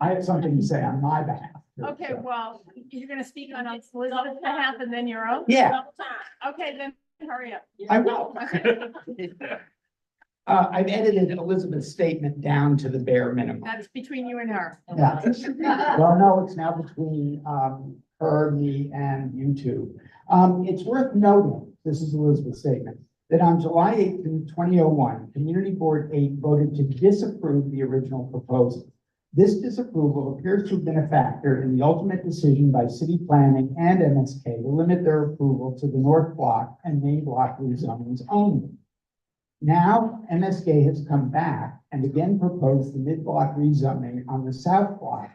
I have something to say on my behalf. Okay, well, you're gonna speak on Elizabeth's behalf and then your own? Yeah. Okay, then hurry up. I will. I've edited Elizabeth's statement down to the bare minimum. That's between you and her. Yeah. Well, no, it's now between her, me, and you two. It's worth noting, this is Elizabeth's statement, that on July 8th, 2001, Community Board 8 voted to disapprove the original proposal. This disapproval appears to have been a factor in the ultimate decision by City Planning and MSK to limit their approval to the North Block and Main Block rezonings only. Now, MSK has come back and again proposed the mid-block rezoning on the South Block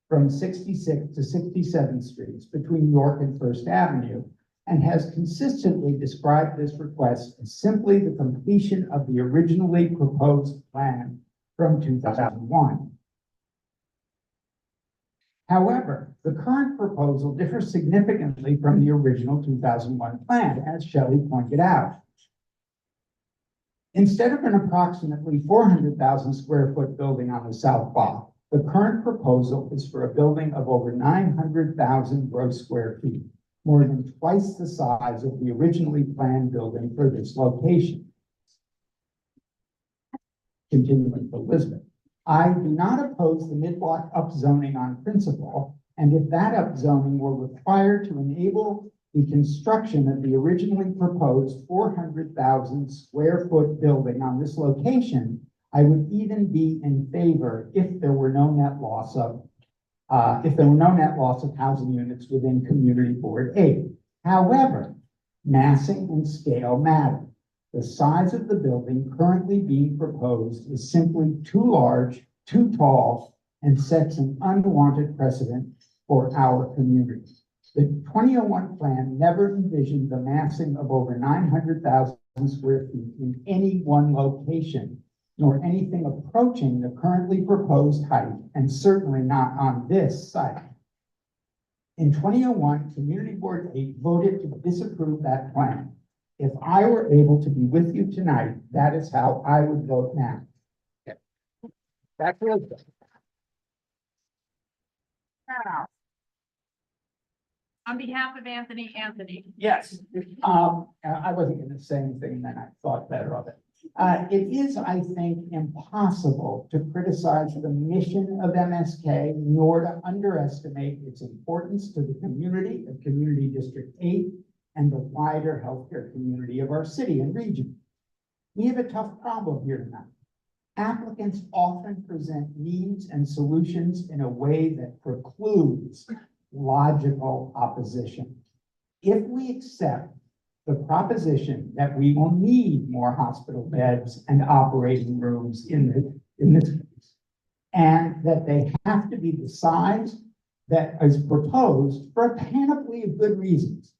from 66 to 67th Streets between York and First Avenue, and has consistently described this request as simply the completion of the originally proposed plan from 2001. However, the current proposal differs significantly from the original 2001 plan, as Shelley pointed out. Instead of an approximately 400,000 square foot building on the South Block, the current proposal is for a building of over 900,000 gross square feet, more than twice the size of the originally planned building for this location. Continuing to Elizabeth, I do not oppose the mid-block upzoning on principle, and if that upzoning were required to enable the construction of the originally proposed 400,000 square foot building on this location, I would even be in favor if there were no net loss of housing units within Community Board 8. However, massing and scale matter. The size of the building currently being proposed is simply too large, too tall, and sets an unwanted precedent for our community. The 2001 plan never envisioned the massing of over 900,000 square feet in any one location, nor anything approaching the currently proposed height, and certainly not on this site. In 2001, Community Board 8 voted to disapprove that plan. If I were able to be with you tonight, that is how I would vote now. Okay. Back to Elizabeth. On behalf of Anthony. Yes, I wasn't going to say anything, then I thought better of it. It is, I think, impossible to criticize the mission of MSK, nor to underestimate its importance to the community of Community District 8 and the wider healthcare community of our city and region. We have a tough problem here tonight. Applicants often present needs and solutions in a way that precludes logical opposition. If we accept the proposition that we will need more hospital beds and operating rooms in this case, and that they have to be the size that is proposed for a panoply of good reasons,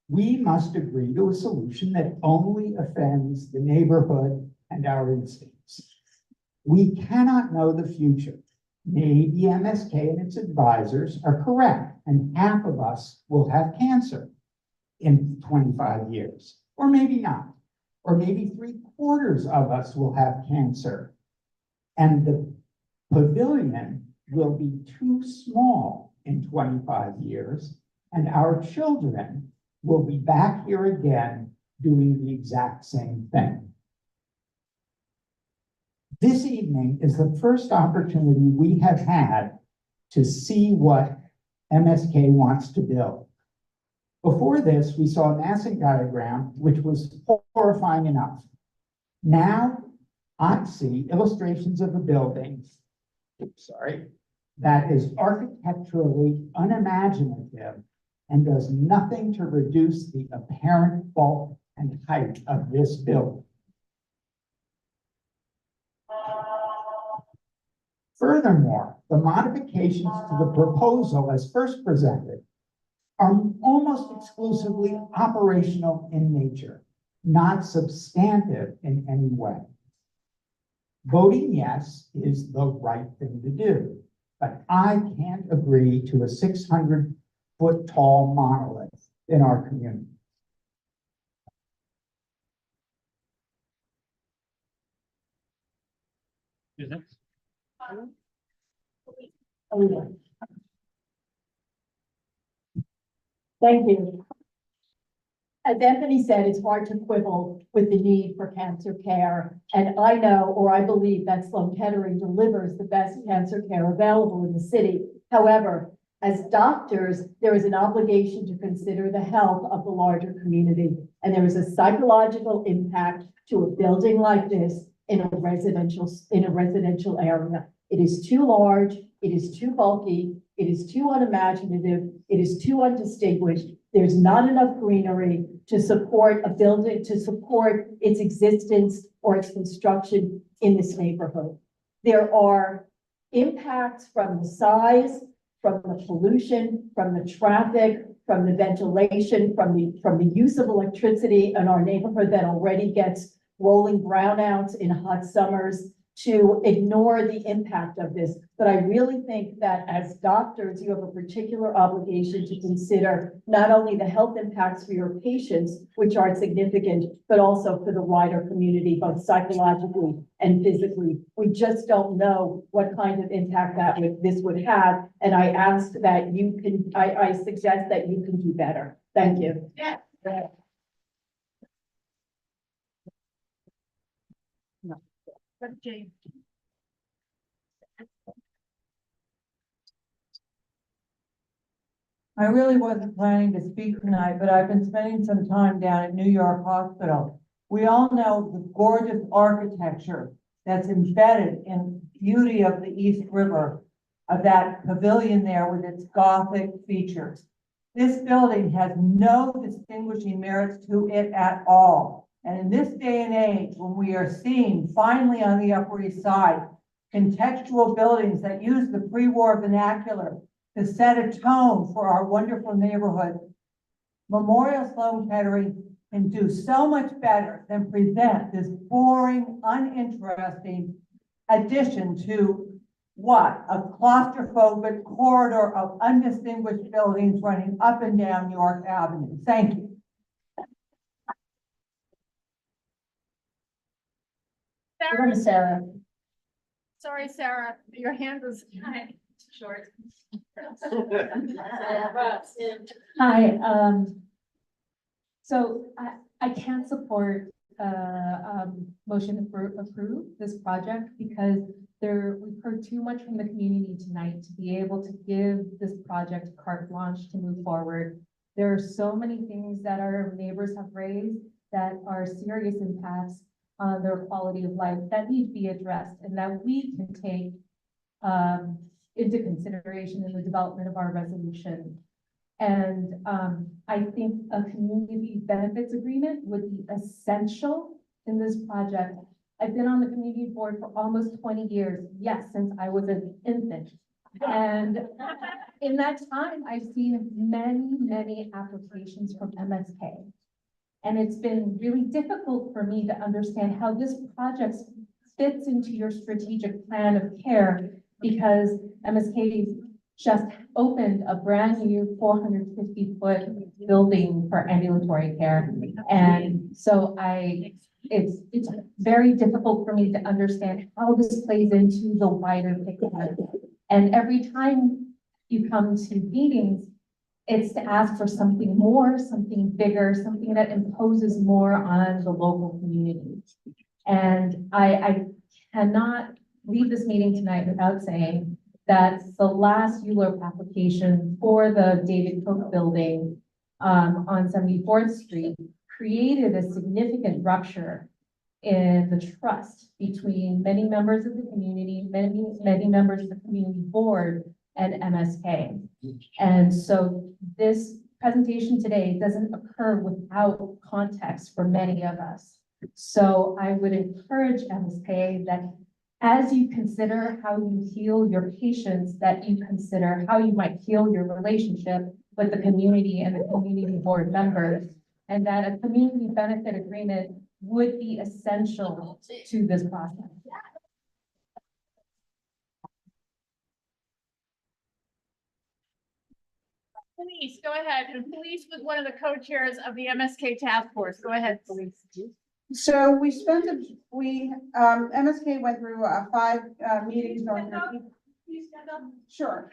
we must agree to a solution that only offends the neighborhood and our instincts. We cannot know the future. Maybe MSK and its advisors are correct, and half of us will have cancer in 25 years, or maybe not, or maybe 3/4 of us will have cancer, and the pavilion will be too small in 25 years, and our children will be back here again doing the exact same thing. This evening is the first opportunity we have had to see what MSK wants to build. Before this, we saw a massing diagram, which was horrifying enough. Now, I see illustrations of a building, that is architecturally unimaginative and does nothing to reduce the apparent bulk and height of this building. Furthermore, the modifications to the proposal as first presented are almost exclusively operational in nature, not substantive in any way. Voting yes is the right thing to do, but I can't agree to a 600-foot tall monolith in our community. Thank you. As Anthony said, it's hard to quibble with the need for cancer care. And I know, or I believe, that Sloan Kettering delivers the best cancer care available in the city. However, as doctors, there is an obligation to consider the health of the larger community. And there is a psychological impact to a building like this in a residential area. It is too large, it is too bulky, it is too unimaginative, it is too undistinguished. There's not enough greenery to support a building, to support its existence or its construction in this neighborhood. There are impacts from the size, from the pollution, from the traffic, from the ventilation, from the use of electricity in our neighborhood that already gets rolling brownouts in hot summers, to ignore the impact of this. But I really think that as doctors, you have a particular obligation to consider not only the health impacts for your patients, which are significant, but also for the wider community, both psychologically and physically. We just don't know what kind of impact this would have. And I ask that you can, I suggest that you can do better. Thank you. Yeah. James. I really wasn't planning to speak tonight, but I've been spending some time down at New York Hospital. We all know the gorgeous architecture that's embedded in beauty of the East River, of that pavilion there with its Gothic features. This building has no distinguishing merits to it at all. And in this day and age, when we are seeing finally on the Upper East Side, contextual buildings that use the pre-war vernacular to set a tone for our wonderful neighborhood, Memorial Sloan Kettering can do so much better than present this boring, uninteresting addition to what? A claustrophobic corridor of undistinguished buildings running up and down York Avenue. Thank you. Sarah. Sorry, Sarah, your hand was kind of short. Hi, so I can't support motion to approve this project because we've heard too much from the community tonight to be able to give this project carte blanche to move forward. There are so many things that our neighbors have raised that are serious impacts on their quality of life that need to be addressed and that we can take into consideration in the development of our resolution. And I think a community benefits agreement would be essential in this project. I've been on the community board for almost 20 years. Yes, since I was an infant. And in that time, I've seen many, many applications from MSK. And it's been really difficult for me to understand how this project fits into your strategic plan of care, because MSK just opened a brand new 450-foot building for ambulatory care. And so it's very difficult for me to understand how this plays into the wider picture. And every time you come to meetings, it's to ask for something more, something bigger, something that imposes more on the local community. And I cannot leave this meeting tonight without saying that the last ULURP application for the David Cook building on 74th Street created a significant rupture in the trust between many members of the community, many members of the community board and MSK. And so this presentation today doesn't occur without context for many of us. So I would encourage MSK that as you consider how you heal your patients, that you consider how you might heal your relationship with the community and the community board members, and that a community benefit agreement would be essential to this process. Police, go ahead. And police was one of the co-chairs of the MSK task force. Go ahead, police. So we MSK went through 5 meetings during Sure.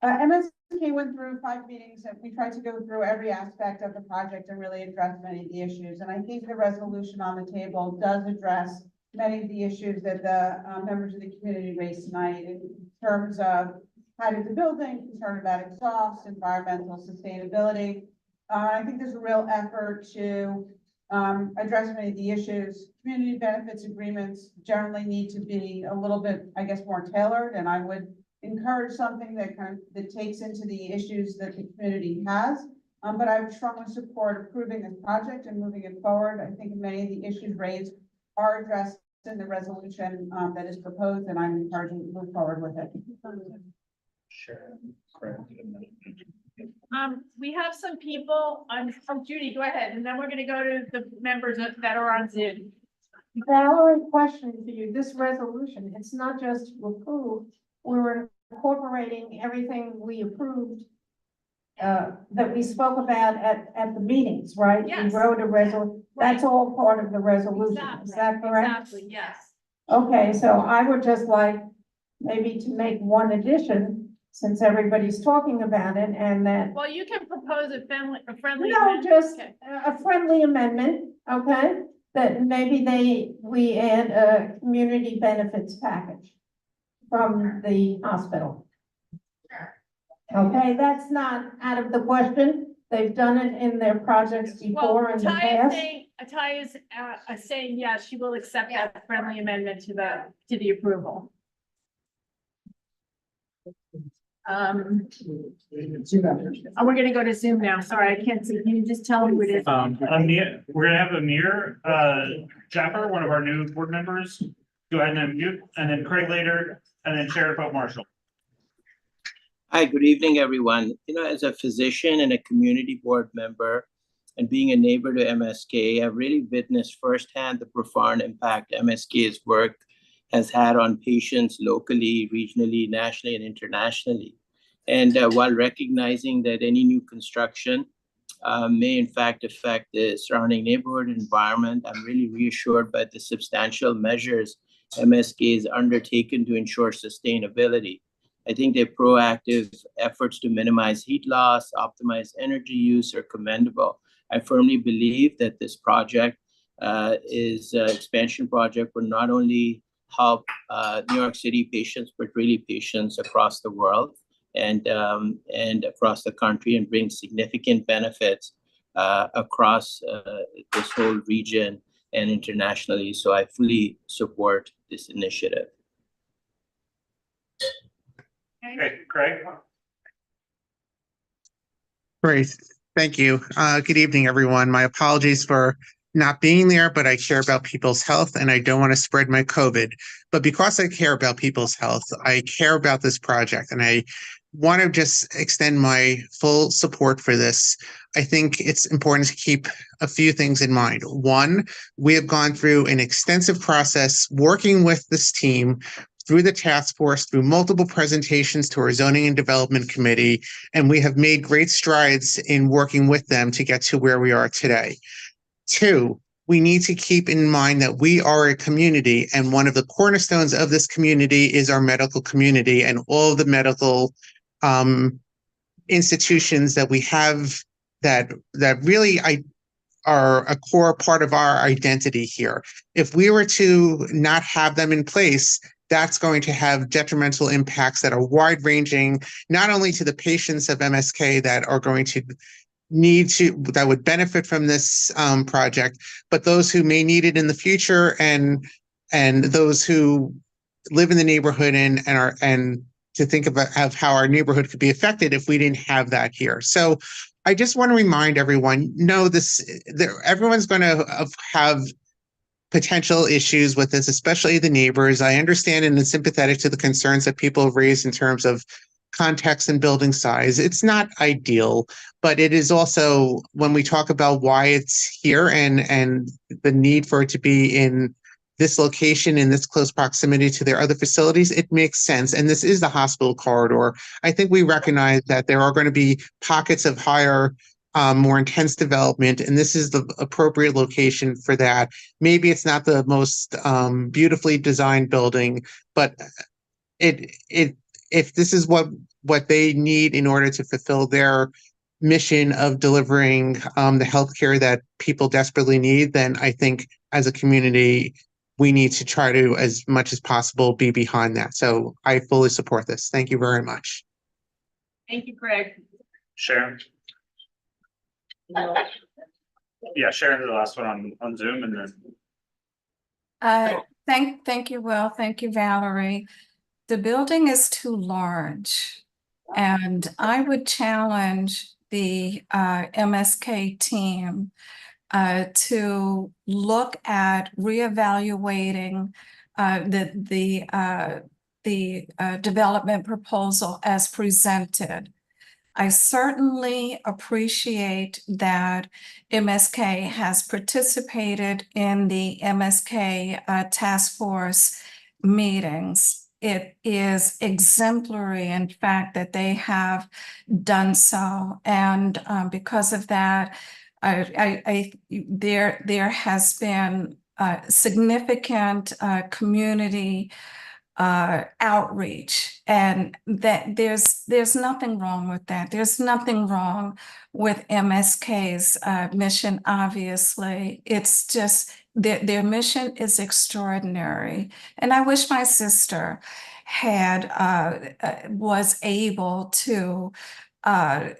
MSK went through 5 meetings and we tried to go through every aspect of the project and really address many of the issues. And I think the resolution on the table does address many of the issues that the members of the community raised tonight in terms of height of the building, concern about exhaust, environmental sustainability. I think there's a real effort to address many of the issues. Community benefits agreements generally need to be a little bit, I guess, more tailored, and I would encourage something that that takes into the issues that the community has. But I would strongly support approving this project and moving it forward. I think many of the issues raised are addressed in the resolution that is proposed, and I'm encouraging to move forward with it. Sure. We have some people on, Judy, go ahead, and then we're gonna go to the members that are on Zoom. Valerie, question for you, this resolution, it's not just to approve, we're incorporating everything we approved that we spoke about at the meetings, right? Yes. We wrote a resolution, that's all part of the resolution, is that correct? Exactly, yes. Okay, so I would just like maybe to make one addition, since everybody's talking about it, and that. Well, you can propose a friendly. No, amendment. just Okay. a friendly amendment, okay? That maybe we add a community benefits package from the hospital. Okay, that's not out of the question. They've done it in their projects before in the past. Ty is saying yes, she will accept that friendly amendment to the approval. We're gonna go to Zoom now. Sorry, I can't see. Can you just tell me who it is? We're gonna have Amir Jaffer, one of our new board members. Go ahead and unmute, and then Craig later, and then Sheriff Marshall. Hi, good evening, everyone. You know, as a physician and a community board member, and being a neighbor to MSK, I've really witnessed firsthand the profound impact MSK's work has had on patients locally, regionally, nationally, and internationally. And while recognizing that any new construction may in fact affect the surrounding neighborhood environment, I'm really reassured by the substantial measures MSK has undertaken to ensure sustainability. I think their proactive efforts to minimize heat loss, optimize energy use are commendable. I firmly believe that this project is an expansion project will not only help New York City patients, but really patients across the world and across the country, and bring significant benefits across this whole region and internationally. So I fully support this initiative. Okay, Craig? Great, thank you. Good evening, everyone. My apologies for not being there, but I care about people's health and I don't want to spread my COVID. But because I care about people's health, I care about this project and I want to just extend my full support for this. I think it's important to keep a few things in mind. One, we have gone through an extensive process working with this team through the task force, through multiple presentations to our zoning and development committee, and we have made great strides in working with them to get to where we are today. Two, we need to keep in mind that we are a community, and one of the cornerstones of this community is our medical community and all of the medical institutions that we have that really are a core part of our identity here. If we were to not have them in place, that's going to have detrimental impacts that are wide-ranging, not only to the patients of MSK that are going to that would benefit from this project, but those who may need it in the future and those who live in the neighborhood and to think of how our neighborhood could be affected if we didn't have that here. So I just want to remind everyone, everyone's going to have potential issues with this, especially the neighbors. I understand and am sympathetic to the concerns that people have raised in terms of context and building size. It's not ideal, but it is also, when we talk about why it's here and the need for it to be in this location in this close proximity to their other facilities, it makes sense. And this is the hospital corridor. I think we recognize that there are going to be pockets of higher, more intense development, and this is the appropriate location for that. Maybe it's not the most beautifully designed building, but if this is what they need in order to fulfill their mission of delivering the healthcare that people desperately need, then I think as a community, we need to try to, as much as possible, be behind that. So I fully support this. Thank you very much. Thank you, Greg. Sharon? Yeah, Sharon did the last one on Zoom and then. Thank you, Will. Thank you, Valerie. The building is too large, and I would challenge the MSK team to look at reevaluating the development proposal as presented. I certainly appreciate that MSK has participated in the MSK task force meetings. It is exemplary, in fact, that they have done so. And because of that, there has been significant community outreach, and that there's nothing wrong with that. There's nothing wrong with MSK's mission. Obviously, it's just their mission is extraordinary, and I wish my sister was able to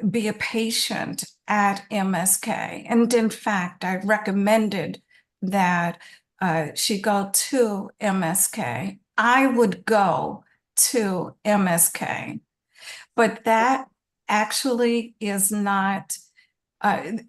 be a patient at MSK, and in fact, I recommended that she go to MSK. I would go to MSK, but that actually is not, I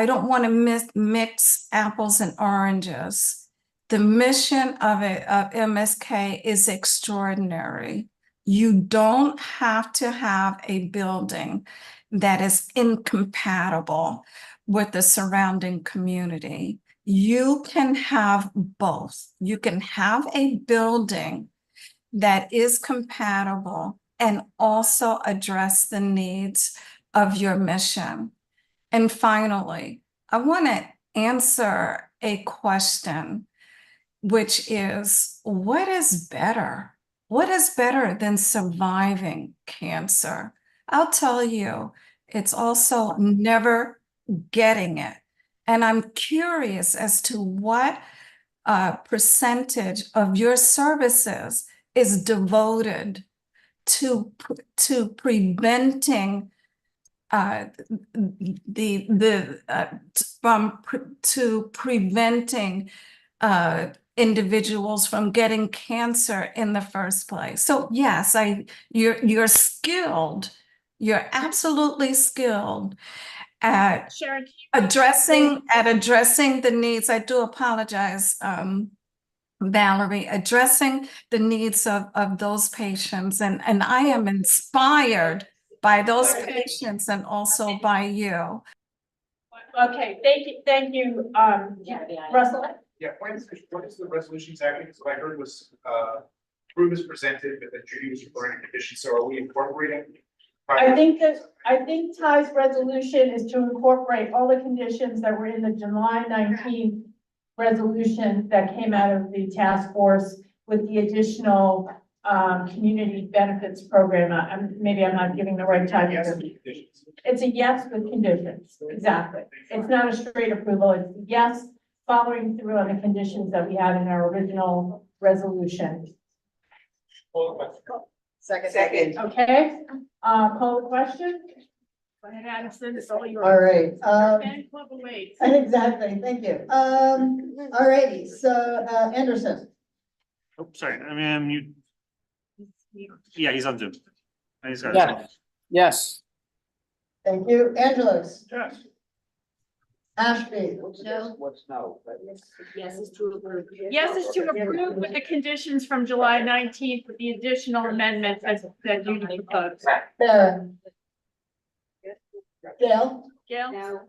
don't want to mix apples and oranges. The mission of MSK is extraordinary. You don't have to have a building that is incompatible with the surrounding community. You can have both. You can have a building that is compatible and also address the needs of your mission. And finally, I want to answer a question, which is, what is better? What is better than surviving cancer? I'll tell you, it's also never getting it. And I'm curious as to what percentage of your services is devoted to preventing to preventing individuals from getting cancer in the first place. So yes, you're skilled. You're absolutely skilled at Sharon, addressing the needs. I do apologize, Valerie, addressing the needs of those patients. And I am inspired by those patients and also by you. okay, thank you, Russell. Yeah, what is the resolution exactly? Because what I heard was, approve as presented, but then Judy was referring to conditions, so are we incorporating? I think Ty's resolution is to incorporate all the conditions that were in the July 19th resolution that came out of the task force with the additional community benefits program. Maybe I'm not giving the right time. Yes, conditions. It's a yes with conditions, exactly. It's not a straight approval, it's a yes, following through on the conditions that we had in our original resolution. Second. Okay, call the question? Go ahead, Addison, it's all yours. All right, Fan club awaits. exactly, thank you. All righty, so, Anderson. Oh, sorry, I mean, yeah, he's on Zoom. He's got Yeah. Yes. Thank you. Angelos. Yes. Ashby. No. What's no? Yes, is to approve. Yes, is to approve with the conditions from July 19th with the additional amendments that you proposed. Barron. Gail. Gail? No.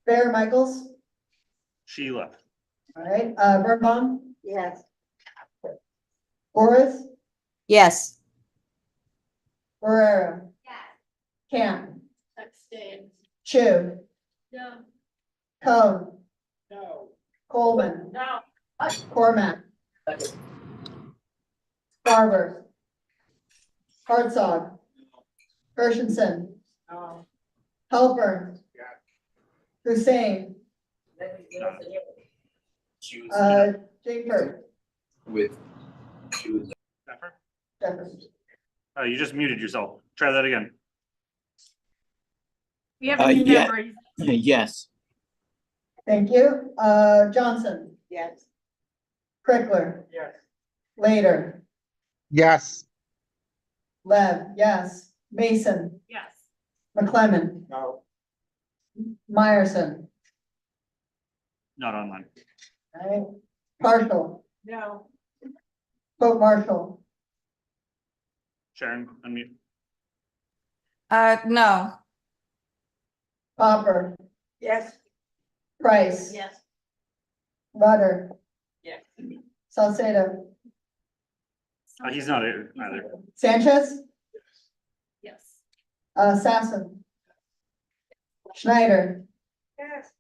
Bear Michaels. She left. All right, Birnbaum. Yes. Boris. Yes. Barrera. Camp. Abstain. Chu. No. Cone. No. Coleman. No. Cormac. Barber. Hartzog. Hershenson. No. Halpern. Hussein. Jafer. With. Jefferson. Oh, you just muted yourself. Try that again. We have a new Yeah. member. Yes. Thank you. Johnson. Yes. Crickler. Yes. Later. Yes. Lev, yes. Mason. Yes. McClement. No. Meyerson. Not online. All right. Partial. No. Pope Marshall. Sharon, unmute. No. Popper. Yes. Price. Yes. Rudder. Yes. Salcedo. He's not here either. Sanchez. Yes. Sassen. Schneider. Yes.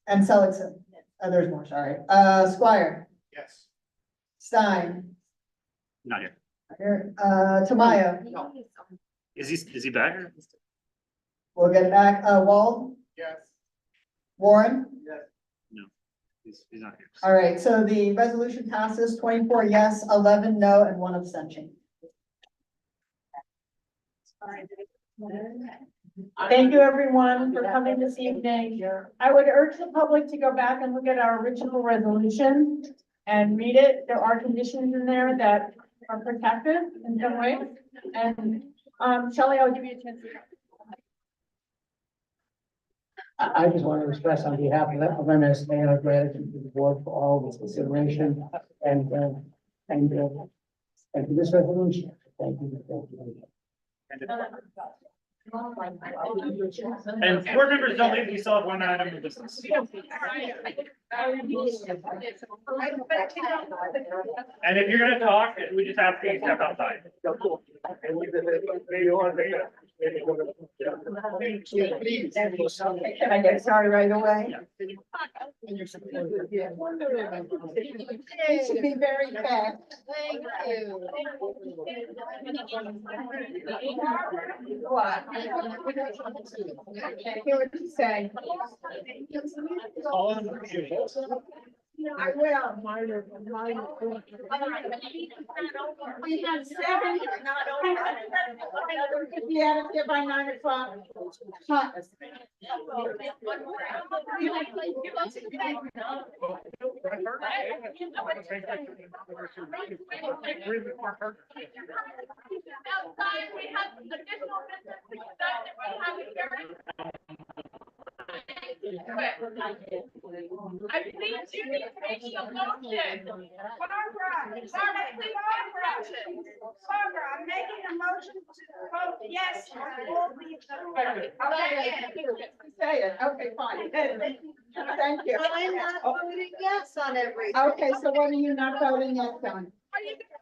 And Seligson. There's more, sorry. Squire. Yes. Stein. Not here. Here, Tamayo. Is he back? We'll get back. Wald. Yes. Warren. Yes. No, he's not here. All right, so the resolution passes 24 yes, 11 no, and 1 abstention. Thank you, everyone, for coming this evening. I would urge the public to go back and look at our original resolution and read it. There are conditions in there that are protected in some ways. And, Shelley, I'll give you a chance to. I just want to express on behalf of MSK our gratitude to the board for all this consideration and for this resolution. Thank you. Thank you. And board members don't leave, we still have one item of business. And if you're gonna talk, we just have to step outside. Can I get started right away? You should be very fast. Thank you. What? I hear what you say. I will. We have 7. If you have it here by 9 o'clock. Outside, we have additional business to be done that we have here. I please you need to make a motion. Barbara, please motion. Barbara, I'm making a motion to vote yes on all these. Say it, okay, fine. Thank you. I'm not voting yes on everything. Okay, so what are you not voting yes on? Are you gonna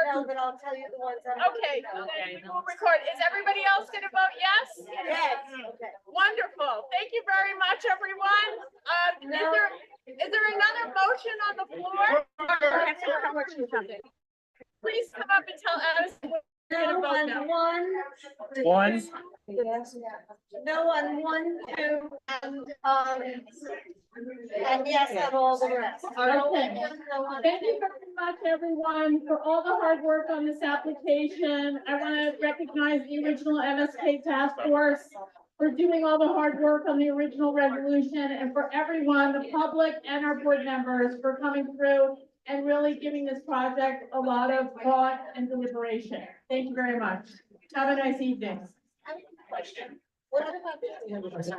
No, but I'll tell you the ones. Okay, then we'll record. Is everybody else gonna vote yes? Yes. Okay. Wonderful. Thank you very much, everyone. Is there another motion on the floor? Please come up and tell us. What you're gonna vote now. One. No on 1, 2, and yes on all the rest. Okay. Thank you very much, everyone, for all the hard work on this application. I want to recognize the original MSK task force for doing all the hard work on the original resolution, and for everyone, the public and our board members, for coming through and really giving this project a lot of thought and deliberation. Thank you very much. Have a nice evening. Question. What about